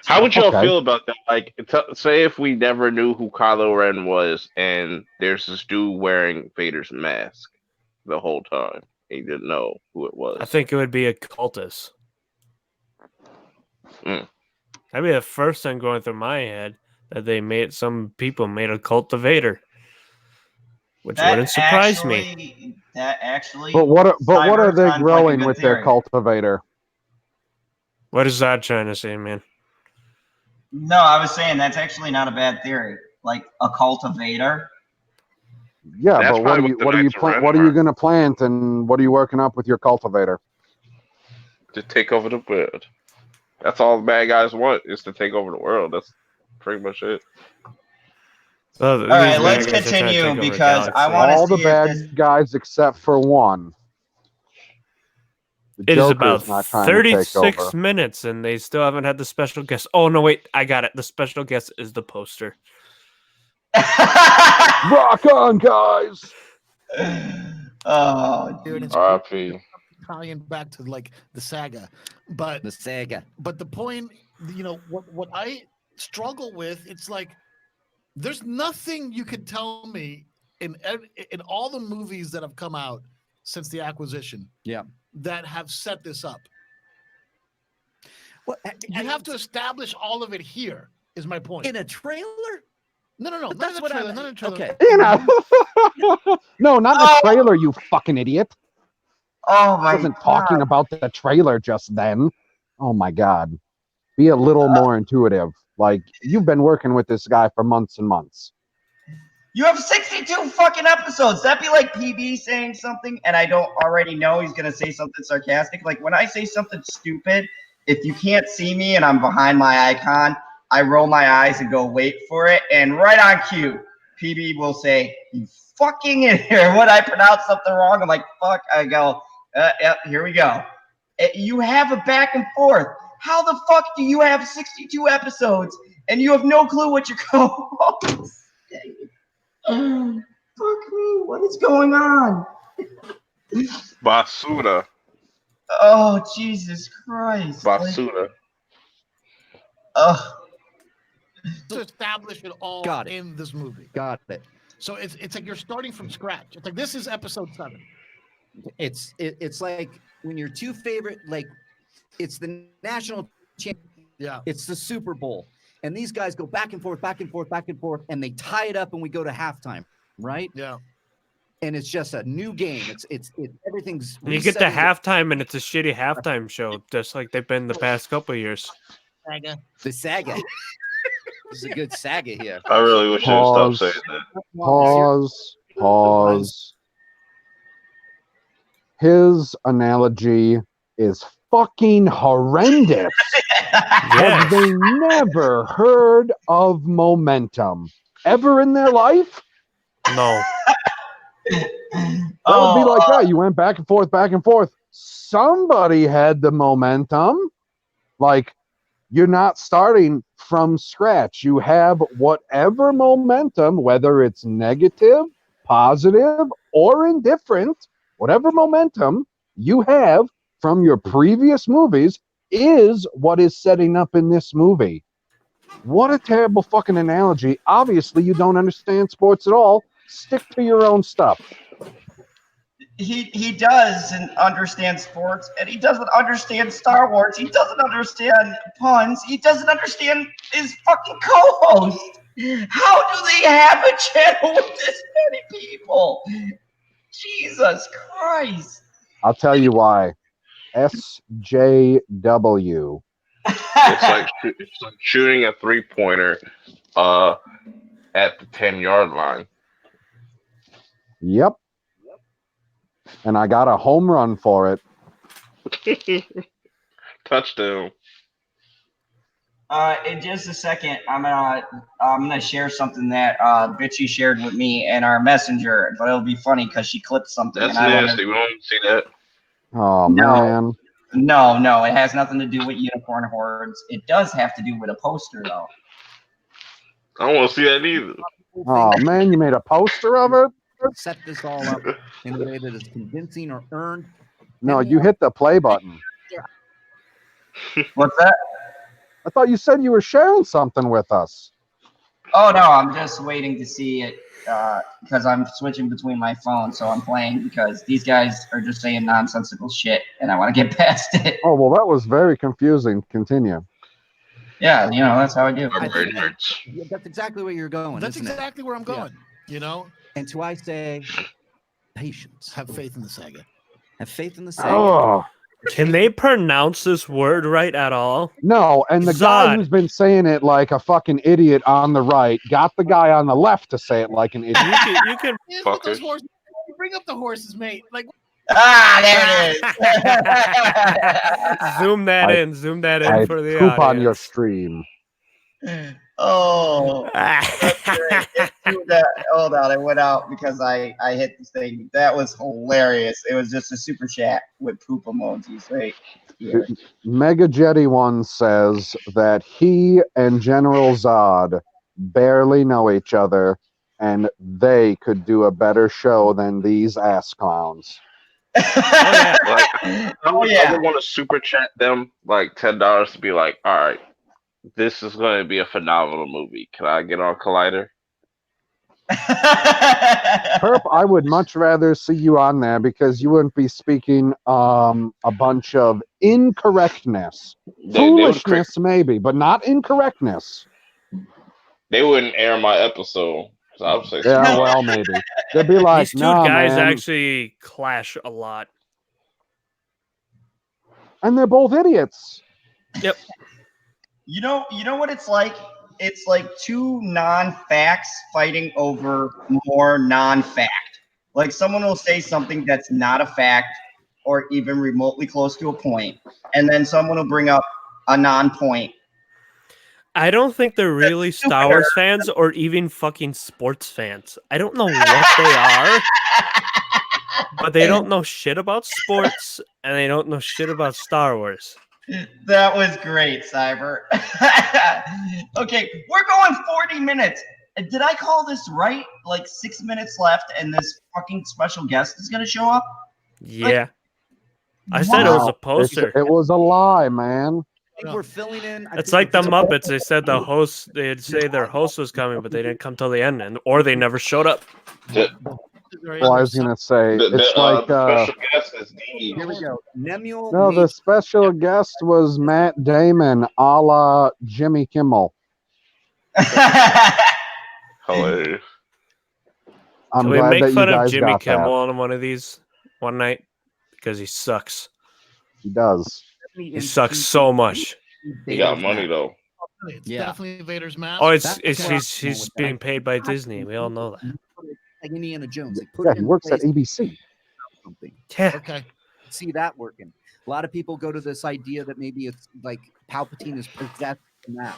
How would y'all Okay. feel about that? Like, say if we never knew who Kylo Ren was, and there's this dude wearing Vader's mask the whole time. He didn't know who it was. I think it would be a cultist. Mm. That'd be the first thing going through my head, that some people made a cult of Vader. Which wouldn't surprise me. That actually. But what are they sounds like a growing good with theory. their cultivator? What is that trying to say, man? No, I was saying that's actually not a bad theory. Like a cultivator. Yeah, That's but what probably are you going to plant, and what are you working up with your cultivator? To take over the world. That's all the bad guys want, is to take over the world. That's pretty much it. All right, let's continue because I want to all see the bad if this... guys except for one. It is about not trying to take 36 over. minutes, and they still haven't had the special guest. Oh, no, wait. I got it. The special guest is the poster. Rock on, guys! Oh, Dude, it's R.I.P. tying back to like the saga, but The saga. But the point, you know, what I struggle with, it's like there's nothing you could tell me in all the movies that have come out since the acquisition, that have set this up. Well, you have to establish all of it here. Is my point in a trailer? No, not in the trailer. Not in the trailer. Okay. You know, no, not in the trailer, you fucking idiot. Oh my! I wasn't talking about the trailer just then. Oh my god, be a little more intuitive. Like, you've been working with this guy for months and months. You have 62 fucking episodes. That'd be like PB saying something, and I don't already know he's gonna say something sarcastic. Like when I say something stupid, if you can't see me and I'm behind my icon, I roll my eyes and go wait for it, and right on cue, PB will say, "You fucking idiot." When I pronounce something wrong, I'm like, "Fuck." I go, "Yep, here we go." You have a back and forth. How the fuck do you have 62 episodes and you have no clue what you're going? Fuck me, what is going on? Basura. Oh, Jesus Christ. Basura. To establish it all in this movie. Got it. So it's like you're starting from scratch. It's like this is episode 7. It's like when your two favorite, like, it's the national championship. Yeah. It's the Super Bowl. And these guys go back and forth, back and forth, back and forth, and they tie it up and we go to halftime, right? Yeah. And it's just a new game. It's everything's. You get to halftime, and it's a shitty halftime show, just like they've been the past couple of years. Saga. The saga. This is a good saga here. I really wish I would stop saying that. Pause. His analogy is fucking horrendous. Have they never heard of momentum ever in their life? No. That would be like that. You went back and forth, back and forth. Somebody had the momentum. Like, you're not starting from scratch. You have whatever momentum, whether it's negative, positive, or indifferent, whatever momentum you have from your previous movies is what is setting up in this movie. What a terrible fucking analogy. Obviously, you don't understand sports at all. Stick to your own stuff. He doesn't understand sports, and he doesn't understand Star Wars. He doesn't understand puns. He doesn't understand his fucking co-host. How do they have a channel with this many people? Jesus Christ. I'll tell you why. SJW. It's like shooting a 3-pointer at the 10-yard line. Yep. And I got a home run for it. Touchdown. In just a second, I'm gonna share something that Bitchy shared with me in our messenger, but it'll be funny because she clipped something. That's and I nasty. We don't see that. Oh, man. No, it has nothing to do with unicorn hordes. It does have to do with a poster, though. I don't want to see that either. Oh, man, you made a poster of it? Set this all up in a way that is convincing or earned. No, you hit the play button. What's that? I thought you said you were sharing something with us. Oh no, I'm just waiting to see it because I'm switching between my phones, so I'm playing because these guys are just saying nonsensical shit, and I want to get past it. Oh, well, that was very confusing. Continue. Yeah, that's how I do. That's exactly where you're going. That's isn't exactly where I'm going. And to I say, patience. Have faith in the Sega. Have faith in the Sega. Oh. Can they pronounce this word right at all? No, and the guy Zod. who's been saying it like a fucking idiot on the right got the guy on the left to say it like an idiot. You can Here's what those horses. Bring up the horses, mate. Like. There it is. Zoom that in I for the poop on your audience. stream. Oh, that's great. Hold on, it went out because I hit this thing. That was hilarious. It was just a super chat with poop emojis, right? Yeah. Mega Jetty One says that he and General Zod barely know each other, and they could do a better show than these ass clowns. I would want to super chat them like $10 to be like, all right, this is going to be a phenomenal movie. Can I get on Collider? Perp, I would much rather see you on there because you wouldn't be speaking a bunch of incorrectness. Foolishness, maybe, but not incorrectness. They wouldn't air my episode. So I would say well, maybe. They'd be like, these two nah, guys man. actually clash a lot. And they're both idiots. Yep. You know what it's like? It's like two non-facts fighting over more non-fact. Like someone will say something that's not a fact or even remotely close to a point, and then someone will bring up a non-point. I don't think they're really Star Wars fans or even fucking sports fans. I don't know what they are, but they don't know shit about sports and they don't know shit about Star Wars. That was great, Cyber. Okay, we're going 40 minutes. Did I call this right? Like 6 minutes left and this fucking special guest is going to show up? Yeah. I said it was a poster. It was a lie, man. I think we're filling in. It's like the Muppets. They said they'd say their host was coming, but they didn't come till the end, or they never showed up. Well, I was gonna say it's like special guest is here we go. Nemuel. No, the special guest was Matt Damon, a la Jimmy Kimmel. Hilarious. I'm Can we glad make that fun you of guys Jimmy got Kimmel that. on one of these one night because he sucks. He does. He sucks so much. He got money though. It's definitely Vader's mask. Oh, he's being paid by Disney. We all know that. Like Indiana Jones. He works at ABC. Yeah. Okay. See that working. A lot of people go to this idea that maybe it's like Palpatine is possessed in that.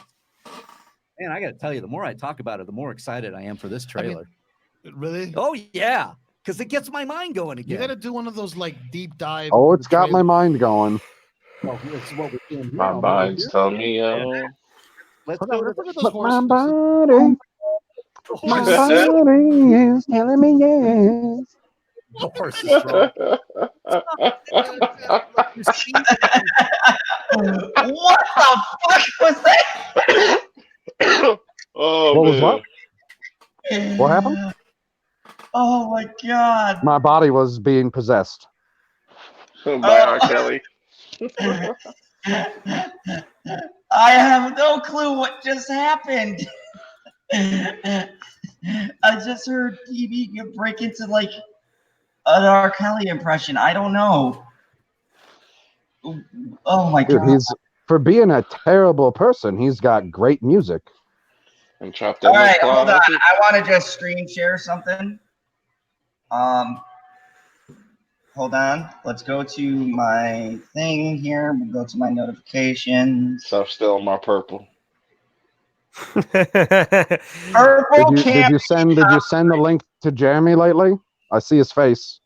Man, I got to tell you, the more I talk about it, the more excited I am for this trailer. Really? Oh yeah, because it gets my mind going again. You got to do one of those like deep dive. Oh, it's got my mind going. Well, it's what we're doing here. My mind's telling me, Let's Hold go on, to let's look at the those But my horses. body, my Horses. body is telling me yes. The horses, bro. You see, What the fuck was that? Oh What was man. What happened? Oh my god. My body was being possessed. By R. Kelly. I have no clue what just happened. I just heard PB break into like an R. Kelly impression. I don't know. Oh my Dude, god. he's for being a terrible person, he's got great music. And chop that All much right, hold on. clown. I want to just screen share something. Hold on. Let's go to my thing here. We'll go to my notifications. Stop stealing my purple. Purple Did can't you send the link to Jeremy lately? I see his face.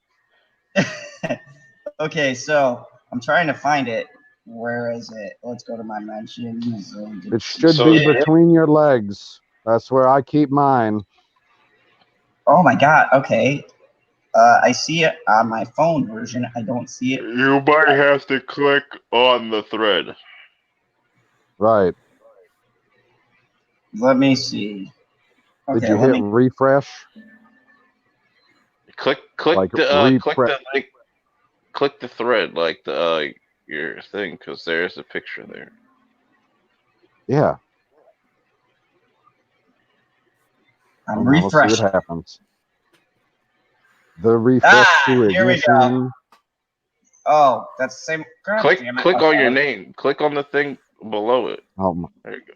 Okay, so I'm trying to find it. Where is it? Let's go to my mentions. It should be between your legs. That's where I keep mine. Oh my god. Okay. I see it on my phone version. I don't see it. You might have to click on the thread. Right. Let me see. Okay, Did you hit refresh? Click Like the link. Click the thread, like the your thing, because there's a picture there. Yeah. I'm We'll see refreshing. what happens. The refresh to here we ignition. go. Oh, that's the same. God Click damn it. on your name. Click on the thing below it. Oh, there you go.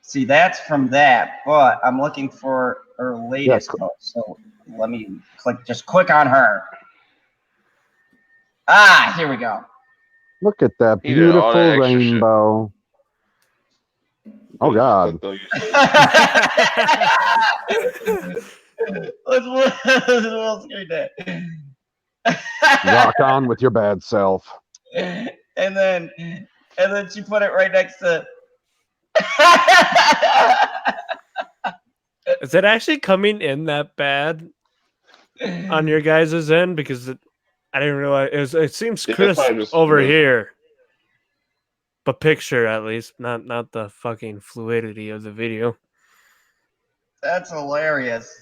See, that's from that, but I'm looking for her latest post. So let me just click on her. Ah, here we go. Look at that He did all beautiful that extra shit. rainbow. Oh God. Let's screen that. Rock on with your bad self. And then she put it right next to. Is it actually coming in that bad on your guys' end? Because I didn't realize it seems crisp over here. But picture at least, not the fucking fluidity of the video. That's hilarious.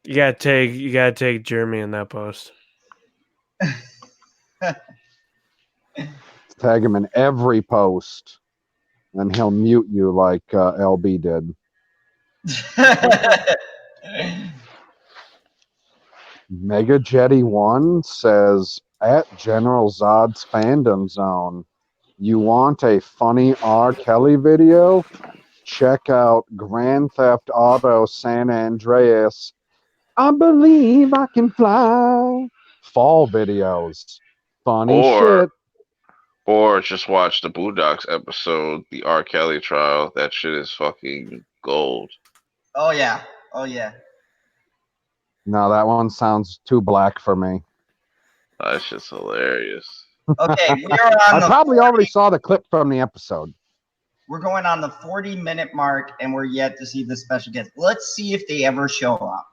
You gotta take Jeremy in that post. Tag him in every post, and he'll mute you like LB did. Mega Jetty 1 says, at General Zod's fandom zone, you want a funny R. Kelly video? Check out Grand Theft Auto San Andreas. I believe I can fly. Fall videos. Funny shit. Or just watch the Boondocks episode, the R. Kelly trial. That shit is fucking gold. Oh yeah. Oh yeah. No, that one sounds too black for me. That's just hilarious. Okay, we are on I probably already saw the clip from the episode. We're going on the 40-minute mark, and we're yet to see the special guest. Let's see if they ever show up.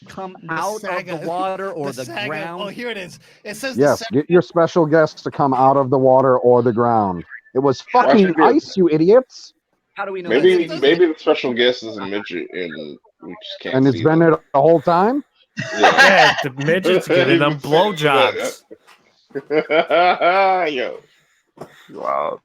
Come out of the water or the ground. Oh, here it is. It says yes, get your special guests to come out of the water or the ground. It was fucking ice, you idiots. How do we know? Maybe the special guest is a midget and we just can't. And it's been there the whole time. Yeah, the midget's giving them blowjobs. Yo, wow.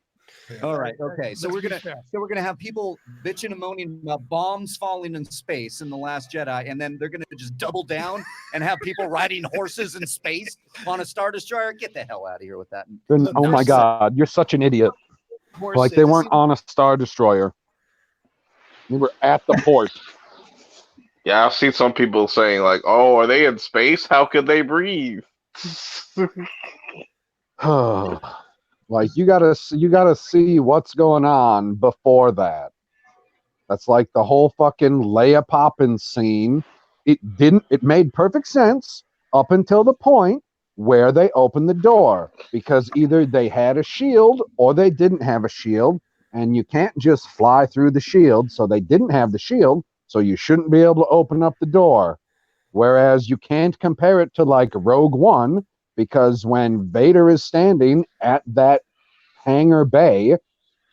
All right. Okay. So we're gonna have people bitching and moaning about bombs falling in space in The Last Jedi, and then they're gonna just double down and have people riding horses in space on a Star Destroyer. Get the hell out of here with that. Then, oh my God, you're such an idiot. Like they weren't on a Star Destroyer. They were at the port. Yeah, I've seen some people saying like, "Oh, are they in space? How could they breathe?" Like you gotta see what's going on before that. That's like the whole fucking Leia Poppins scene. It made perfect sense up until the point where they opened the door, because either they had a shield or they didn't have a shield, and you can't just fly through the shield. So they didn't have the shield, so you shouldn't be able to open up the door. Whereas you can't compare it to like Rogue One, because when Vader is standing at that hangar bay,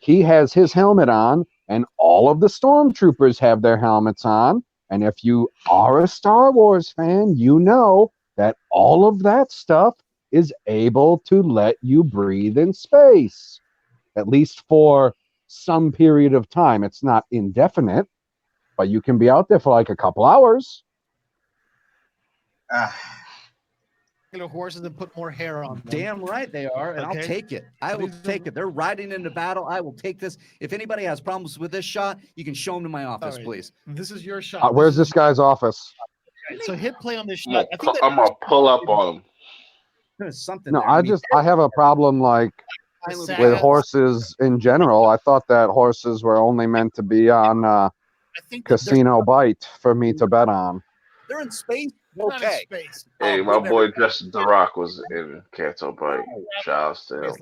he has his helmet on, and all of the stormtroopers have their helmets on. And if you are a Star Wars fan, you know that all of that stuff is able to let you breathe in space, at least for some period of time. It's not indefinite, but you can be out there for like a couple hours. Horses and put more hair on them. Damn right they are, and Okay. I'll take it. I will take it. They're riding into battle. I will take this. If anybody has problems with this shot, you can show them to my office, right. please. This is your shot. Where's this guy's office? So hit play on this I'm shot. gonna pull up on him. There's something No, there. I have a problem like with horses in general. I thought that horses were only meant to be on Casino Bite for me to bet on. They're in space. They're not in Okay. space. Hey, my boy Justin The Rock was in Canto Bite. Shout out to him.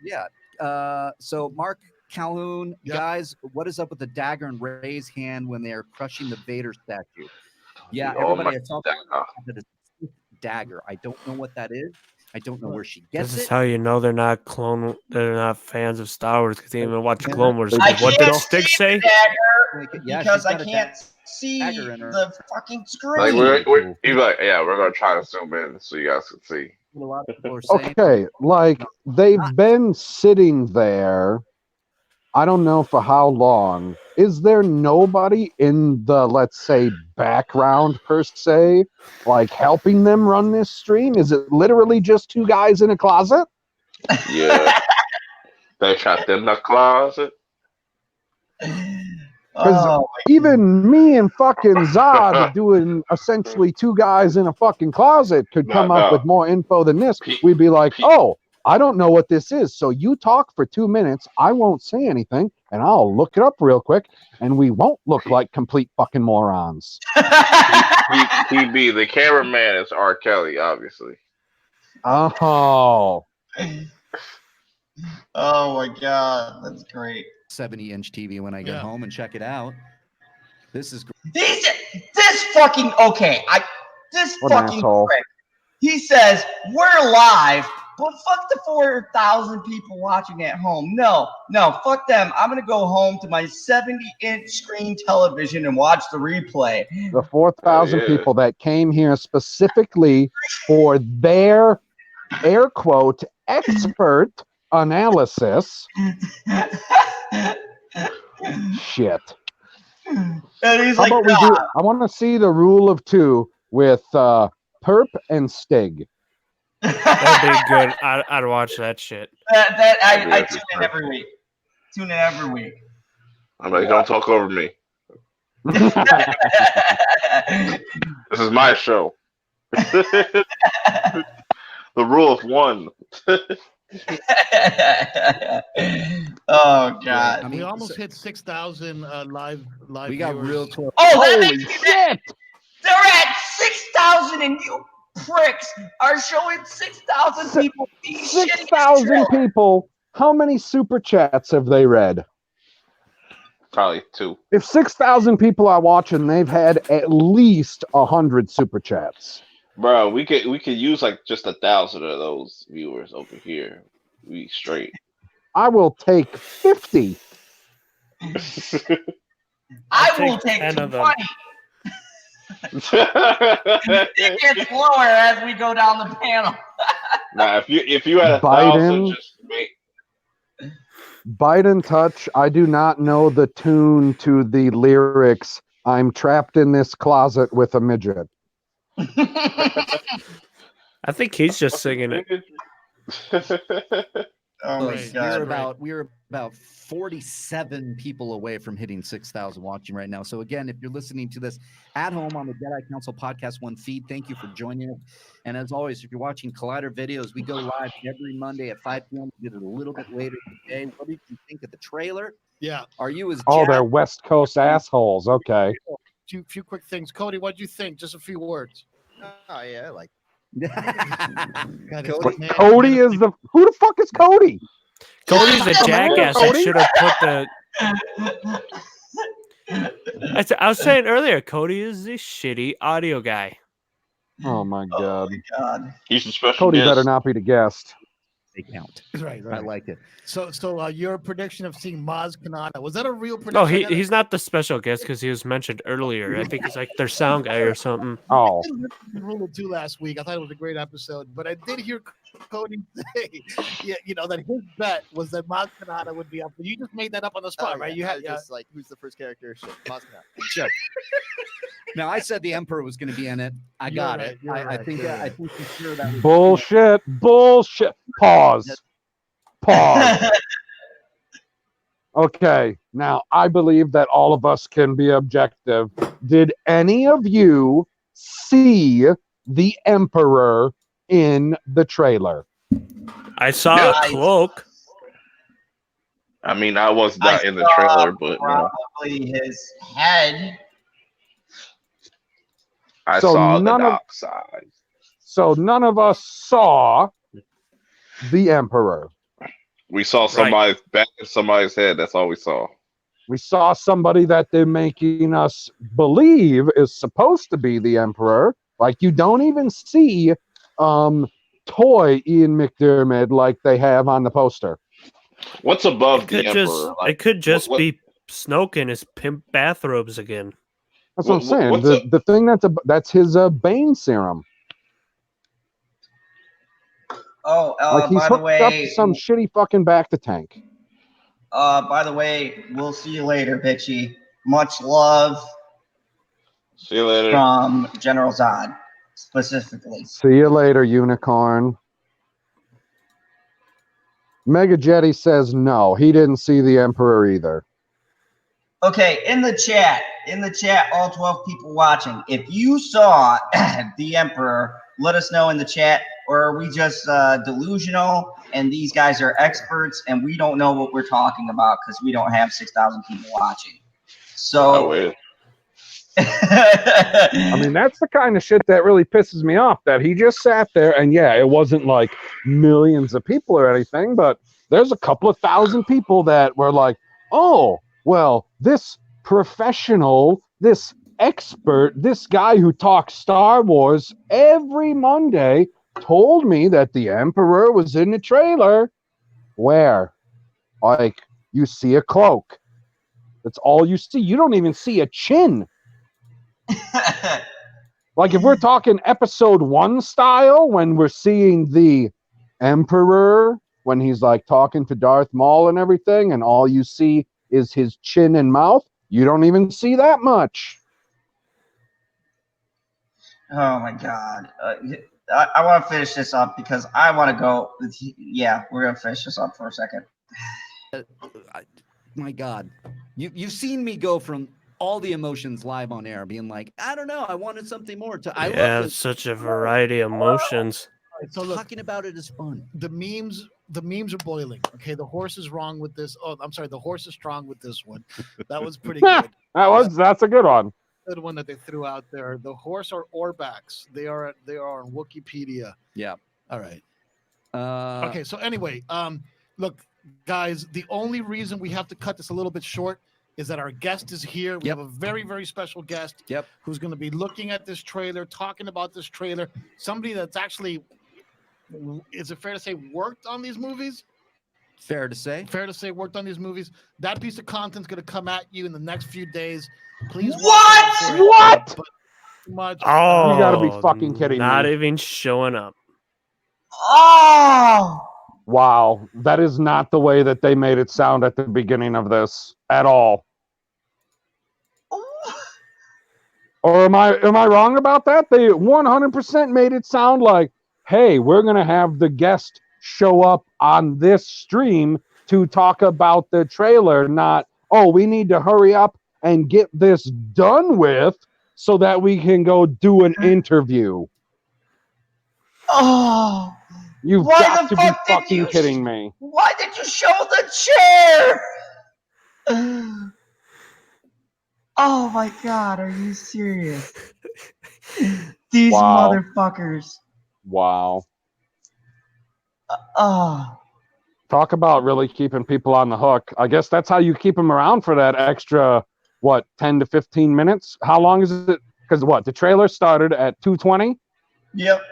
Yeah. So Mark Calhoun, guys, what is up with the dagger and Ray's hand when they are crushing the Vader statue? Yeah, Oh, everybody my I saw that it's a dagger. I don't know what that is. I don't know where she gets This is it. how you know they're not fans of Star Wars because they didn't even watch Clone Wars. I What did can't Stick see say? the dagger Yeah, because she's I got a can't see dagger in her. the fucking Like screen. he's like, yeah, we're gonna try to zoom in so you guys can see. A lot of people are saying, Okay, like they've been sitting there, I don't know for how long. Is there nobody in the, let's say, background per se, like helping them run this stream? Is it literally just two guys in a closet? Yeah. They trapped in the closet. Because even me and fucking Zod doing essentially two guys in a fucking closet could come up with more info than this. We'd be like, oh, I don't know what this is. So you talk for 2 minutes. I won't say anything, and I'll look it up real quick, and we won't look like complete fucking morons. PB, the cameraman is R. Kelly, obviously. Oh. Oh my god, that's great. 70-inch TV when I get home and check it out. This is great. This fucking this What an fucking asshole. prick. He says we're live, but fuck the 4,000 people watching at home. No, fuck them. I'm gonna go home to my 70-inch screen television and watch the replay. The 4,000 people that came here specifically for their air quote expert analysis. Shit. And he's How like, about we do? I want to see the rule of two with Perp and Stig. That'd be good. I'd watch that shit. I tune in every week. I'm like, don't talk over me. This is my show. The rule of one. Oh god! I mean, we almost hit 6,000 live. We got viewers. real close. Oh, that Holy makes me shit! mad. They're at 6,000, and you pricks are showing 6,000 people. 6,000 people. How many super chats have they read? Probably 2. If 6,000 people are watching, they've had at least 100 super chats. Bro, we could use like just 1,000 of those viewers over here. We straight. I will take 50. I will take 10 of them. 20. It gets lower as we go down the panel. Nah, if you had 1,000, Biden. just wait. Biden touch. I do not know the tune to the lyrics. I'm trapped in this closet with a midget. I think he's just singing it. Oh my god! We're about 47 people away from hitting 6,000 watching right now. So again, if you're listening to this at home on the Jedi Council Podcast 1 feed, thank you for joining us. And as always, if you're watching Collider videos, we go live every Monday at 5 p.m. We did it a little bit later today. What did you think of the trailer? Yeah. Are you as Oh, jacked? they're West Coast assholes. Okay. Few quick things. Cody, what do you think? Just a few words. Oh yeah, I like. God, Cody is the who the fuck is Cody? Cody's a jackass that Cody? should have put the. I was saying earlier, Cody is the shitty audio guy. Oh my god. God. He's a special Cody guest. better not be the guest. They count. Right. I like it. So your prediction of seeing Maz Kanata, was that a real prediction? No, I gotta- he's not the special guest because he was mentioned earlier. I think he's like their sound guy or something. Oh, I didn't listen to Rule of Two last week. I thought it was a great episode, but I did hear Cody say, that his bet was that Maz Kanata would be up. You just made that up on the spot, right? You had just like who's the first character? Shit, Moscow. Sure. Now I said the Emperor was going to be in it. I You're got right, it. you're I right, think you're I right. think for sure that was bullshit. Pause. Okay, now I believe that all of us can be objective. Did any of you see the Emperor in the trailer? I saw a cloak. I mean, I was not in the trailer, but probably his head. I So saw the none of- dark side. So none of us saw the Emperor. We saw somebody's back in somebody's head. That's all we saw. We saw somebody that they're making us believe is supposed to be the Emperor. Like, you don't even see toy Ian McDermott like they have on the poster. What's above the It Emperor? it could just what- be Snoke in his pimp bathrobes again. That's what I'm saying. what's The thing that's his Bane serum. Oh, Like, he's by the hooked up way, to some shitty fucking back to tank. by the way, we'll see you later, bitchy. Much love See you later. from General Zod, specifically. See you later, unicorn. Mega Jetty says no. He didn't see the Emperor either. Okay, in the chat, all 12 people watching, if you saw the Emperor, let us know in the chat, or are we just delusional and these guys are experts and we don't know what we're talking about because we don't have 6,000 people watching. So, I mean, that's the kind of shit that really pisses me off, that he just sat there and yeah, it wasn't like millions of people or anything, but there's a couple of thousand people that were like, oh, well, this professional, this expert, this guy who talks Star Wars every Monday told me that the Emperor was in the trailer. Where? Like, you see a cloak. That's all you see. You don't even see a chin. Like, if we're talking episode 1 style, when we're seeing the Emperor, when he's like talking to Darth Maul and everything, and all you see is his chin and mouth, you don't even see that much. oh my God. I want to finish this up because I want to go. Yeah, we're going to finish this up for a second. My God, you've seen me go from all the emotions live on air, being like, I don't know, I wanted something more. I love this. Such a variety of emotions. So look, Talking about it is fun. the memes are boiling. Okay, the horse is wrong with this. Oh, I'm sorry, the horse is strong with this one. That was pretty good. That's a good one. Good one that they threw out there. The horse are Orbaks. They are on Wikipedia. Yeah. All right. Okay. Okay, so anyway, look, guys, the only reason we have to cut this a little bit short is that our guest is here. We have a very, very special guest who's going to be looking at this trailer, talking about this trailer. Somebody that's actually, is it fair to say, worked on these movies? Fair to say. Fair to say, worked on these movies. That piece of content's going to come at you in the next few days. Please. What? Much. Oh, You gotta be fucking kidding not me. even showing up. Oh! Wow, that is not the way that they made it sound at the beginning of this at all. Or am I wrong about that? They 100% made it sound like, hey, we're going to have the guest show up on this stream to talk about the trailer, not, oh, we need to hurry up and get this done with so that we can go do an interview. Oh! You've Why got the to be fuck did fucking you kidding me. Why did you show the chair? Oh my God, are you serious? These Wow. motherfuckers. Wow. Oh, Talk about really keeping people on the hook. I guess that's how you keep them around for that extra, 10 to 15 minutes? How long is it? Because the trailer started at 2:20? yep.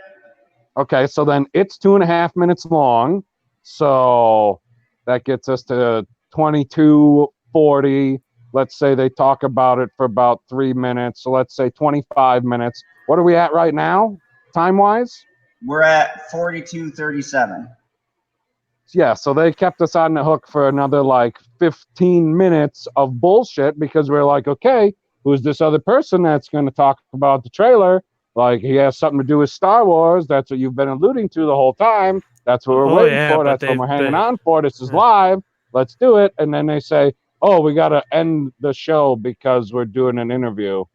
Okay, so then it's 2.5 minutes long. So that gets us to 22:40. Let's say they talk about it for about 3 minutes. So let's say 25 minutes. What are we at right now, time-wise? We're at 42:37. Yeah, so they kept us on the hook for another 15 minutes of bullshit because we're like, okay, who's this other person that's going to talk about the trailer? Like, he has something to do with Star Wars. That's what you've been alluding to the whole time. That's what we're waiting for. That's what we're hanging on for. This is live. Let's do it. And then they say, oh, we got to end the show because we're doing an interview.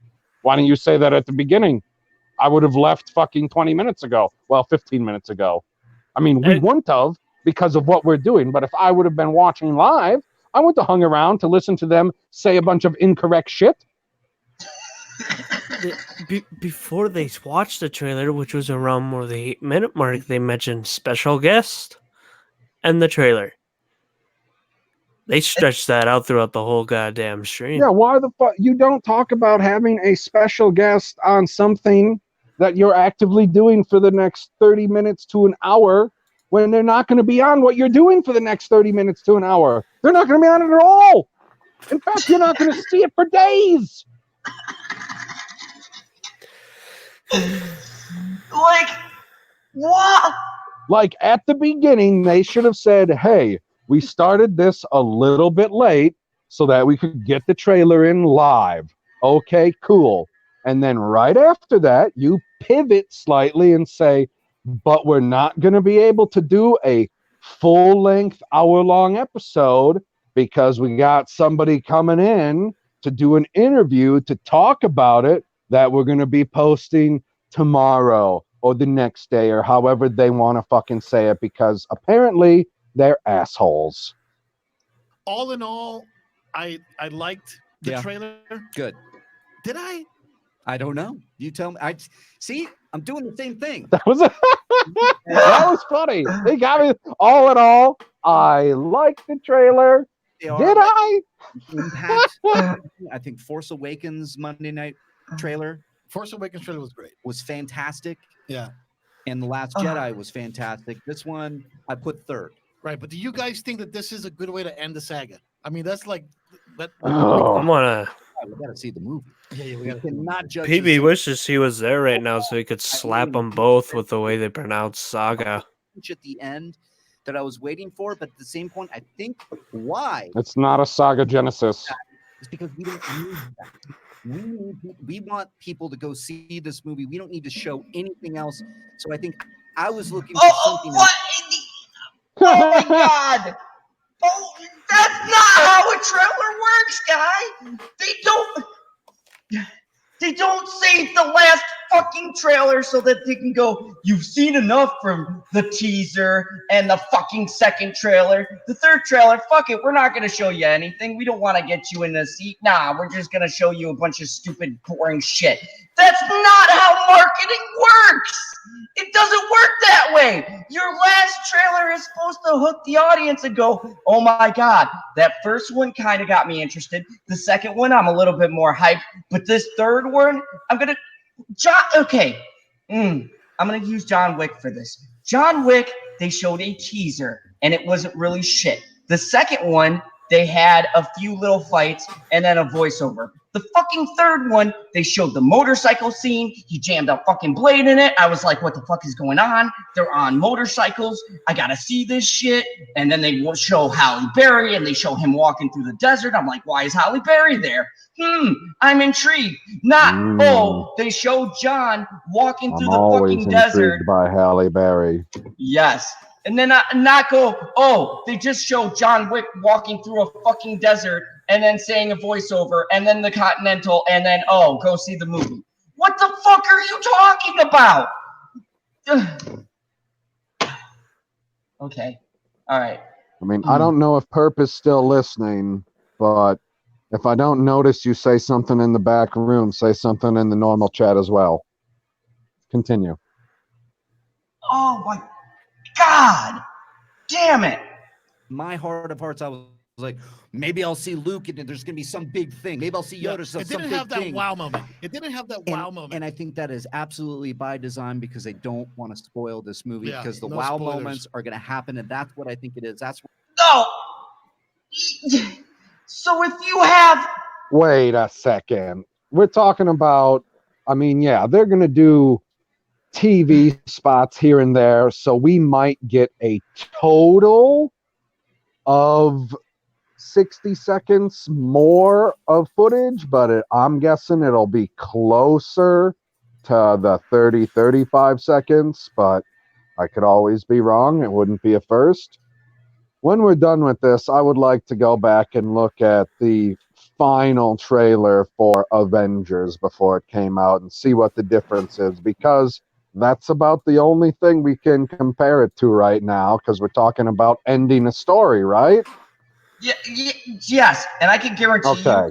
Why didn't you say that at the beginning? I would have left fucking 20 minutes ago. Well, 15 minutes ago. I mean, we wouldn't have because of what we're doing. But if I would have been watching live, I would have hung around to listen to them say a bunch of incorrect shit. Before they watched the trailer, which was around more the 8-minute mark, they mentioned special guest and the trailer. They stretched that out throughout the whole goddamn stream. Yeah, why the fuck? You don't talk about having a special guest on something that you're actively doing for the next 30 minutes to an hour when they're not going to be on what you're doing for the next 30 minutes to an hour. They're not going to be on it at all. In fact, you're not going to see it for days. Like, what? Like, at the beginning, they should have said, hey, we started this a little bit late so that we could get the trailer in live. Okay, cool. And then right after that, you pivot slightly and say, but we're not going to be able to do a full-length hour-long episode because we got somebody coming in to do an interview to talk about it that we're going to be posting tomorrow or the next day or however they want to fucking say it because apparently they're assholes. All in all, I liked the trailer. Good. Did I? I don't know. You tell me. See. I'm doing the same thing. That was funny. They got me. All in all, I liked the trailer. Did I? Impact. I think Force Awakens Monday night trailer. Force Awakens trailer was great. Was fantastic. Yeah. And The Last Jedi was fantastic. This one I put third. Right, but do you guys think that this is a good way to end the saga? I mean, that's like that. I'm gonna. We gotta see the movie. Yeah, we gotta. Not judge. PB wishes he was there right now so he could slap them both with the way they pronounce saga. At the end that I was waiting for, but at the same point, I think why It's not a saga Genesis. it's because we don't need that. We want people to go see this movie. We don't need to show anything else. So I think I was looking for something what? Oh my god! Oh, that's not how a trailer works, guy. They don't save the last fucking trailer so that they can go, you've seen enough from the teaser and the fucking second trailer. The third trailer, fuck it, we're not going to show you anything. We don't want to get you in the seat. Nah, we're just going to show you a bunch of stupid, boring shit. That's not how marketing works. It doesn't work that way. Your last trailer is supposed to hook the audience and go, oh my God, that first one kind of got me interested. The second one, I'm a little bit more hyped. But this third one, I'm going to, I'm going to use John Wick for this. John Wick, they showed a teaser and it wasn't really shit. The second one, they had a few little fights and then a voiceover. The fucking third one, they showed the motorcycle scene. He jammed a fucking blade in it. I was like, what the fuck is going on? They're on motorcycles. I gotta see this shit. And then they will show Halle Berry and they show him walking through the desert. I'm like, why is Halle Berry there? I'm intrigued. They showed John walking through the fucking desert. By Halle Berry. Yes. And then they just showed John Wick walking through a fucking desert and then saying a voiceover and then the Continental and then, go see the movie. What the fuck are you talking about? Okay. All right. I mean, I don't know if Perp is still listening, but if I don't notice you say something in the back room, say something in the normal chat as well. Continue. Oh my God! Damn it! My heart of hearts, I was like, maybe I'll see Luke and there's gonna be some big thing. Maybe I'll see Yoda. It Some didn't big have that thing. wow moment. It didn't have that wow moment. And I think that is absolutely by design because they don't want to spoil this movie because the wow moments are going to happen, and that's what I think it is. That's no. So if you have, wait a second, we're talking about. I mean, yeah, they're going to do TV spots here and there, so we might get a total of 60 seconds more of footage, but I'm guessing it'll be closer to the 35 seconds, but I could always be wrong. It wouldn't be a first. When we're done with this, I would like to go back and look at the final trailer for Avengers before it came out and see what the difference is, because that's about the only thing we can compare it to right now, because we're talking about ending a story, right? Yes, and I can guarantee Okay.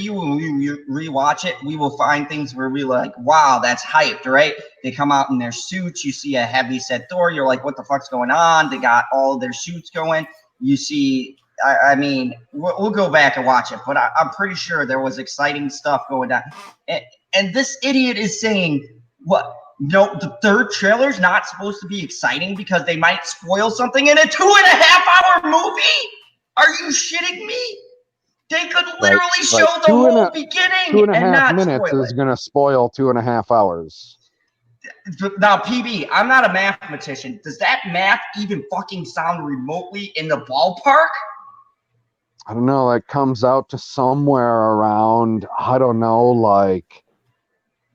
you when we rewatch it, we will find things where we're like, wow, that's hyped, right? They come out in their suits, you see a heavy set Thor, you're like, what the fuck's going on? They got all their suits going. You see, I mean, we'll go back and watch it, but I'm pretty sure there was exciting stuff going down. And this idiot is saying, what? No, the third trailer's not supposed to be exciting because they might spoil something in a 2.5 hour movie? Are you shitting me? They could literally show the whole beginning and not minutes spoil is it. going to spoil 2.5 hours. Now, PB, I'm not a mathematician. Does that math even fucking sound remotely in the ballpark? I don't know. It comes out to somewhere around, I don't know, like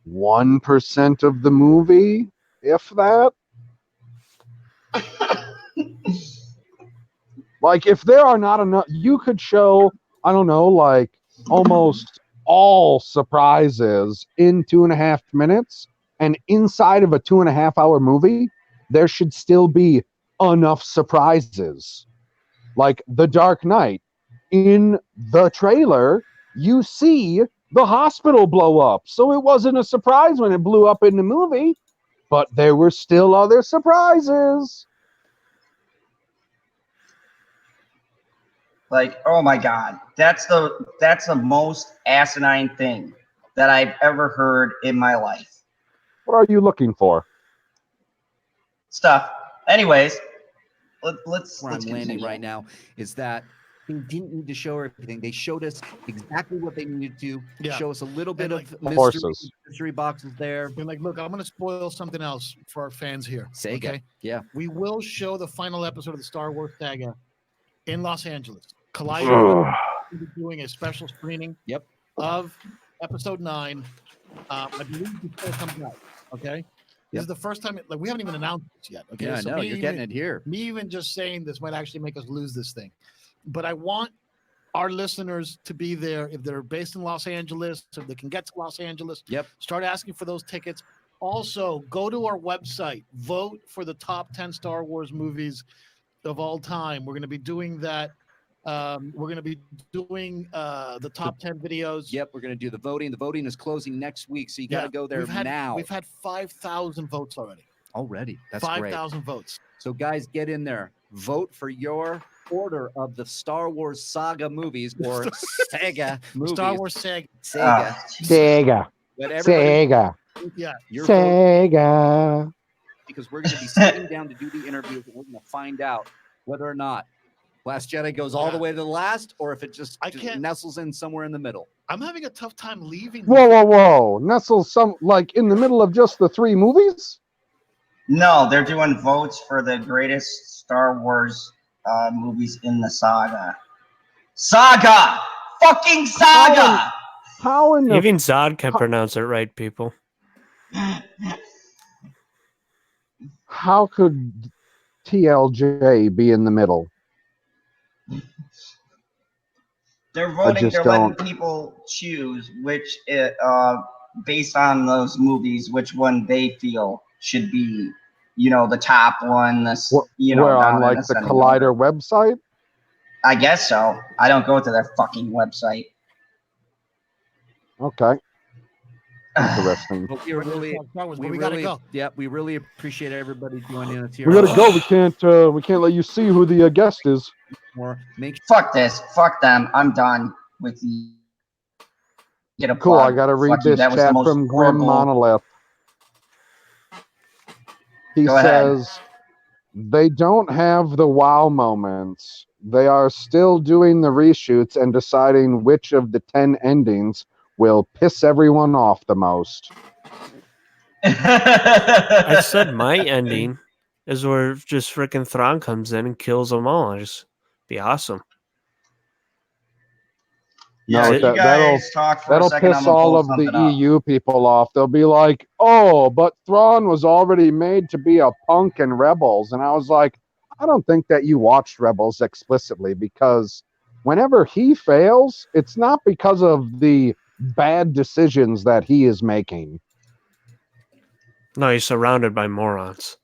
1% of the movie, if that. Like, if there are not enough, you could show, I don't know, like almost all surprises in 2.5 minutes. And inside of a 2.5 hour movie, there should still be enough surprises. Like The Dark Knight. In the trailer, you see the hospital blow up. So it wasn't a surprise when it blew up in the movie, but there were still other surprises. Like, oh my God, that's the most asinine thing that I've ever heard in my life. What are you looking for? Stuff. Anyways, let's I'm landing continue. right now is that they didn't need to show everything. They showed us exactly what they needed to show us a little bit of mystery boxes there. And like, look, I'm going to spoil something else for our fans here. Sega. Okay? Yeah. We will show the final episode of the Star Wars saga in Los Angeles. Collider will be doing a special screening of episode 9. I believe before it comes out. Okay. This is the first time, like, we haven't even announced this yet. Okay. Yeah, no, you're getting it here. Me even just saying this might actually make us lose this thing. But I want our listeners to be there if they're based in Los Angeles, if they can get to Los Angeles. Start asking for those tickets. Also, go to our website, vote for the top 10 Star Wars movies of all time. We're going to be doing that. We're going to be doing the top 10 videos. Yep, we're going to do the voting. The voting is closing next week, so you got to go there now. We've had 5,000 votes already. That's 5,000 votes. So guys, get in there. Vote for your order of the Star Wars saga movies or Sega movies. Star Wars Sega. Sega. Whatever. Sega. Yeah. Sega. Because we're going to be sitting down to do the interviews, and we're going to find out whether or not Last Jedi goes all the way to the last, or if it just nestles in somewhere in the middle. I'm having a tough time leaving. Whoa. Nestles in the middle of just the 3 movies? No, they're doing votes for the greatest Star Wars movies in the saga. Saga! Fucking saga! How in the... Even Zod can pronounce it right, people. How could TLJ be in the middle? They're voting. They're letting people choose which, based on those movies, which one they feel should be, the top one. We're on like the Collider website. I guess so. I don't go to their fucking website. Okay. interesting. But we really, we gotta go. Yep, we really appreciate everybody joining us here. We gotta go. We can't let you see who the guest is. Make Fuck this. Fuck them. I'm done with the. Get a Cool. plug. I gotta read Fuck you. this That was the chat most from Grim horrible. Monolith. He Go ahead. says they don't have the wow moments. They are still doing the reshoots and deciding which of the 10 endings will piss everyone off the most. I said my ending is where just freaking Thrawn comes in and kills them all. It'd just be awesome. Yeah, No, you guys talk for a that'll second. I'm piss gonna all pull of the something up. EU people off. They'll be like, "Oh, but Thrawn was already made to be a punk in Rebels," and I was like, "I don't think that you watched Rebels explicitly, because whenever he fails, it's not because of the bad decisions that he is making." No, he's surrounded by morons.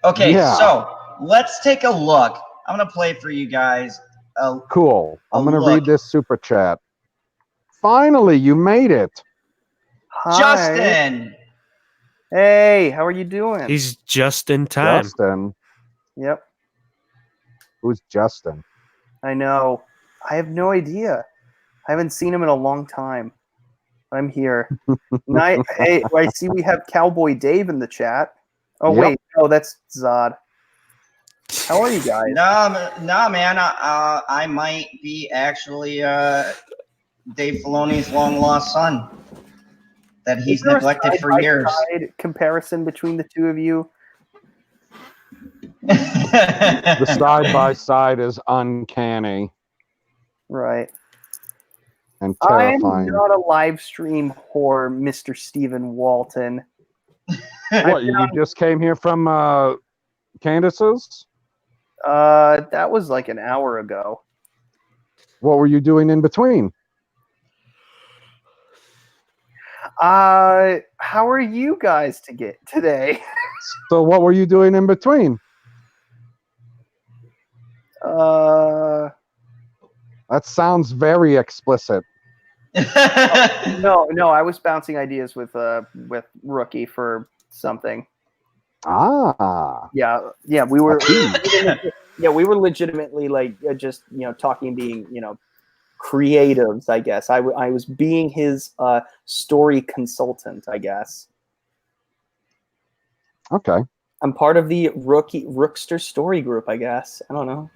Okay, Yeah. so let's take a look. I'm gonna play for you guys. Cool. I'm gonna look. read this super chat. Finally, you made it. Hi. Justin. Hey, how are you doing? He's just in time. Justin. Yep, Who's Justin? I know. I have no idea. I haven't seen him in a long time. I'm here. Hey, I see we have Cowboy Dave in the chat. Oh, Yep. wait. Oh, that's Zod. How are you guys? No, man. I might be actually Dave Filoni's long lost son that he's Is there neglected a for years. side-by-side comparison between the two of you? The side by side is uncanny Right. and I'm terrifying. not a live stream whore, Mr. Stephen Walton. What, you just came here from Candace's? That was like an hour ago. What were you doing in between? How are you guys today? So what were you doing in between? Uh, That sounds very explicit. no, I was bouncing ideas with Rookie for something. Ah. Yeah, we were. Yeah, we were legitimately like just talking, being creatives. I guess I was being his story consultant. I guess. Okay. I'm part of the Rookster story group. I guess. I don't know.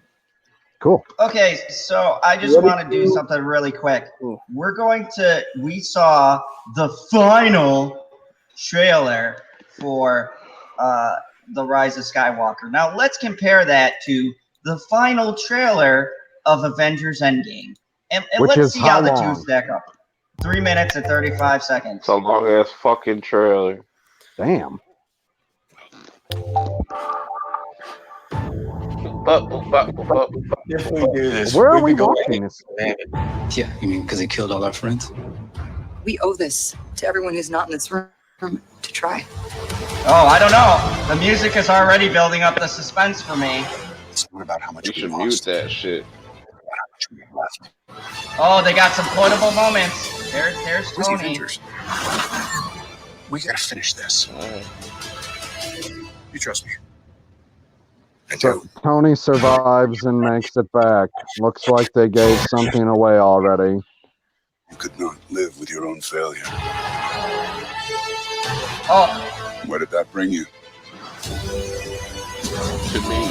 Cool. Okay, so I just want to do something really quick. We saw the final trailer for The Rise of Skywalker. Now let's compare that to the final trailer of Avengers Endgame. And Which let's is see how the long? two stack up. 3 minutes and 35 seconds. It's a long ass fucking trailer. Damn. If we do this, Where are we we could go watching this? Yeah, you mean because he killed all our friends? We owe this to everyone who's not in this room to try. Oh, I don't know. The music is already building up the suspense for me. It's not about how much You we should lost. mute that shit. Oh, they got some quotable moments. There's Where's the Tony. Avengers? We gotta finish this. You trust me? So Tony survives and makes it back. Looks like they gave something away already. You could not live with your own failure. Oh. Where did that bring you? To me.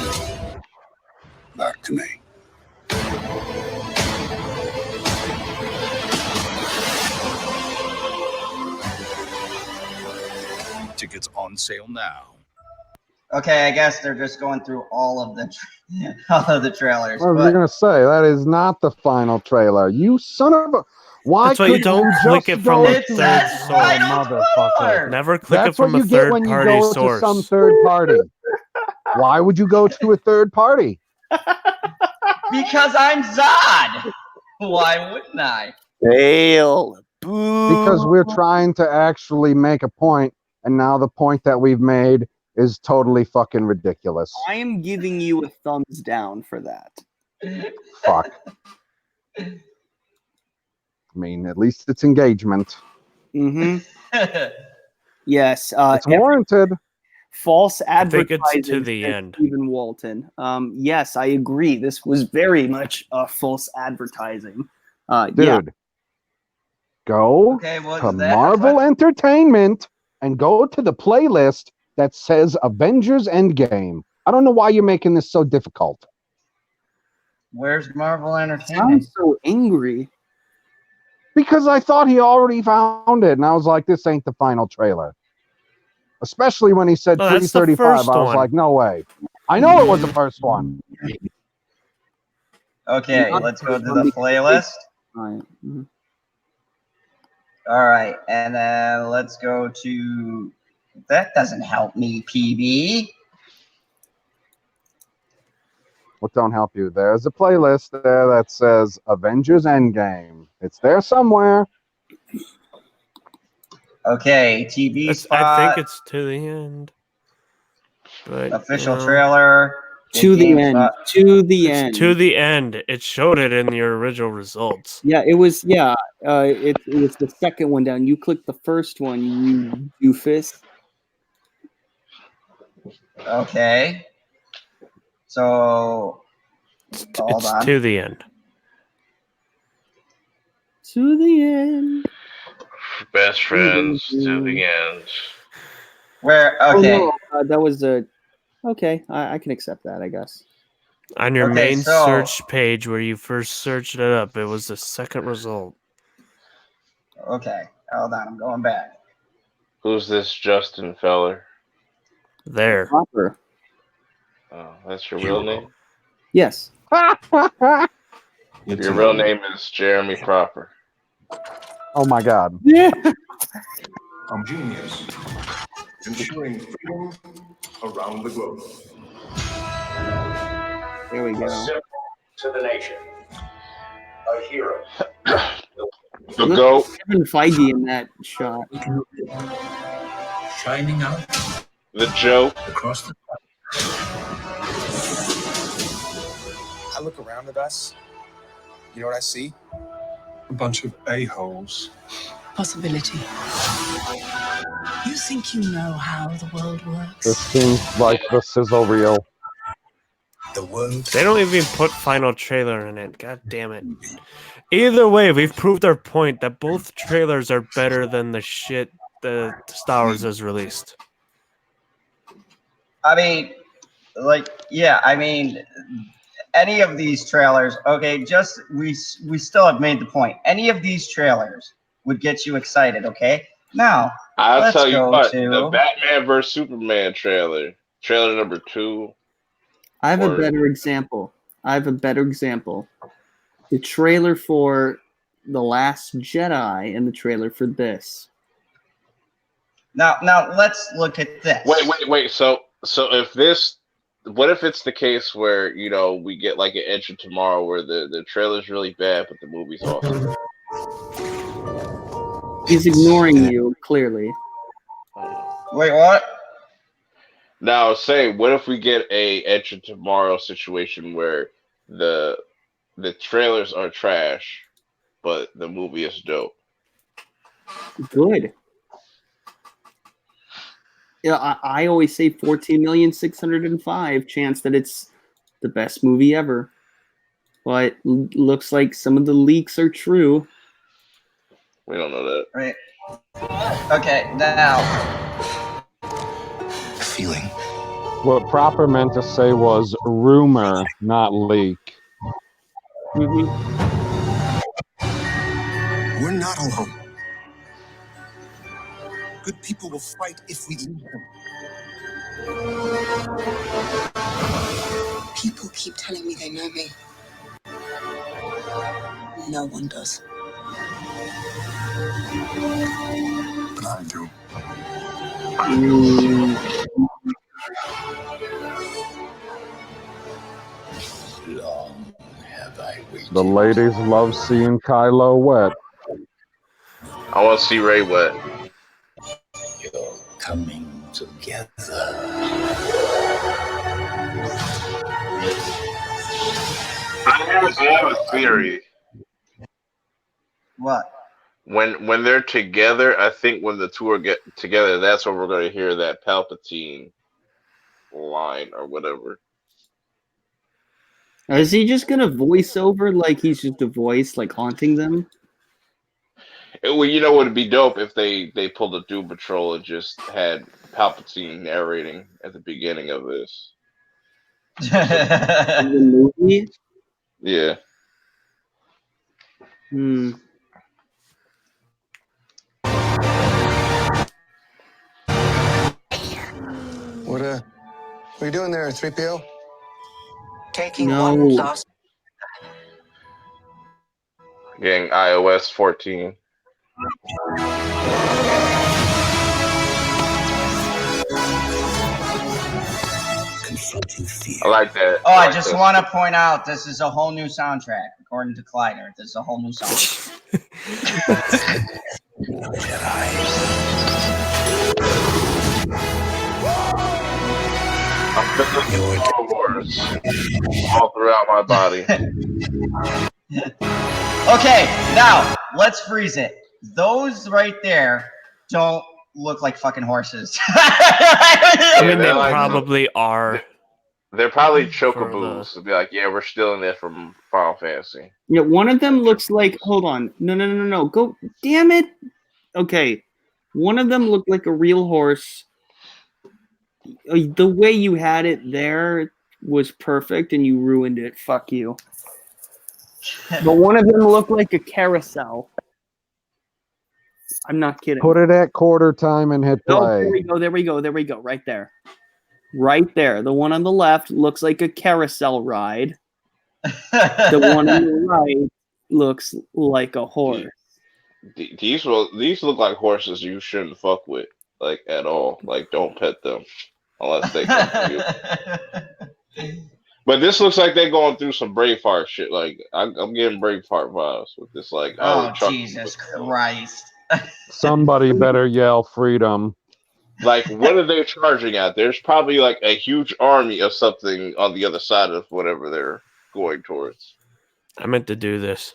Back to me. Tickets on sale now. Okay, I guess they're just going through all of the trailers. What was I gonna say? That is not the final trailer. You son of a! Why That's why you don't click it from a third source. Motherfucker. Never click That's it from what a you get when you third-party go source. to some third party. Why would you go to a third party? Because I'm Zod. Why wouldn't I? Fail. Boo. Because we're trying to actually make a point, and now the point that we've made is totally fucking ridiculous. I am giving you a thumbs down for that. Fuck. I mean, at least it's engagement. Mm-hmm. Yes, It's warranted. false I think advertising. it's to the says end. Stephen Walton. Yes, I agree. This was very much false advertising. Dude, Yeah. go Okay, was to that Marvel Entertainment and go to the playlist that says Avengers Endgame. I don't know why you're making this so difficult. Where's Marvel Entertainment? Sounds so angry. Because I thought he already found it, and I was like, this ain't the final trailer. Especially when he said No, that's the 335, first I was one. like, no way. I know it was the first one. Okay, let's go to the playlist. Right. Mhm. All right, and then let's go to. That doesn't help me, PB. What don't help you? There's a playlist there that says Avengers Endgame. It's there somewhere. Okay, TV I spot. think it's to the end. But Official trailer. To the end. spot. To the it's end. to the end. It showed it in your original results. Yeah, it was. Yeah, it was the second one down. You clicked the first one. You doofus. Okay. So hold It's on. to the end. To the end. Best friends to the end. Where? Oh, Okay. no, that was a. Okay, I can accept that, I guess. On your Okay, main so- search page where you first searched it up, it was the second result. Okay. Hold on. I'm going back. Who's this Justin feller? There. Proper. Oh, that's your real name? Yes. Your real name is Jeremy Proper. Oh my God. Yeah. I'm genius. Ensuring freedom around the globe. There we A go. symbol to the nation. A hero. The Look GOAT. at Kevin Feige in that shot. Shining out The joke. across the. I look around at us. You know what I see? A bunch of a-holes. Possibility. You think you know how the world works? This seems like the sizzle reel. The world. They don't even put final trailer in it. God damn it. Either way, we've proved our point that both trailers are better than the shit the Star Wars has released. I mean, I mean, any of these trailers. Okay, just we still have made the point. Any of these trailers would get you excited. Okay, now I'll let's tell you go what, to the Batman vs Superman trailer number 2. I have a better example. The trailer for The Last Jedi and the trailer for this. Now let's look at this. Wait. So if this, what if it's the case where, you know, we get like an entry tomorrow where the trailer's really bad but the movie's awesome? He's ignoring you, clearly. Wait, what? Now, say, what if we get a entry tomorrow situation where the trailers are trash, but the movie is dope? Good. Yeah, I always say 14,605,000 chance that it's the best movie ever. But looks like some of the leaks are true. We don't know that. Right. Okay, now. Feeling. What Proper meant to say was rumor, not leak. Mm-hmm. We're not alone. Good people will fight if we leave them. People keep telling me they know me. No one does. But I do. Long have I waited. The ladies love seeing Kylo wet. I want to see Ray wet. You're coming together. I have a theory. What? when they're together, I think when the two are get together, that's when we're going to hear that Palpatine line or whatever. Is he just gonna voice over like he's just a voice, like haunting them? Well, you know, it'd be dope if they pulled a Doom Patrol and just had Palpatine narrating at the beginning of this. In the movie? Yeah. Hmm. What are you doing there, 3PO? Taking No. one last. Getting iOS 14. I like that. Oh, I like just that. want to point out this is a whole new soundtrack, according to Collider. This is a whole new soundtrack. I'm feeling Star Wars all throughout my body. Okay, now let's freeze it. Those right there don't look like fucking horses. I mean, they like probably are. They're probably chocobos to be like, yeah, we're stealing it from Final Fantasy. Yeah, one of them looks like. Hold on. No. Go. Damn it. Okay. One of them looked like a real horse. The way you had it there was perfect, and you ruined it. Fuck you. But one of them looked like a carousel. I'm not kidding. Put it at quarter time and hit Oh, play. there we go. Right there. Right there. The one on the left looks like a carousel ride. The one on the right looks like a horse. These look like horses you shouldn't fuck with, like, at all. Like, don't pet them unless they come to you. But this looks like they're going through some Braveheart shit. Like, I'm getting Braveheart vibes with this. Like, oh Jesus Christ! Somebody better yell freedom. Like, what are they charging at? There's probably like a huge army of something on the other side of whatever they're going towards. I meant to do this.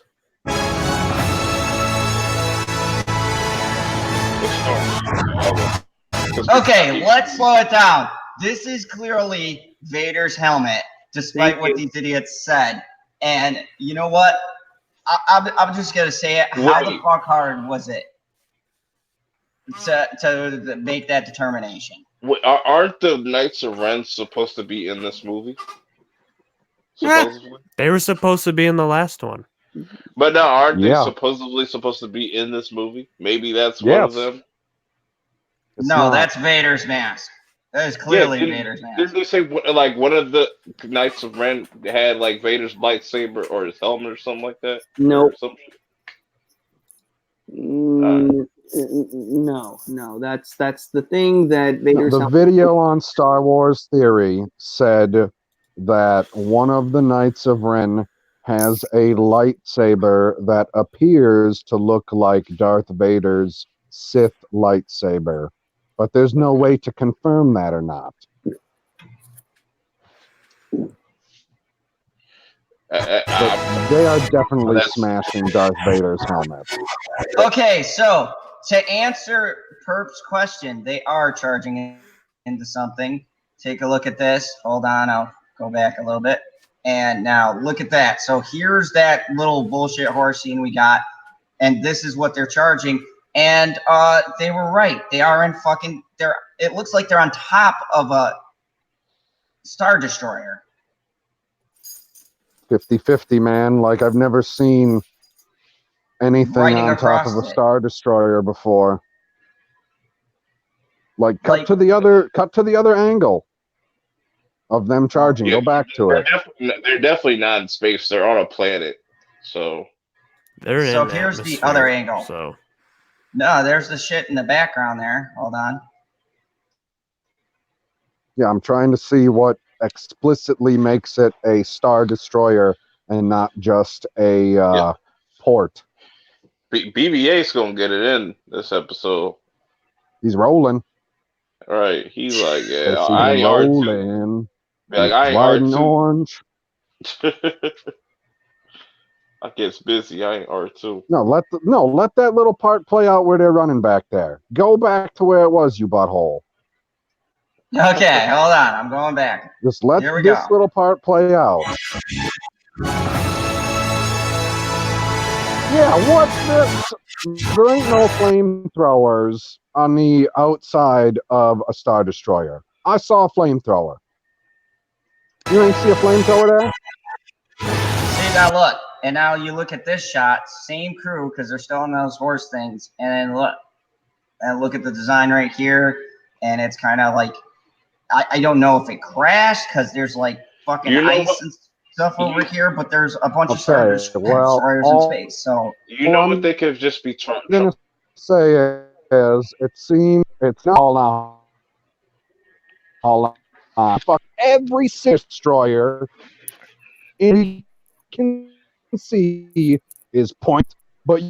Okay, let's slow it down. This is clearly Vader's helmet, despite what these idiots said. And you know what? I'm just gonna say it. How the fuck hard was it to make that determination? Wait, aren't the Knights of Ren supposed to be in this movie? Supposedly? They were supposed to be in the last one. But now, aren't they supposedly supposed to be in this movie? Maybe that's one of them? No, that's Vader's mask. That is clearly Vader's mask. Didn't they say, like, one of the Knights of Ren had, like, Vader's lightsaber or his helmet or something like that? No. Or No. That's the thing that Vader's The video on Star Wars Theory said that one of the Knights of Ren has a lightsaber that appears to look like Darth Vader's Sith lightsaber. But there's no way to confirm that or not. But they are definitely smashing Darth Vader's helmet. Okay, so to answer Perp's question, they are charging into something. Take a look at this. Hold on, I'll go back a little bit. And now look at that. So here's that little bullshit horse scene we got. And this is what they're charging. And they were right. They are in fucking. It looks like they're on top of a Star Destroyer. 50-50, man. Like, I've never seen anything Riding on top across of a it. Star Destroyer before. Like, cut to the other angle of them charging. Go back to it. They're definitely not in space. They're on a planet. So Here's the other angle. So no, there's the shit in the background there. Hold on. Yeah, I'm trying to see what explicitly makes it a Star Destroyer and not just a port. BB-8's gonna get it in this episode. He's rolling. All right, he's like, yeah, Yes, he's I ain't rolling. Like, I ain't White and R2. orange. I gets busy. I ain't R2. No, let that little part play out where they're running back there. Go back to where it was, you butthole. Okay, hold on. I'm going back. Just let Here we this go. little part play out. Yeah, what's this? There ain't no flamethrowers on the outside of a Star Destroyer. I saw a flamethrower. You ain't see a flamethrower there? See, now look. And now you look at this shot, same crew, because they're still on those horse things. And then look. And look at the design right here. And it's kind of like, I don't know if it crashed because there's like fucking ice and stuff over here, but there's a bunch of Star Destroyers in space. So you know what they could just be trying. I'm gonna say is it seems it's not all fuck every destroyer you can see is point, but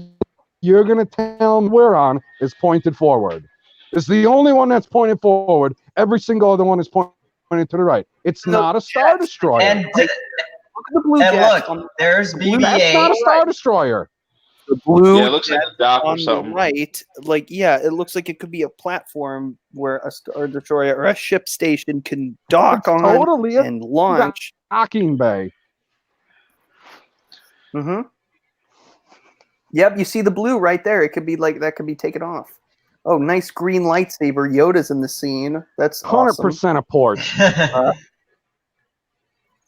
you're gonna tell them we're on is pointed forward. It's the only one that's pointed forward. Every single other one is pointed to the right. It's not a Star Destroyer. And look at the blue and jets. look, there's BB-8. That's not a Star Destroyer. The blue Yeah, it looks like a dock or on something. the right, like it looks like it could be a platform where a Star Destroyer or a ship station can dock on Totally and launch. Docking bay. Mm-hmm. Yep, you see the blue right there. It could be like that could be taken off. Oh, nice green lightsaber. Yoda's in the scene. That's 100% a port.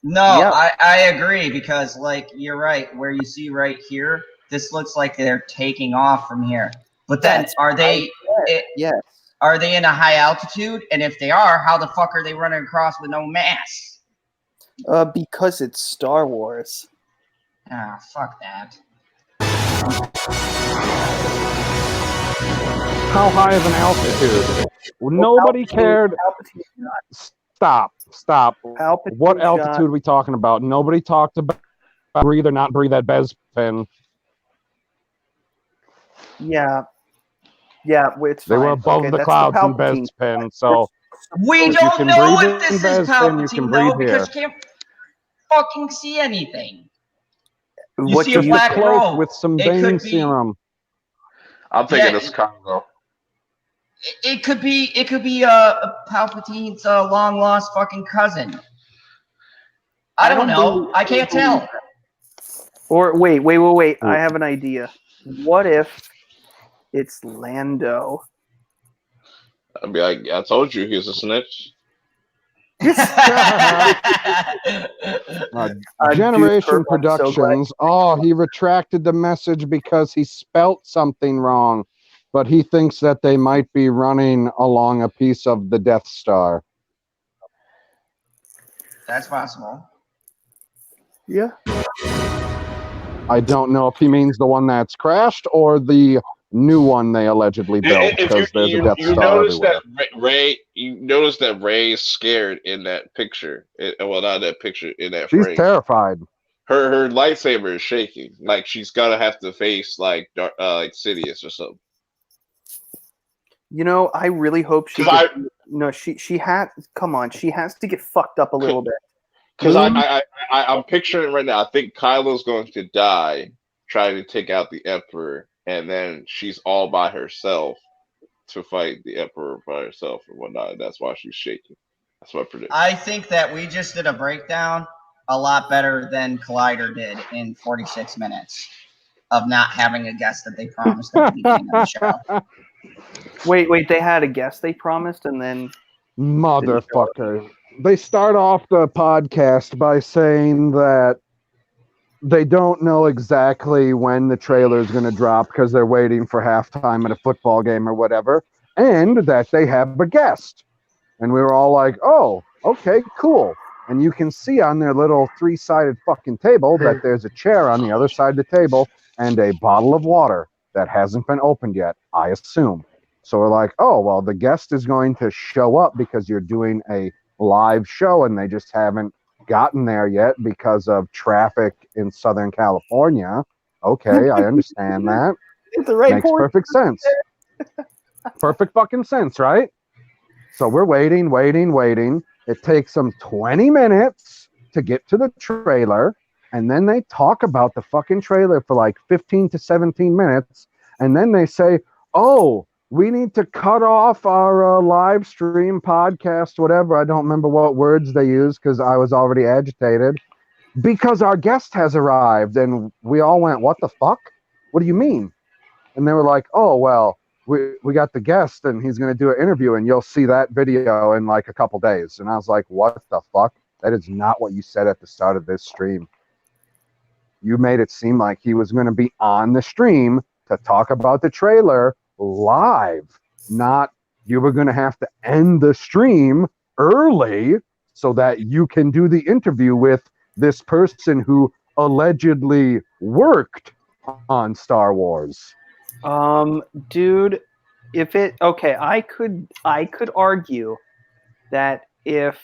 No, Yep. I agree because like you're right. Where you see right here, this looks like they're taking off from here. But then are they? Yes. Are they in a high altitude? And if they are, how the fuck are they running across with no mass? Because it's Star Wars. Ah, fuck that. How high of an altitude? Nobody cared. Stop. What altitude are we talking about? Nobody talked about breathe or not breathe at Bezpin. Yeah, it's They were fine. above Okay, the that's clouds in Palpatine. Bezpin, so We if you don't can know breathe if this in is Bezpin, you can Palpatine breathe though because here. you can't fucking see anything. You What see do a you black think? robe with some It Bane could be- serum. I'm thinking Yeah. it's Congo. It could be Palpatine's long lost fucking cousin. I don't know. I can't tell. Or wait. I have an idea. What if it's Lando? I'd be like, I told you he was a snitch. Generation Kurt, I'm so glad- Productions. He retracted the message because he spelt something wrong, but he thinks that they might be running along a piece of the Death Star. That's possible. Yeah. I don't know if he means the one that's crashed or the new one they allegedly built, because there's a Death You Star notice everywhere. that Ray is scared in that picture. Well, not that picture, in that She's frame. terrified. Her lightsaber is shaking, like she's gonna have to face like Sidious or something. You know, I really hope she. 'Cause she has. Come on, she has to get fucked up a little bit. Because I'm picturing it right now. I think Kylo's going to die trying to take out the Emperor, and then she's all by herself to fight the Emperor by herself and whatnot. And that's why she's shaking. That's my prediction. I think that we just did a breakdown a lot better than Collider did in 46 minutes of not having a guest that they promised at the beginning of the show. Wait, they had a guest they promised, and then Motherfucker. They start off the podcast by saying that they don't know exactly when the trailer is going to drop because they're waiting for halftime at a football game or whatever, and that they have a guest. And we were all like, oh, okay, cool. And you can see on their little 3-sided fucking table that there's a chair on the other side of the table and a bottle of water that hasn't been opened yet, I assume. So we're like, oh, well, the guest is going to show up because you're doing a live show and they just haven't gotten there yet because of traffic in Southern California. Okay, I understand that. It's the right Makes perfect sense. Perfect fucking sense, right? So we're waiting. It takes them 20 minutes to get to the trailer. and then they talk about the fucking trailer for like 15 to 17 minutes, and then they say, oh, we need to cut off our live stream podcast, whatever. I don't remember what words they used because I was already agitated, because our guest has arrived. And we all went, what the fuck? What do you mean? And they were like, oh, well, we got the guest and he's going to do an interview and you'll see that video in like a couple days. And I was like, what the fuck? That is not what you said at the start of this stream. You made it seem like he was going to be on the stream to talk about the trailer live, not you were going to have to end the stream early so that you can do the interview with this person who allegedly worked on Star Wars. Dude, I could argue that if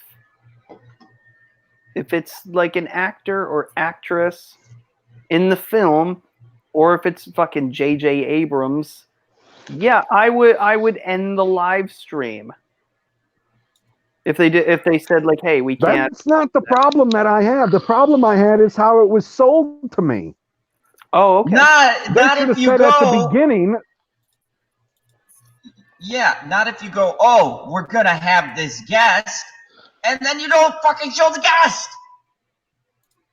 it's like an actor or actress in the film, or if it's fucking J.J. Abrams, yeah, I would end the live stream. If they said like, hey, we can't. That's not the problem that I have. The problem I had is how it was sold to me. Oh, okay. Not if you said go at the beginning. Yeah, not if you go, oh, we're gonna have this guest, and then you don't fucking show the guest.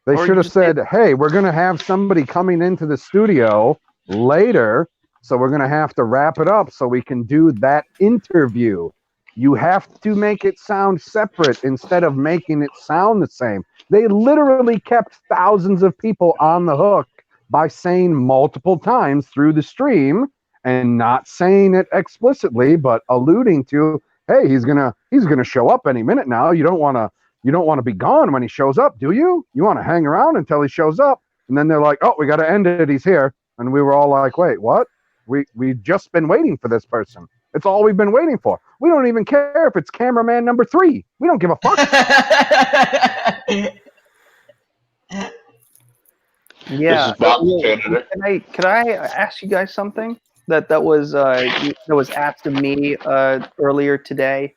They should have said, hey, we're going to have somebody coming into the studio later, so we're going to have to wrap it up so we can do that interview. You have to make it sound separate instead of making it sound the same. They literally kept thousands of people on the hook by saying multiple times through the stream and not saying it explicitly, but alluding to, hey, he's gonna show up any minute now. You don't want to be gone when he shows up, do you? You want to hang around until he shows up. And then they're like, oh, we got to end it. He's here. And we were all like, wait, what? We've just been waiting for this person. It's all we've been waiting for. We don't even care if it's cameraman number 3. We don't give a fuck. Yeah. Could I ask you guys something that was asked of me earlier today?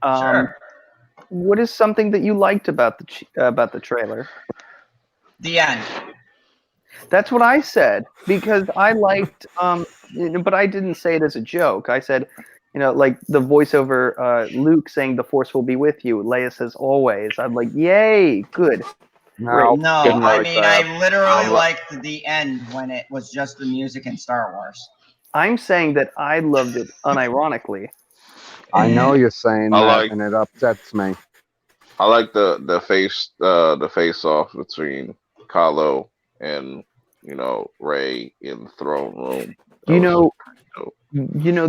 Sure. What is something that you liked about the trailer? The end. That's what I said, because I liked, but I didn't say it as a joke. I said, like the voiceover, Luke saying "The Force will be with you." Leia says "always." I'm like, yay, good. No, I literally liked the end when it was just the music in Star Wars. I'm saying that I loved it unironically. I know you're saying that, and it upsets me. I like the face off between Kylo and Rey in the throne room.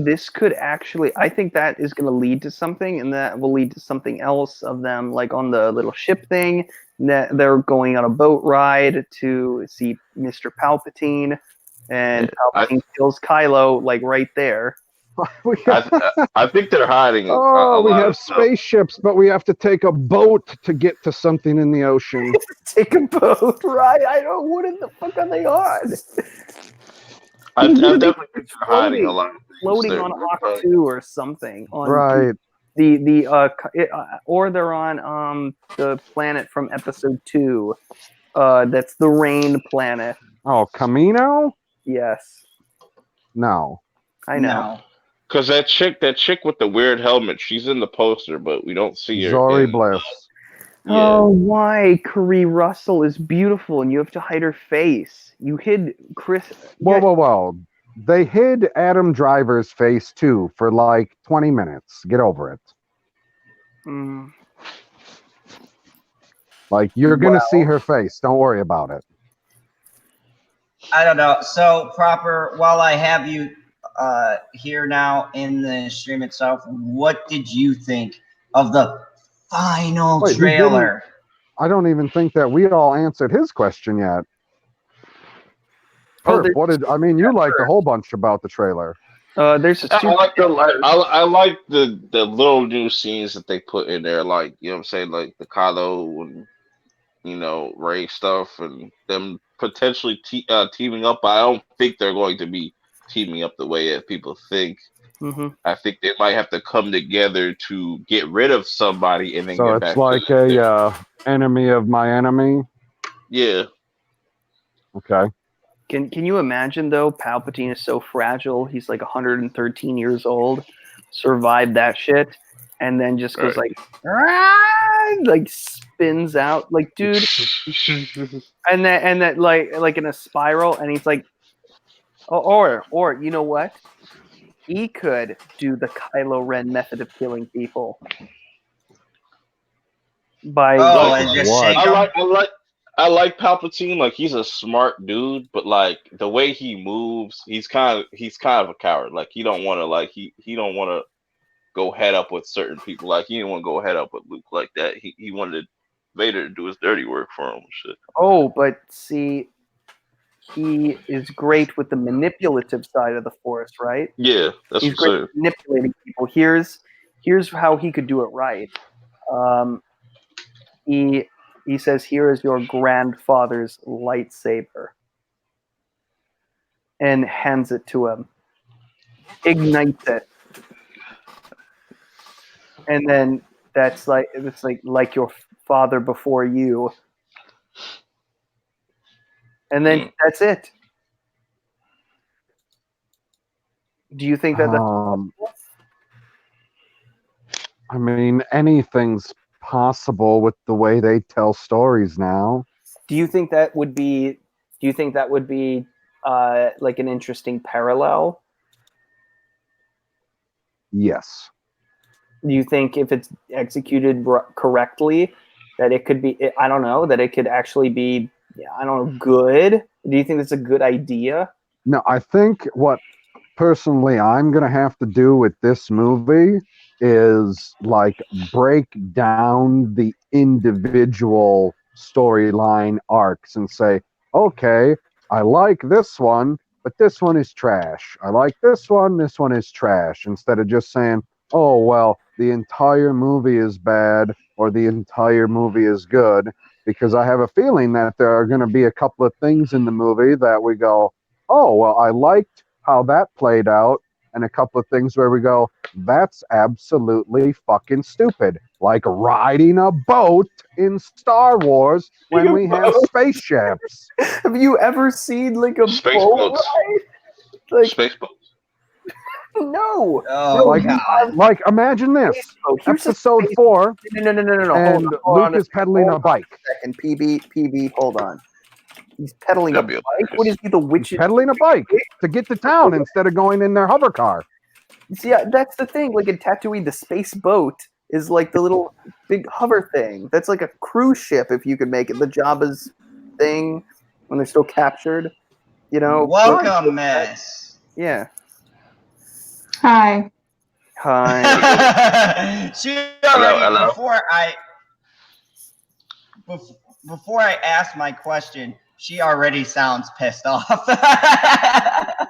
This could actually, I think that is going to lead to something, and that will lead to something else of them, like on the little ship thing, that they're going on a boat ride to see Mr. Palpatine, and Palpatine kills Kylo, like right there. I think they're hiding. We have spaceships, but we have to take a boat to get to something in the ocean. Take a boat, right? I don't. What in the fuck are they on? I definitely think they're hiding a lot. Floating on Hawk 2 or something. Right. Or they're on the planet from Episode 2. That's the rain planet. Oh, Camino? Yes. No. I know. Because that chick with the weird helmet, she's in the poster, but we don't see her. Zori Bliss. Yeah. Oh, why? Kari Russell is beautiful, and you have to hide her face. You hid Chris. Whoa. They hid Adam Driver's face, too, for like 20 minutes. Get over it. Like, you're going to see her face. Don't worry about it. I don't know. So, while I have you here now in the stream itself, what did you think of the final trailer? I don't even think that we all answered his question yet. You liked a whole bunch about the trailer. I like the little new scenes that they put in there, like, you know what I'm saying, like the Kylo and Rey stuff, and them potentially teaming up. I don't think they're going to be teaming up the way that people think. Mm-hmm. I think they might have to come together to get rid of somebody and then get back. So it's like a enemy of my enemy. Yeah. Okay. Can you imagine though? Palpatine is so fragile. He's like 113 years old. Survived that shit, and then just goes like spins out. Like, dude, and that like in a spiral, and he's like, oh, or you know what? He could do the Kylo Ren method of killing people by and just what? shake him. I like Palpatine. Like, he's a smart dude, but like the way he moves, he's kind of a coward. Like, he don't want to he don't want to go head up with certain people. Like, he didn't want to go head up with Luke like that. He wanted Vader to do his dirty work for him and shit. Oh, but see, he is great with the manipulative side of the Force, right? Yeah, that's He's what great I'm at manipulating people. Here's how he could do it right. He says, "Here is your grandfather's lightsaber," and hands it to him. Ignites it, and then it's like your father before you, and then that's it. Do you think that's possible? I mean, anything's possible with the way they tell stories now. Do you think that would be? Like an interesting parallel? Yes. Do you think if it's executed correctly, that it could be? I don't know. That it could actually be. I don't know. Good. Do you think that's a good idea? No, I think what personally I'm gonna have to do with this movie is like break down the individual storyline arcs and say, okay, I like this one, but this one is trash. I like this one is trash. Instead of just saying, oh, well, the entire movie is bad or the entire movie is good, because I have a feeling that there are going to be a couple of things in the movie that we go, oh, well, I liked how that played out, and a couple of things where we go, that's absolutely fucking stupid. Like riding a boat in Star Wars when we have spaceships. Have you ever seen like a Space boat boats. ride? Like, Space boats. No. Oh, No, like, you have like, imagine this. Here's a Episode space- 4, No. and Luke is pedaling a bike. Second, PB, hold on. He's pedaling a That'd be bike. What is he, the witch? Pedaling a bike to get to town instead of going in their hover car. See, that's the thing. Like in Tatooine, the space boat is like the little big hover thing. That's like a cruise ship, if you could make it. The Jabba's thing when they're still captured. You know. Welcome, Miss. Yeah. Hi. Hi. She already Hello. before I ask my question, she already sounds pissed off. I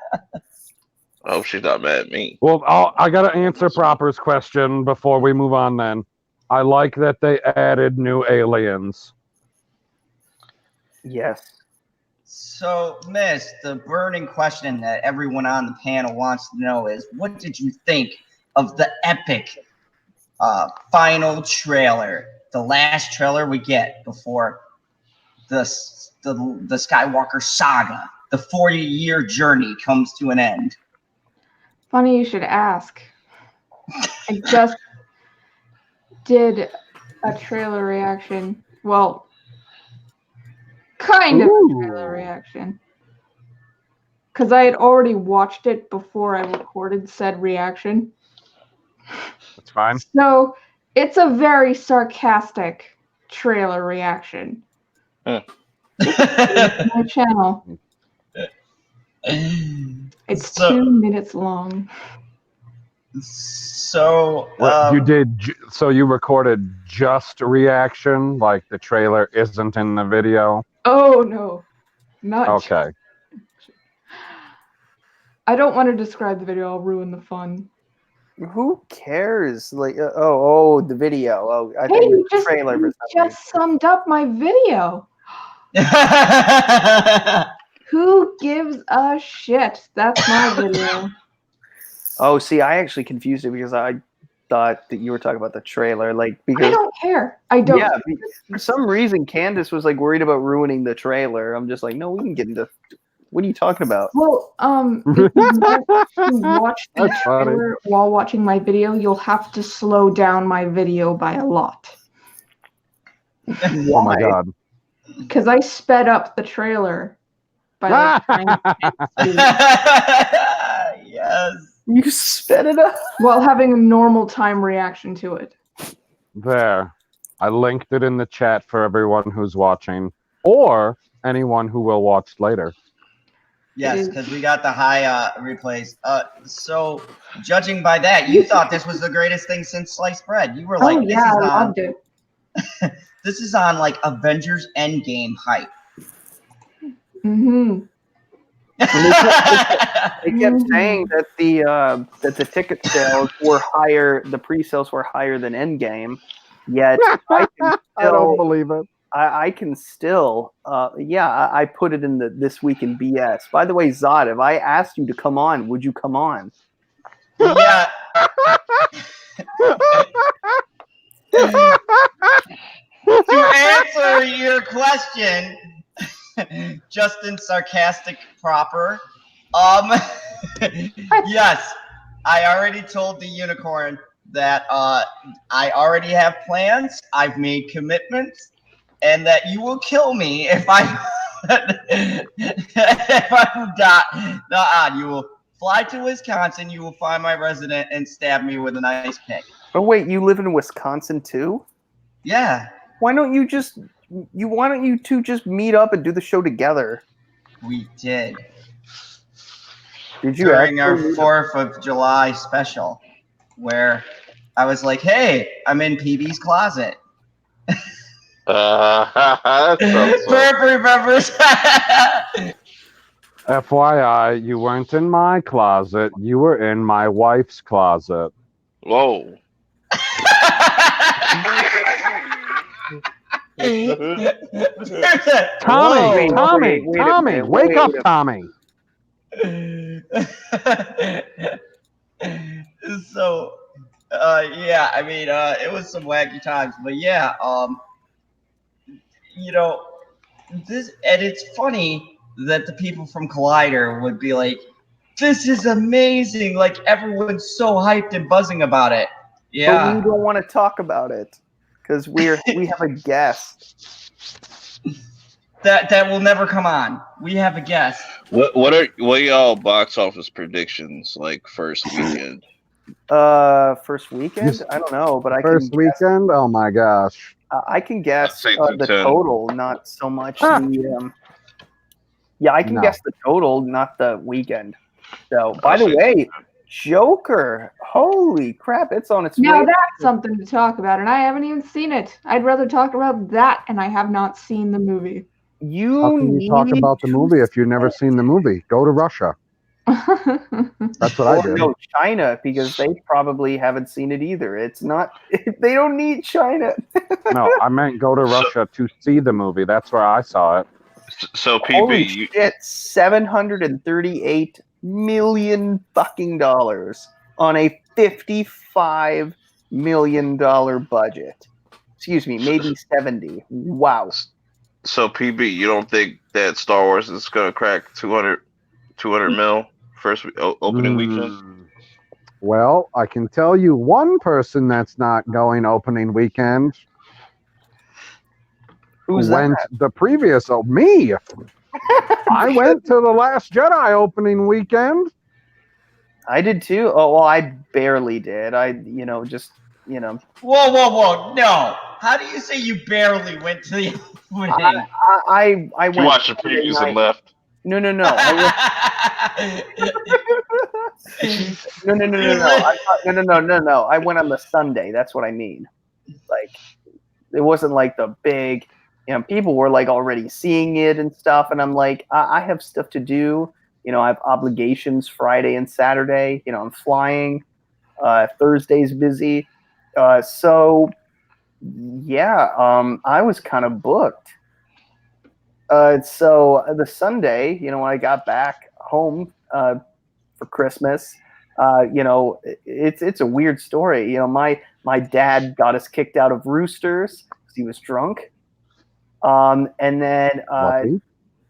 hope she's not mad at me. Well, I got to answer Proper's question before we move on then. I like that they added new aliens. Yes. So, Miss, the burning question that everyone on the panel wants to know is, what did you think of the epic final trailer, the last trailer we get before the Skywalker saga, the 40-year journey comes to an end? Funny you should ask. I just did a trailer reaction. Well, kind of a trailer reaction. Because I had already watched it before I recorded said reaction. That's fine. So it's a very sarcastic trailer reaction. It's my channel. It's 2 minutes long. So so you recorded just reaction, like the trailer isn't in the video? Oh no, not okay. I don't want to describe the video. I'll ruin the fun. Who cares? Like, the video. Oh, I think You the trailer. you just summed up my video. Who gives a shit? That's my video. Oh, see, I actually confused it because I thought that you were talking about the trailer, like I because don't care. I don't. yeah, for some reason Candace was like worried about ruining the trailer. I'm just like, no, we can get into. What are you talking about? Well, if you want to watch the That's funny. trailer while watching my video, you'll have to slow down my video by a lot. Oh my god. Because I sped up the trailer by like 9 Yes. You sped it up while having a normal time reaction to it. There. I linked it in the chat for everyone who's watching, or anyone who will watch later. Yes, because we got the high replays. So, judging by that, you thought this was the greatest thing since sliced bread. You were like, Oh this yeah, is I on, loved it. this is on like Avengers Endgame hype. Mm-hmm. They kept saying that the ticket sales were higher, the pre-sales were higher than Endgame. Yet I can still, I don't believe it. I can still, I put it in the This Week in BS. By the way, Zod, if I asked you to come on, would you come on? Yeah. To answer your question, Justin sarcastic proper. Yes, I already told the unicorn that I already have plans. I've made commitments, and that you will kill me if I if I'm not on. You will fly to Wisconsin. You will find my resident and stab me with an ice pick. Oh wait, you live in Wisconsin too? Yeah. Why don't you two just meet up and do the show together? We did. Did you during our actually meet 4th of July special, where I was like, "Hey, I'm in PB's closet." That sounds so. Burp remembers. FYI, you weren't in my closet. You were in my wife's closet. Whoa. Tommy, Tommy, wait a Tommy, minute, wake wait up, a- Tommy. So, yeah, I mean, it was some wacky times, but yeah, you know, this, and it's funny that the people from Collider would be like, "This is amazing!" Like everyone's so hyped and buzzing about it. Yeah, But we don't want to talk about it because we have a guest. that will never come on. We have a guest. What are y'all box office predictions like first weekend? First weekend? I don't know, but I First can guess, weekend? Oh my gosh. I can guess Say through the 10. total, not so much the. Yeah, I can No. guess the total, not the weekend. So, by I'll the say way, Joker! Holy crap! It's on its Now way. that's something to talk about, and I haven't even seen it. I'd rather talk about that, and I have not seen the movie. You How can you talk need about the to maybe if you've never seen the movie? Go to Russia. That's what I Or did. no, China, because they probably haven't seen it either. It's not. They don't need China. No, I meant go to Russia to see the movie. That's where I saw it. So PB, Holy shit! $738 million fucking dollars on a $55 million budget. Excuse me, maybe 70. Wow. So PB, you don't think that Star Wars is gonna crack 200 mil first opening weekend? Well, I can tell you one person that's not going opening weekend. Who's went that? the previous? Oh, me. I went to the Last Jedi opening weekend. I did too. Oh well, I barely did. Just. Whoa, whoa, whoa! No, how do you say you barely went to the opening? I went. You watched the previews and left. No. No. I went on the Sunday. That's what I mean. Like, it wasn't like the big. People were like already seeing it and stuff, and I'm like, I have stuff to do. I have obligations Friday and Saturday. I'm flying. Thursday's busy. So yeah, I was kind of booked. So the Sunday, when I got back home for Christmas, You know, it's a weird story. You know, my dad got us kicked out of Roosters because he was drunk. And then Lucky.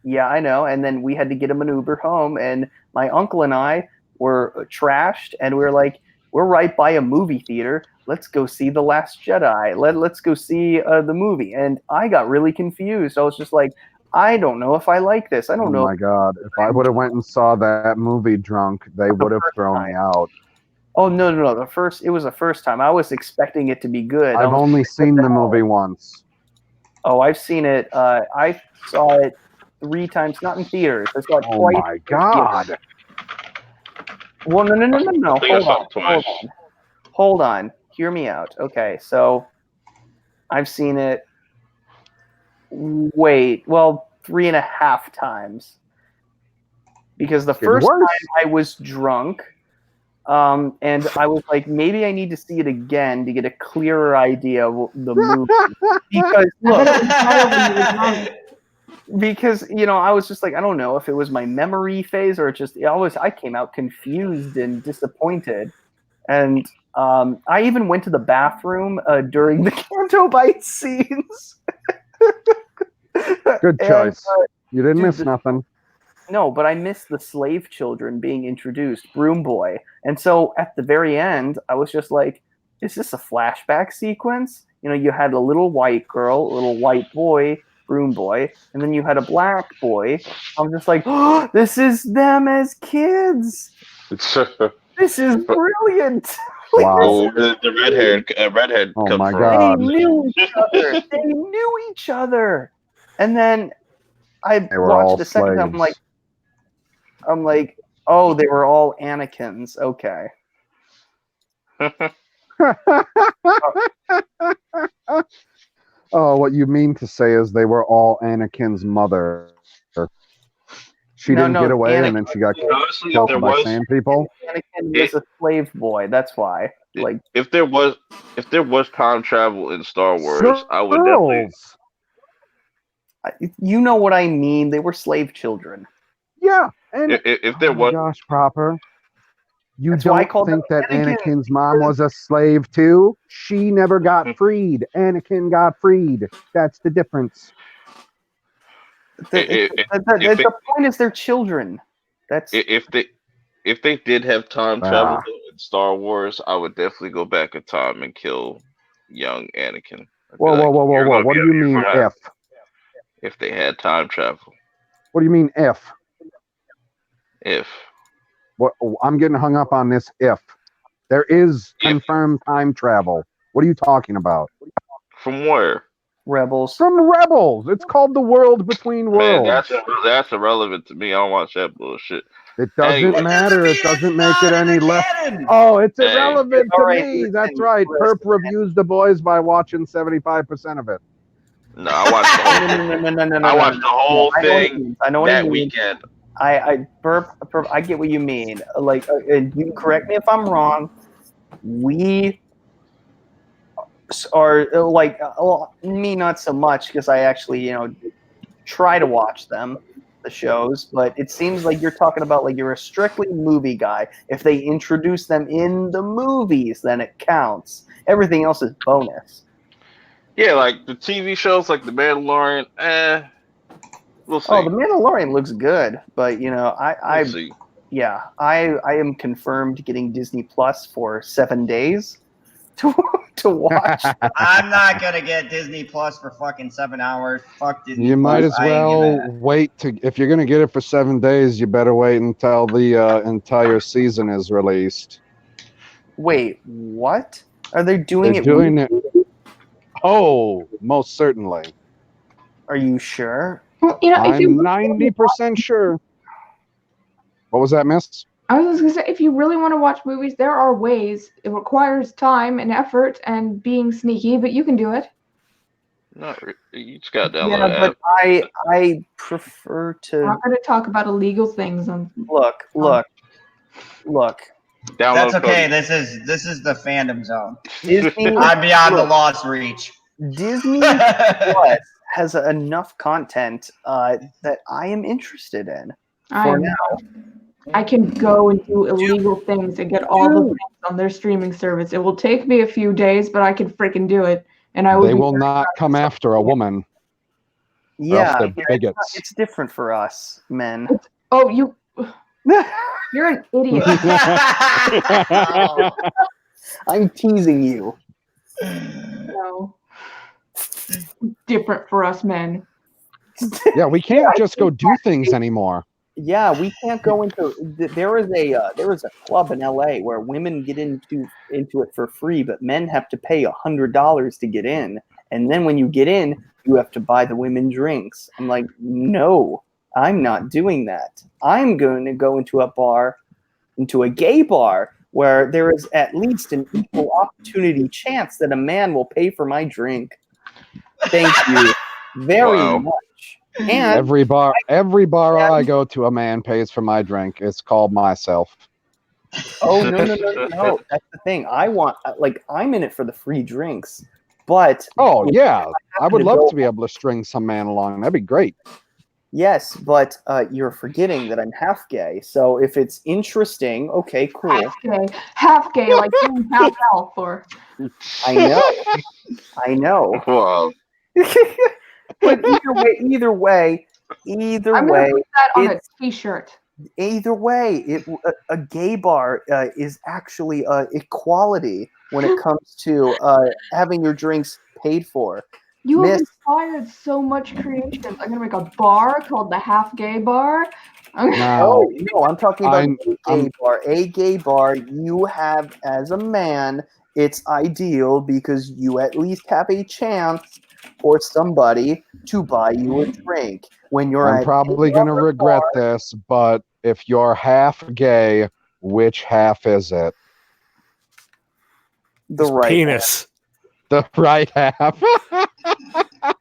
yeah, I know. And then we had to get him an Uber home, and my uncle and I were trashed, and we were like, we're right by a movie theater. Let's go see The Last Jedi. Let's go see the movie. And I got really confused. I was just like, I don't know if I like this. I don't Oh know. my God! If I would have went and saw that movie drunk, they would have thrown me out. Oh no. It was the first time. I was expecting it to be good. I've only seen the movie once. Oh, I've seen it. I saw it 3 times, not in theaters. I saw it Oh twice. my God! Well, no. I think I saw it twice. Hold on. Hear me out. Okay, so I've seen it. Wait, well, 3.5 times. Because the first time I was drunk, and I was like, maybe I need to see it again to get a clearer idea of the movie. Because look, because you know, I was just like, I don't know if it was my memory phase or just I came out confused and disappointed, and I even went to the bathroom during the Canto Bite scenes. Good choice. And, You didn't miss nothing. No, but I missed the slave children being introduced, Broom Boy. And so at the very end, I was just like, is this a flashback sequence? You know, you had a little white girl, a little white boy, Broom Boy, and then you had a black boy. I'm just like, oh, this is them as kids. This is brilliant. Wow. The redhead Oh comes my from. God. They knew each other. They knew each other. And then I They were all watched it a second time. slaves. I'm like, oh, they were all Anakins. Okay. Oh, what you mean to say is they were all Anakin's mother. She didn't get away, and then she got killed by sand people. Anakin was a slave boy. That's why. Like, if there was time travel in Star Wars, I would definitely. You know what I mean? They were slave children. Yeah, and If there oh my was, gosh, Proper. You That's why I don't called think them that Anakin's mom was a slave too? She never got freed. Anakin got freed. That's the difference. The point is they're children. That's if they did have time travel in Star Wars, I would definitely go back in time and kill young Anakin. Whoa. What do you mean if? If they had time travel. What do you mean if? If. What? I'm getting hung up on this if. There is confirmed time travel. What are you talking about? From where? Rebels. From Rebels. It's called The World Between Worlds. Man, that's irrelevant to me. I don't watch that bullshit. It doesn't matter. It doesn't make it any less. Oh, it's irrelevant to me. That's right. Perp reviews The Boys by watching 75% of it. No, I watched the whole. I watched the whole thing that weekend. Burp, I get what you mean. Like, and you correct me if I'm wrong. We are like, well, me not so much because I actually, try to watch them, the shows. But it seems like you're talking about like you're a strictly movie guy. If they introduce them in the movies, then it counts. Everything else is bonus. Yeah, like the TV shows, like The Mandalorian. We'll see. Oh, The Mandalorian looks good, but We'll see. Yeah, I am confirmed getting Disney Plus for 7 days to watch. I'm not gonna get Disney Plus for fucking 7 hours. Fuck Disney. You might Plus. as well wait to. If you're gonna get it for 7 days, you better wait until the entire season is released. Wait, what? Are they doing They're it? doing it. Oh, most certainly. Are you sure? Well, if I'm 90% sure. What was that, Miss? I was just gonna say, if you really want to watch movies, there are ways. It requires time and effort and being sneaky, but you can do it. No, you just got to download Yeah, the but app. I prefer to. I'm not going to talk about illegal things. Look. That's okay. This is the fandom zone. Disney. I'm beyond the law's reach. Disney Plus has enough content that I am interested in for now. I can go and do illegal things and get all the things on their streaming service. It will take me a few days, but I can freaking do it, and I will. They be will not come after a woman. Yeah, they're bigots. it's different for us men. Oh, you're an idiot. I'm teasing you. No, different for us men. Yeah, we can't just go do things anymore. Yeah, we can't go into. There is a club in LA where women get into it for free, but men have to pay $100 to get in, and then when you get in, you have to buy the women drinks. I'm like, no, I'm not doing that. I'm going to go into a gay bar where there is at least an equal opportunity chance that a man will pay for my drink. Thank you very much. And every bar I go to, a man pays for my drink. It's called myself. Oh no! That's the thing. I'm in it for the free drinks, but yeah, I would love to be able to string some man along. That'd be great. Yes, but you're forgetting that I'm half gay. So if it's interesting, okay, cool. Half gay, like doing half elf or. I know. Wow. But either way, I'm gonna put that on a T-shirt. Either way, a gay bar is actually equality when it comes to having your drinks paid for. You have inspired so much creations. I'm gonna make a bar called the Half Gay Bar. No, I'm talking about a gay bar. You have, as a man, it's ideal because you at least have a chance for somebody to buy you a drink. When you're I'm probably going to regret this, but if you're half gay, which half is it? The right penis. The right half.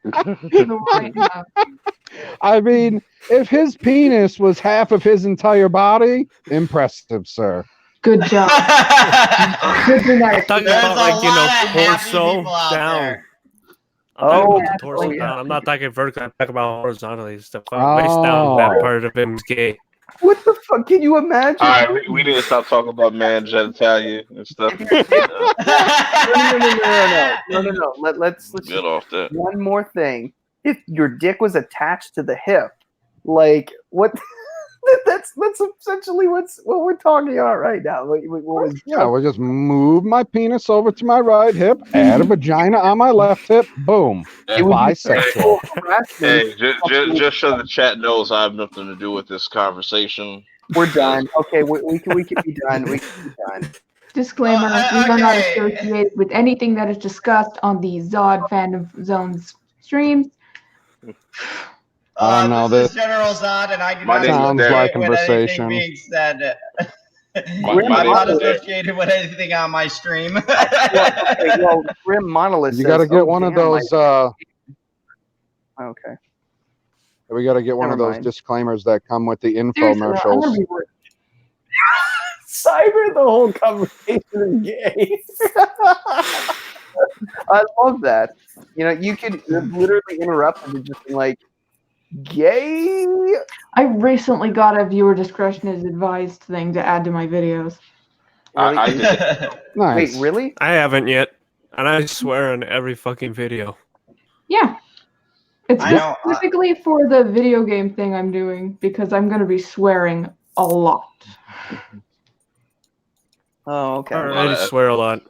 The right half. I mean, if his penis was half of his entire body, impressive, sir. Good job. Talking about, like, torso down. Torso down. I'm not talking vertically. I'm talking about horizontally. It's the waist down. That part of him is gay. What the fuck? Can you imagine? All right, we need to stop talking about man genitalia and stuff. No. Let's get off that. One more thing. If your dick was attached to the hip, like what? that's essentially what we're talking about right now. We'll just move my penis over to my right hip, add a vagina on my left hip, boom. Bisexual. Hey, just so the chat knows I have nothing to do with this conversation. We're done. Okay, we can be done. We can be done. Disclaimer: we are not associated with anything that is discussed on the Zod Fandom Zone's streams. I don't know. This is General Zod, and I do not sounds like associate with anything being said. I'm not associated with anything on my stream. Well, Grim Monolith. You got to get one of those. Okay. We got to get one of those disclaimers that come with the infomercials. Cyber, the whole conversation is gay. I love that. You know, you could literally interrupt and just be like, gay. I recently got a viewer discretion is advised thing to add to my videos. Really? I did. Nice. Wait, really? I haven't yet, and I swear on every fucking video. Yeah. It's specifically for the video game thing I'm doing because I'm going to be swearing a lot. Oh, okay. I just swear a lot.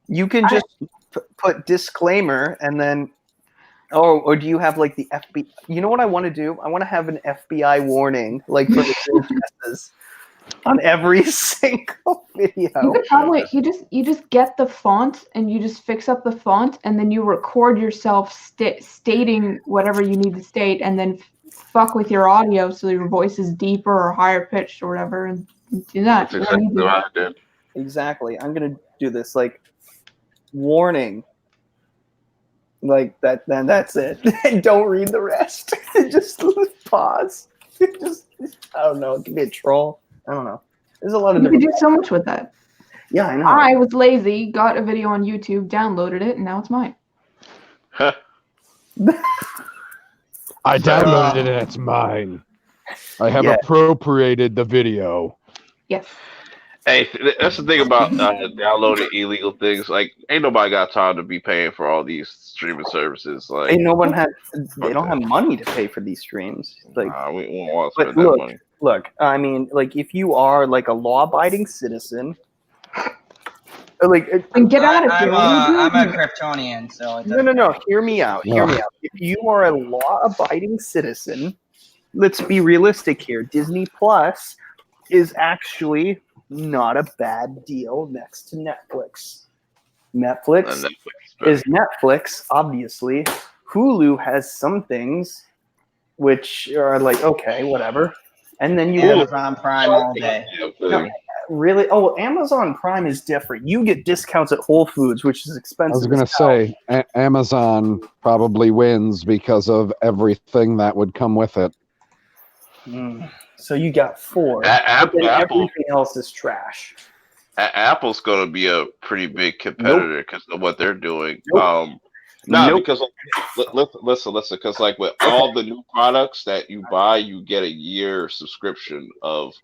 You can just put disclaimer and then, or do you have like the FBI? You know what I want to do? I want to have an FBI warning, like for the princesses on every single video. You could probably you just get the font and you just fix up the font and then you record yourself stating whatever you need to state and then fuck with your audio so your voice is deeper or higher pitched or whatever and do that. That's exactly what I did. Exactly. I'm gonna do this like warning. Like that, then that's it. Don't read the rest. Just pause. Just I don't know. It could be a troll. I don't know. There's a lot of. You could do so much with that. Yeah, I know. I was lazy, got a video on YouTube, downloaded it, and now it's mine. I downloaded it and it's mine. I have appropriated the video. Yes. Hey, that's the thing about downloading illegal things. Like, ain't nobody got time to be paying for all these streaming services. Like, Ain't no one has. They don't have money to pay for these streams. Like, we won't want to but spend that money. look. I mean, like, if you are like a law-abiding citizen, like, and get out of here. I'm a Kryptonian, so it doesn't no. Hear me out. Hear me out. If you are a law-abiding citizen, let's be realistic here. Disney Plus is actually not a bad deal next to Netflix. Netflix is Netflix, obviously. Hulu has some things which are like, okay, whatever. And then you Amazon Prime all day. No, really? Oh, Amazon Prime is different. You get discounts at Whole Foods, which is expensive. I was going to say, Amazon probably wins because of everything that would come with it. So you got 4. Apple, everything else is trash. Apple's going to be a pretty big competitor because of what they're doing. Because listen, because like with all the new products that you buy, you get a year subscription of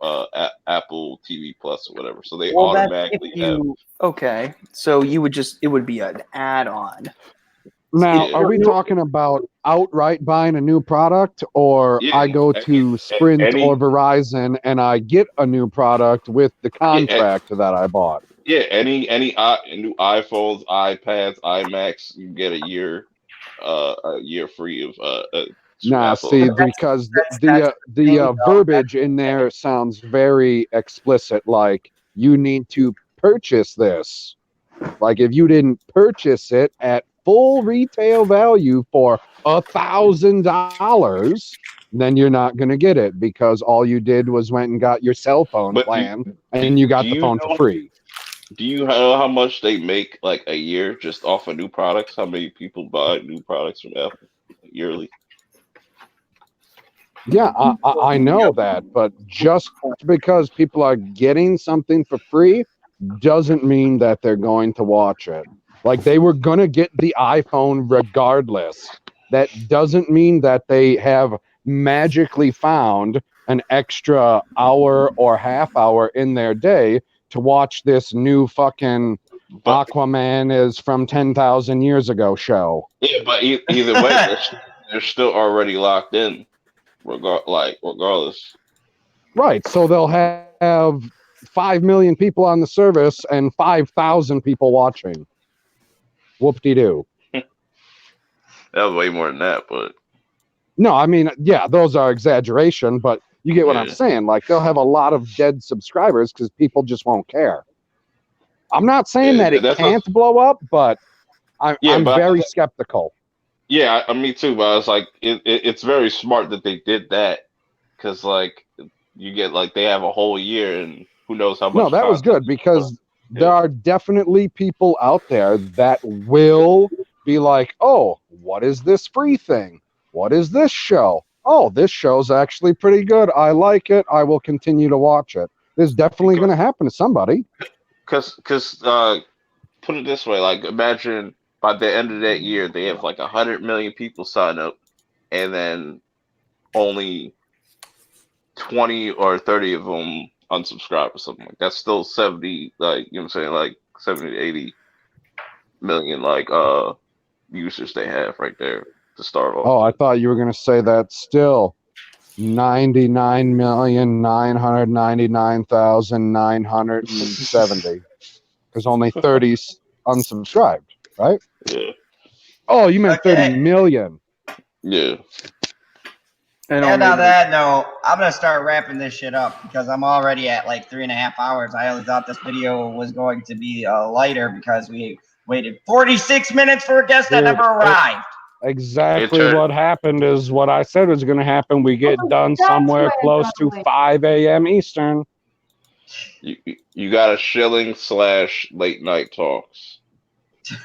Apple TV Plus or whatever. So they automatically have. Okay, so you would it would be an add-on. Now, are we talking about outright buying a new product, or I go to Sprint or Verizon and I get a new product with the contract that I bought? Yeah, any new iPhones, iPads, iMacs, you get a year free of. Nah, see, because the verbiage in there sounds very explicit. Like you need to purchase this. Like if you didn't purchase it at full retail value for $1,000, then you're not going to get it because all you did was went and got your cell phone plan and you got the phone for free. Do you know how much they make like a year just off of new products? How many people buy new products from Apple yearly? Yeah, I know that, but just because people are getting something for free doesn't mean that they're going to watch it. Like they were going to get the iPhone regardless. That doesn't mean that they have magically found an extra hour or half hour in their day to watch this new fucking Aquaman is from 10,000 years ago show. Yeah, but either way, they're still already locked in, regardless. Right, so they'll have 5 million people on the service and 5,000 people watching. Whoop-de-doo. That was way more than that, but... No, I mean, yeah, those are exaggeration, but you get what I'm saying. Like, they'll have a lot of dead subscribers because people just won't care. I'm not saying that it can't blow up, but I'm very skeptical. Yeah, me too, but I was like, it's very smart that they did that because, like, you get, like, they have a whole year and who knows how much. No, that was good because there are definitely people out there that will be like, oh, what is this free thing? What is this show? Oh, this show's actually pretty good. I like it. I will continue to watch it. This is definitely going to happen to somebody. Because put it this way, like, imagine by the end of that year, they have like 100 million people sign up, and then only 20 or 30 of them unsubscribe or something like that. That's still 70, like, you know what I'm saying, like 70 to 80 million like users they have right there to start off. Oh, I thought you were going to say that still 99,999,970 because only 30's unsubscribed, right? Yeah. Oh, you meant 30 million. Yeah. And on that note, I'm going to start wrapping this shit up because I'm already at like 3.5 hours. I only thought this video was going to be lighter because we waited 46 minutes for a guest that never arrived. Exactly what happened is what I said was going to happen. We get done somewhere close to 5 a.m. Eastern. You got a shilling / late night talks.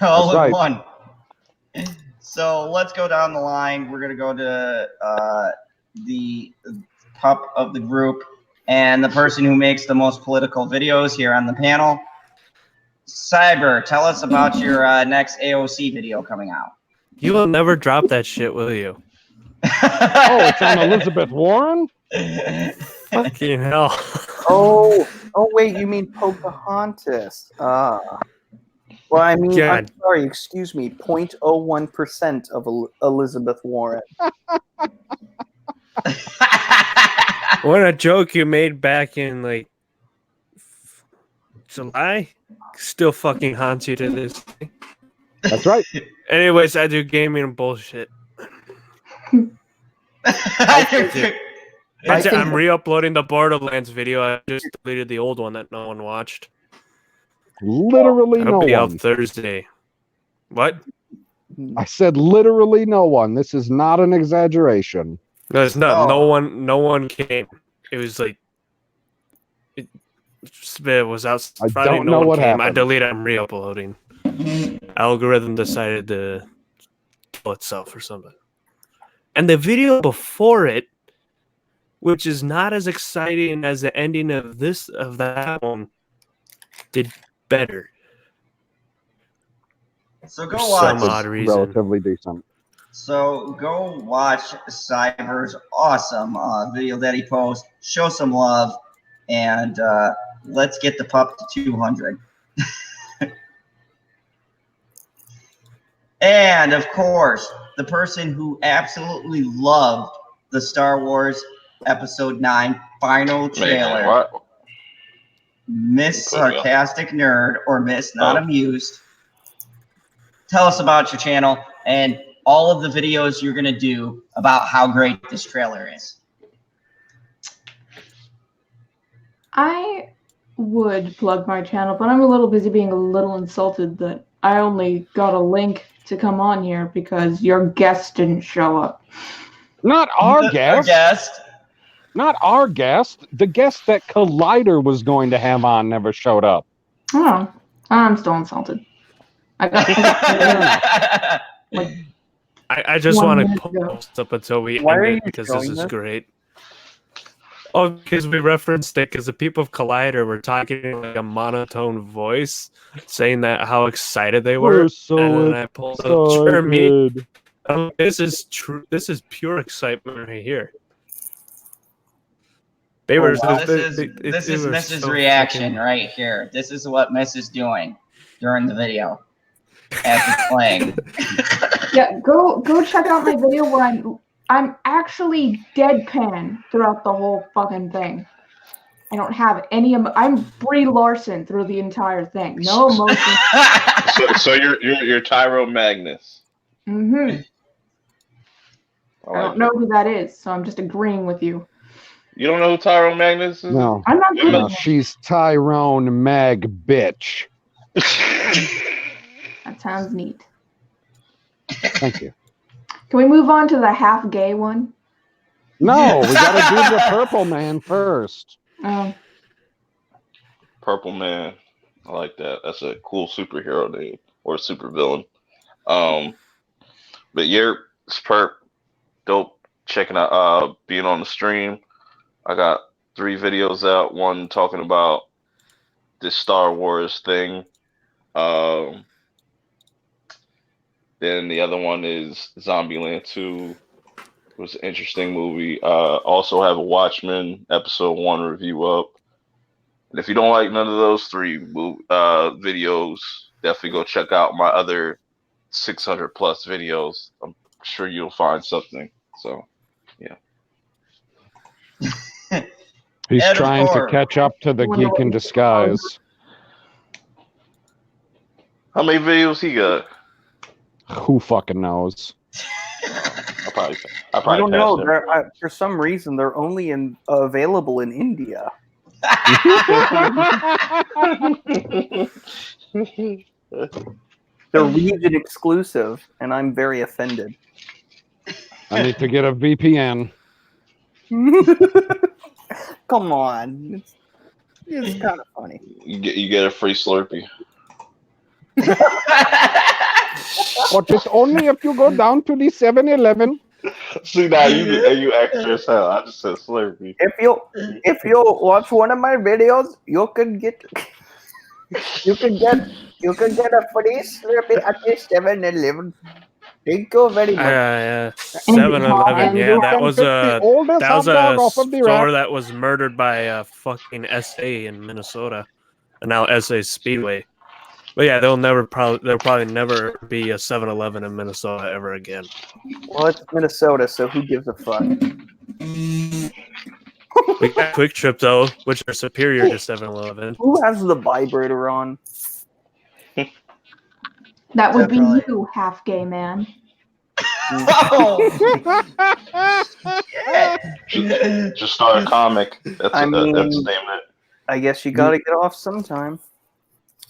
All in one. So let's go down the line. We're going to go to the pup of the group and the person who makes the most political videos here on the panel. Cyber, tell us about your next AOC video coming out. You will never drop that shit, will you? Oh, it's on Elizabeth Warren? Fucking hell. Oh wait, you mean Pocahontas? Ah. Well, I mean, I'm God. sorry, excuse me, 0.01% of Elizabeth Warren. What a joke you made back in like July still fucking haunts you to this day. That's right. Anyways, I do gaming and bullshit. I'm re-uploading the Borderlands video. I just deleted the old one that no one watched. Literally It'll no be out one. Thursday. What? I said literally no one. This is not an exaggeration. No, it's not. Oh. No one came. It was like it was out I Friday. don't No know one what came. I happened. deleted. I'm re-uploading. Algorithm decided to kill itself or something. And the video before it, which is not as exciting as the ending of that one, did better. So For go watch. some odd reason. Relatively decent. So go watch Cyber's awesome video that he posts. Show some love, and let's get the pup to 200. And of course, the person who absolutely loved the Star Wars Episode 9 final trailer, what? Miss Sarcastic Nerd or Miss Not Amused. Tell us about your channel and all of the videos you're going to do about how great this trailer is. I would plug my channel, but I'm a little busy being a little insulted that I only got a link to come on here because your guest didn't show up. Not our guest. Not our guest. The guest that Collider was going to have on never showed up. Oh, I'm still insulted. I got I just 1 want minute to ago. post up until we Why end are it you because this showing is this? great. Oh, because we referenced it because the people of Collider were talking in like a monotone voice, saying that how excited they were. We're so and then I pulled up Jeremy. excited. This is true. This is pure excitement right here. They were. Wow. This is were Mrs. so reaction fucking- right here. This is what Miss is doing during the video as it's playing. Yeah, go check out my video where I'm actually deadpan throughout the whole fucking thing. I don't have any. I'm Brie Larson through the entire thing. No emotion. So you're Tyro Magnus. Mm-hmm. I I don't know who that is, so I'm just agreeing with you. You don't know who Tyro Magnus is? No. I'm not good No, at that. she's Tyrone Mag bitch. That sounds neat. Thank you. Can we move on to the half gay one? No, we gotta do the purple man first. Purple Man. I like that. That's a cool superhero name or supervillain. But yeah, it's perp. Dope. Checking out being on the stream. I got 3 videos out. One talking about this Star Wars thing. Then the other one is Zombieland 2. It was an interesting movie. Also have a Watchmen episode 1 review up. And if you don't like none of those 3 videos, definitely go check out my other 600 plus videos. I'm sure you'll find something. So, yeah. He's Ed, of trying to course. catch up to the geek in disguise. How many videos he got? Who fucking knows? I probably I don't know. passed him. For some reason, they're only available in India. They're region exclusive, and I'm very offended. I need to get a VPN. Come on, it's kind of funny. You get a free Slurpee. But it's only if you go down to the 7-Eleven. See, now you extra as hell. I just said Slurpee. If you watch one of my videos, you can get a free Slurpee at the 7-Eleven. Thank you very much. 7-Eleven. Yeah, you that can was pick the a oldest hot dog off of the store rack. that was murdered by a fucking SA in Minnesota, and now SA Speedway. But yeah, there'll probably never be a 7-Eleven in Minnesota ever again. Well, it's Minnesota, so who gives a fuck? We got Quick Trip though, which are superior to 7-Eleven. Who has the vibrator on? That would Definitely. be you, half gay man. Just start a comic. That's I mean, that's the name of it. I guess you gotta get off sometime.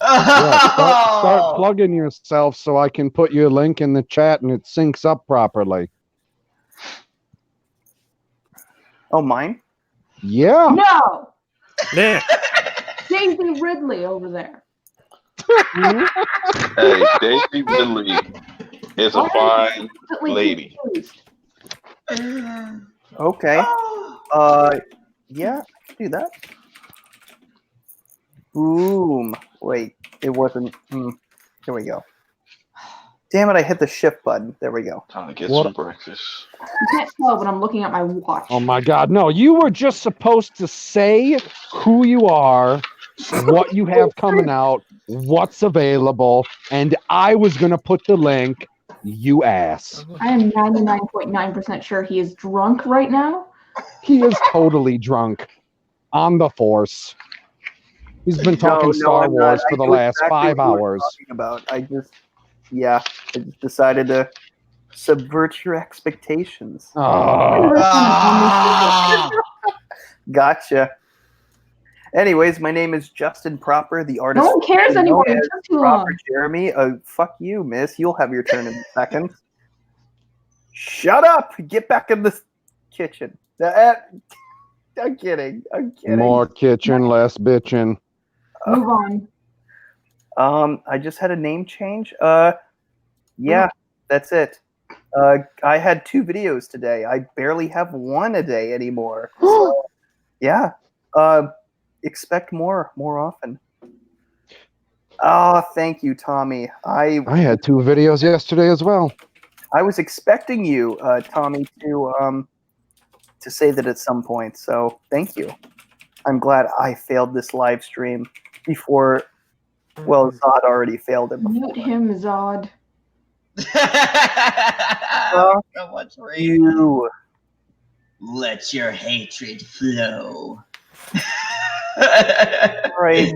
Yeah, start plugging yourself so I can put your link in the chat and it syncs up properly. Oh, mine? Yeah. No! Yeah. Daisy Ridley over there. Hey, Daisy Ridley is a fine lady. Okay. Yeah, I can do that. Boom. Wait, it wasn't. Here we go. Damn it, I hit the shift button. There we go. Time to get some breakfast. You can't tell, but I'm looking at my watch. Oh my God! No, you were just supposed to say who you are, what you have coming out, what's available, and I was gonna put the link. You ass. I am 99.9% sure he is drunk right now. He is totally drunk on the Force. He's been talking Star I'm not. Wars I for the knew last exactly 5 what you were hours. talking about. I just decided to subvert your expectations. Gotcha. Anyways, my name is Justin Proper, the artist. No one cares known anymore. It as took too Proper long. Jeremy. Fuck you, miss. You'll have your turn in a second. Shut up! Get back in the kitchen. I'm kidding. I'm kidding. More kitchen, less bitching. Move on. I just had a name change. Yeah, that's it. I had 2 videos today. I barely have 1 a day anymore. So, yeah. Expect more often. Oh, thank you, Tommy. I had 2 videos yesterday as well. I was expecting you, Tommy, to say that at some point. So thank you. I'm glad I failed this live stream before. Well, Zod already failed it. Mute him, Zod. You let your hatred flow. Right,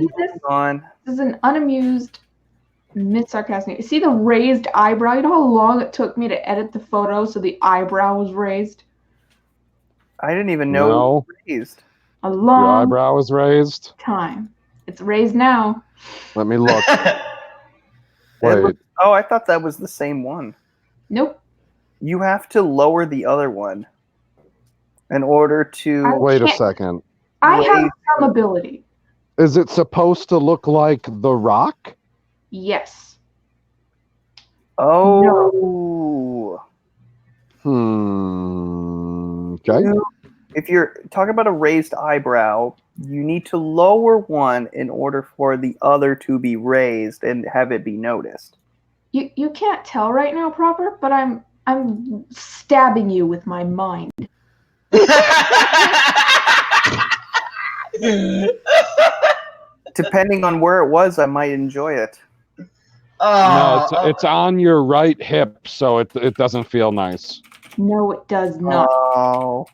on. This is an unamused, mid-sarcastic. See the raised eyebrow? You know how long it took me to edit the photo so the eyebrow was raised? I didn't even know it was raised. A Your long eyebrow is raised. time. It's raised now. Let me look. Wait. Oh, I thought that was the same one. Nope. You have to lower the other one in order to. Wait a second. I have some ability. Is it supposed to look like The Rock? Yes. Oh. Okay. If you're talking about a raised eyebrow, you need to lower one in order for the other to be raised and have it be noticed. You can't tell right now, Proper, but I'm stabbing you with my mind. Depending on where it was, I might enjoy it. No, it's on your right hip, so it doesn't feel nice. No, it does not. Oh.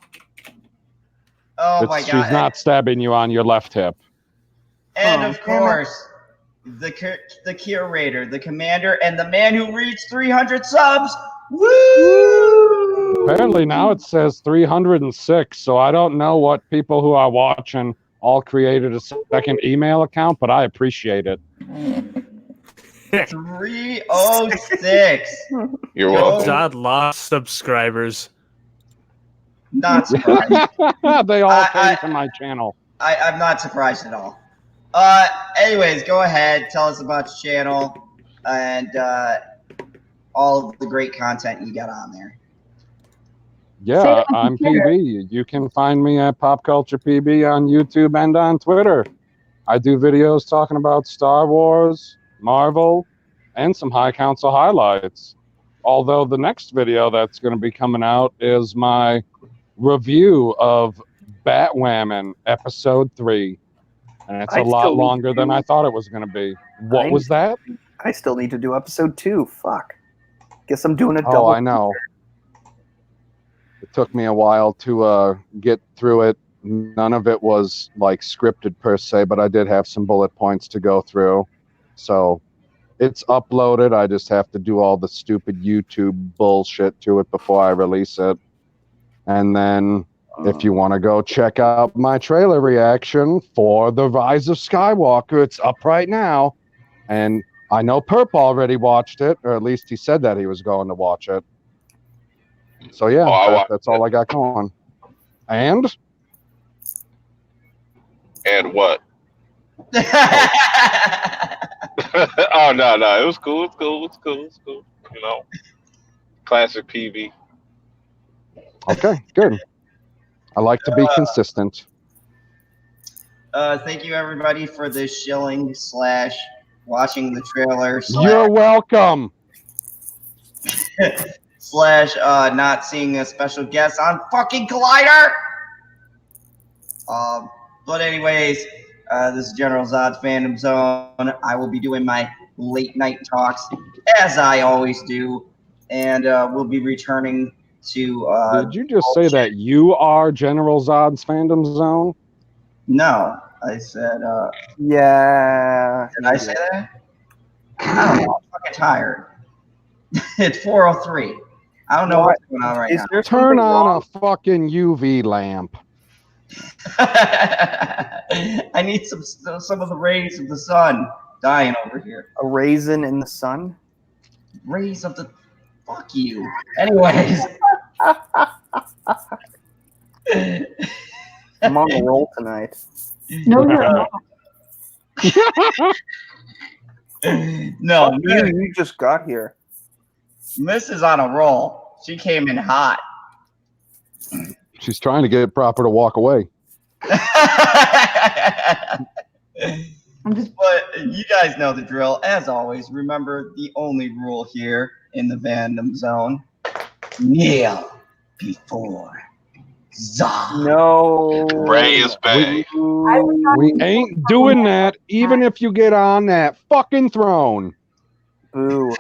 Oh my God. She's not stabbing you on your left hip. And of course, the curator, the commander, and the man who reached 300 subs. Woo! Apparently now it says 306, so I don't know what people who are watching all created a second email account, but I appreciate it. 306. You're welcome. Zod lost subscribers. Not surprised. They all came to my channel. I'm not surprised at all. Anyways, go ahead. Tell us about your channel and all of the great content you got on there. Yeah, I'm PB. You can find me at Pop Culture PB on YouTube and on Twitter. I do videos talking about Star Wars, Marvel, and some High Council highlights. Although the next video that's going to be coming out is my review of Batwoman episode 3. And it's a lot longer than I thought it was going to be. What was that? I still need to do episode 2. Fuck. Guess I'm doing a double. Oh, I know. It took me a while to get through it. None of it was like scripted per se, but I did have some bullet points to go through. So it's uploaded. I just have to do all the stupid YouTube bullshit to it before I release it. And then if you want to go check out my trailer reaction for The Rise of Skywalker, it's up right now. And I know Perp already watched it, or at least he said that he was going to watch it. So yeah, that's all I got going. And what? Oh no, it was cool. It's cool. You know, classic PV. Okay, good. I like to be consistent. Thank you everybody for this shilling / watching the trailer / You're welcome. / not seeing a special guest on fucking Collider. But anyways, this is General Zod's Fandom Zone. I will be doing my late night talks as I always do, and we'll be returning to. Did you just say that you are General Zod's Fandom Zone? No, I said. Yeah. Did I say that? I don't know. I'm fucking tired. It's 4:03. I don't know what's going on right now. Turn on a fucking UV lamp. I need some of the rays of the sun dying over here. A raisin in the sun? Rays of the... Fuck you. Anyways. I'm on the roll tonight. No, you're not. No, you just got here. Miss is on a roll. She came in hot. She's trying to get it proper to walk away. But you guys know the drill. As always, remember the only rule here in the Fandom Zone: kneel before Zod. No. Ray is back. We ain't doing that, even if you get on that fucking throne. Boo.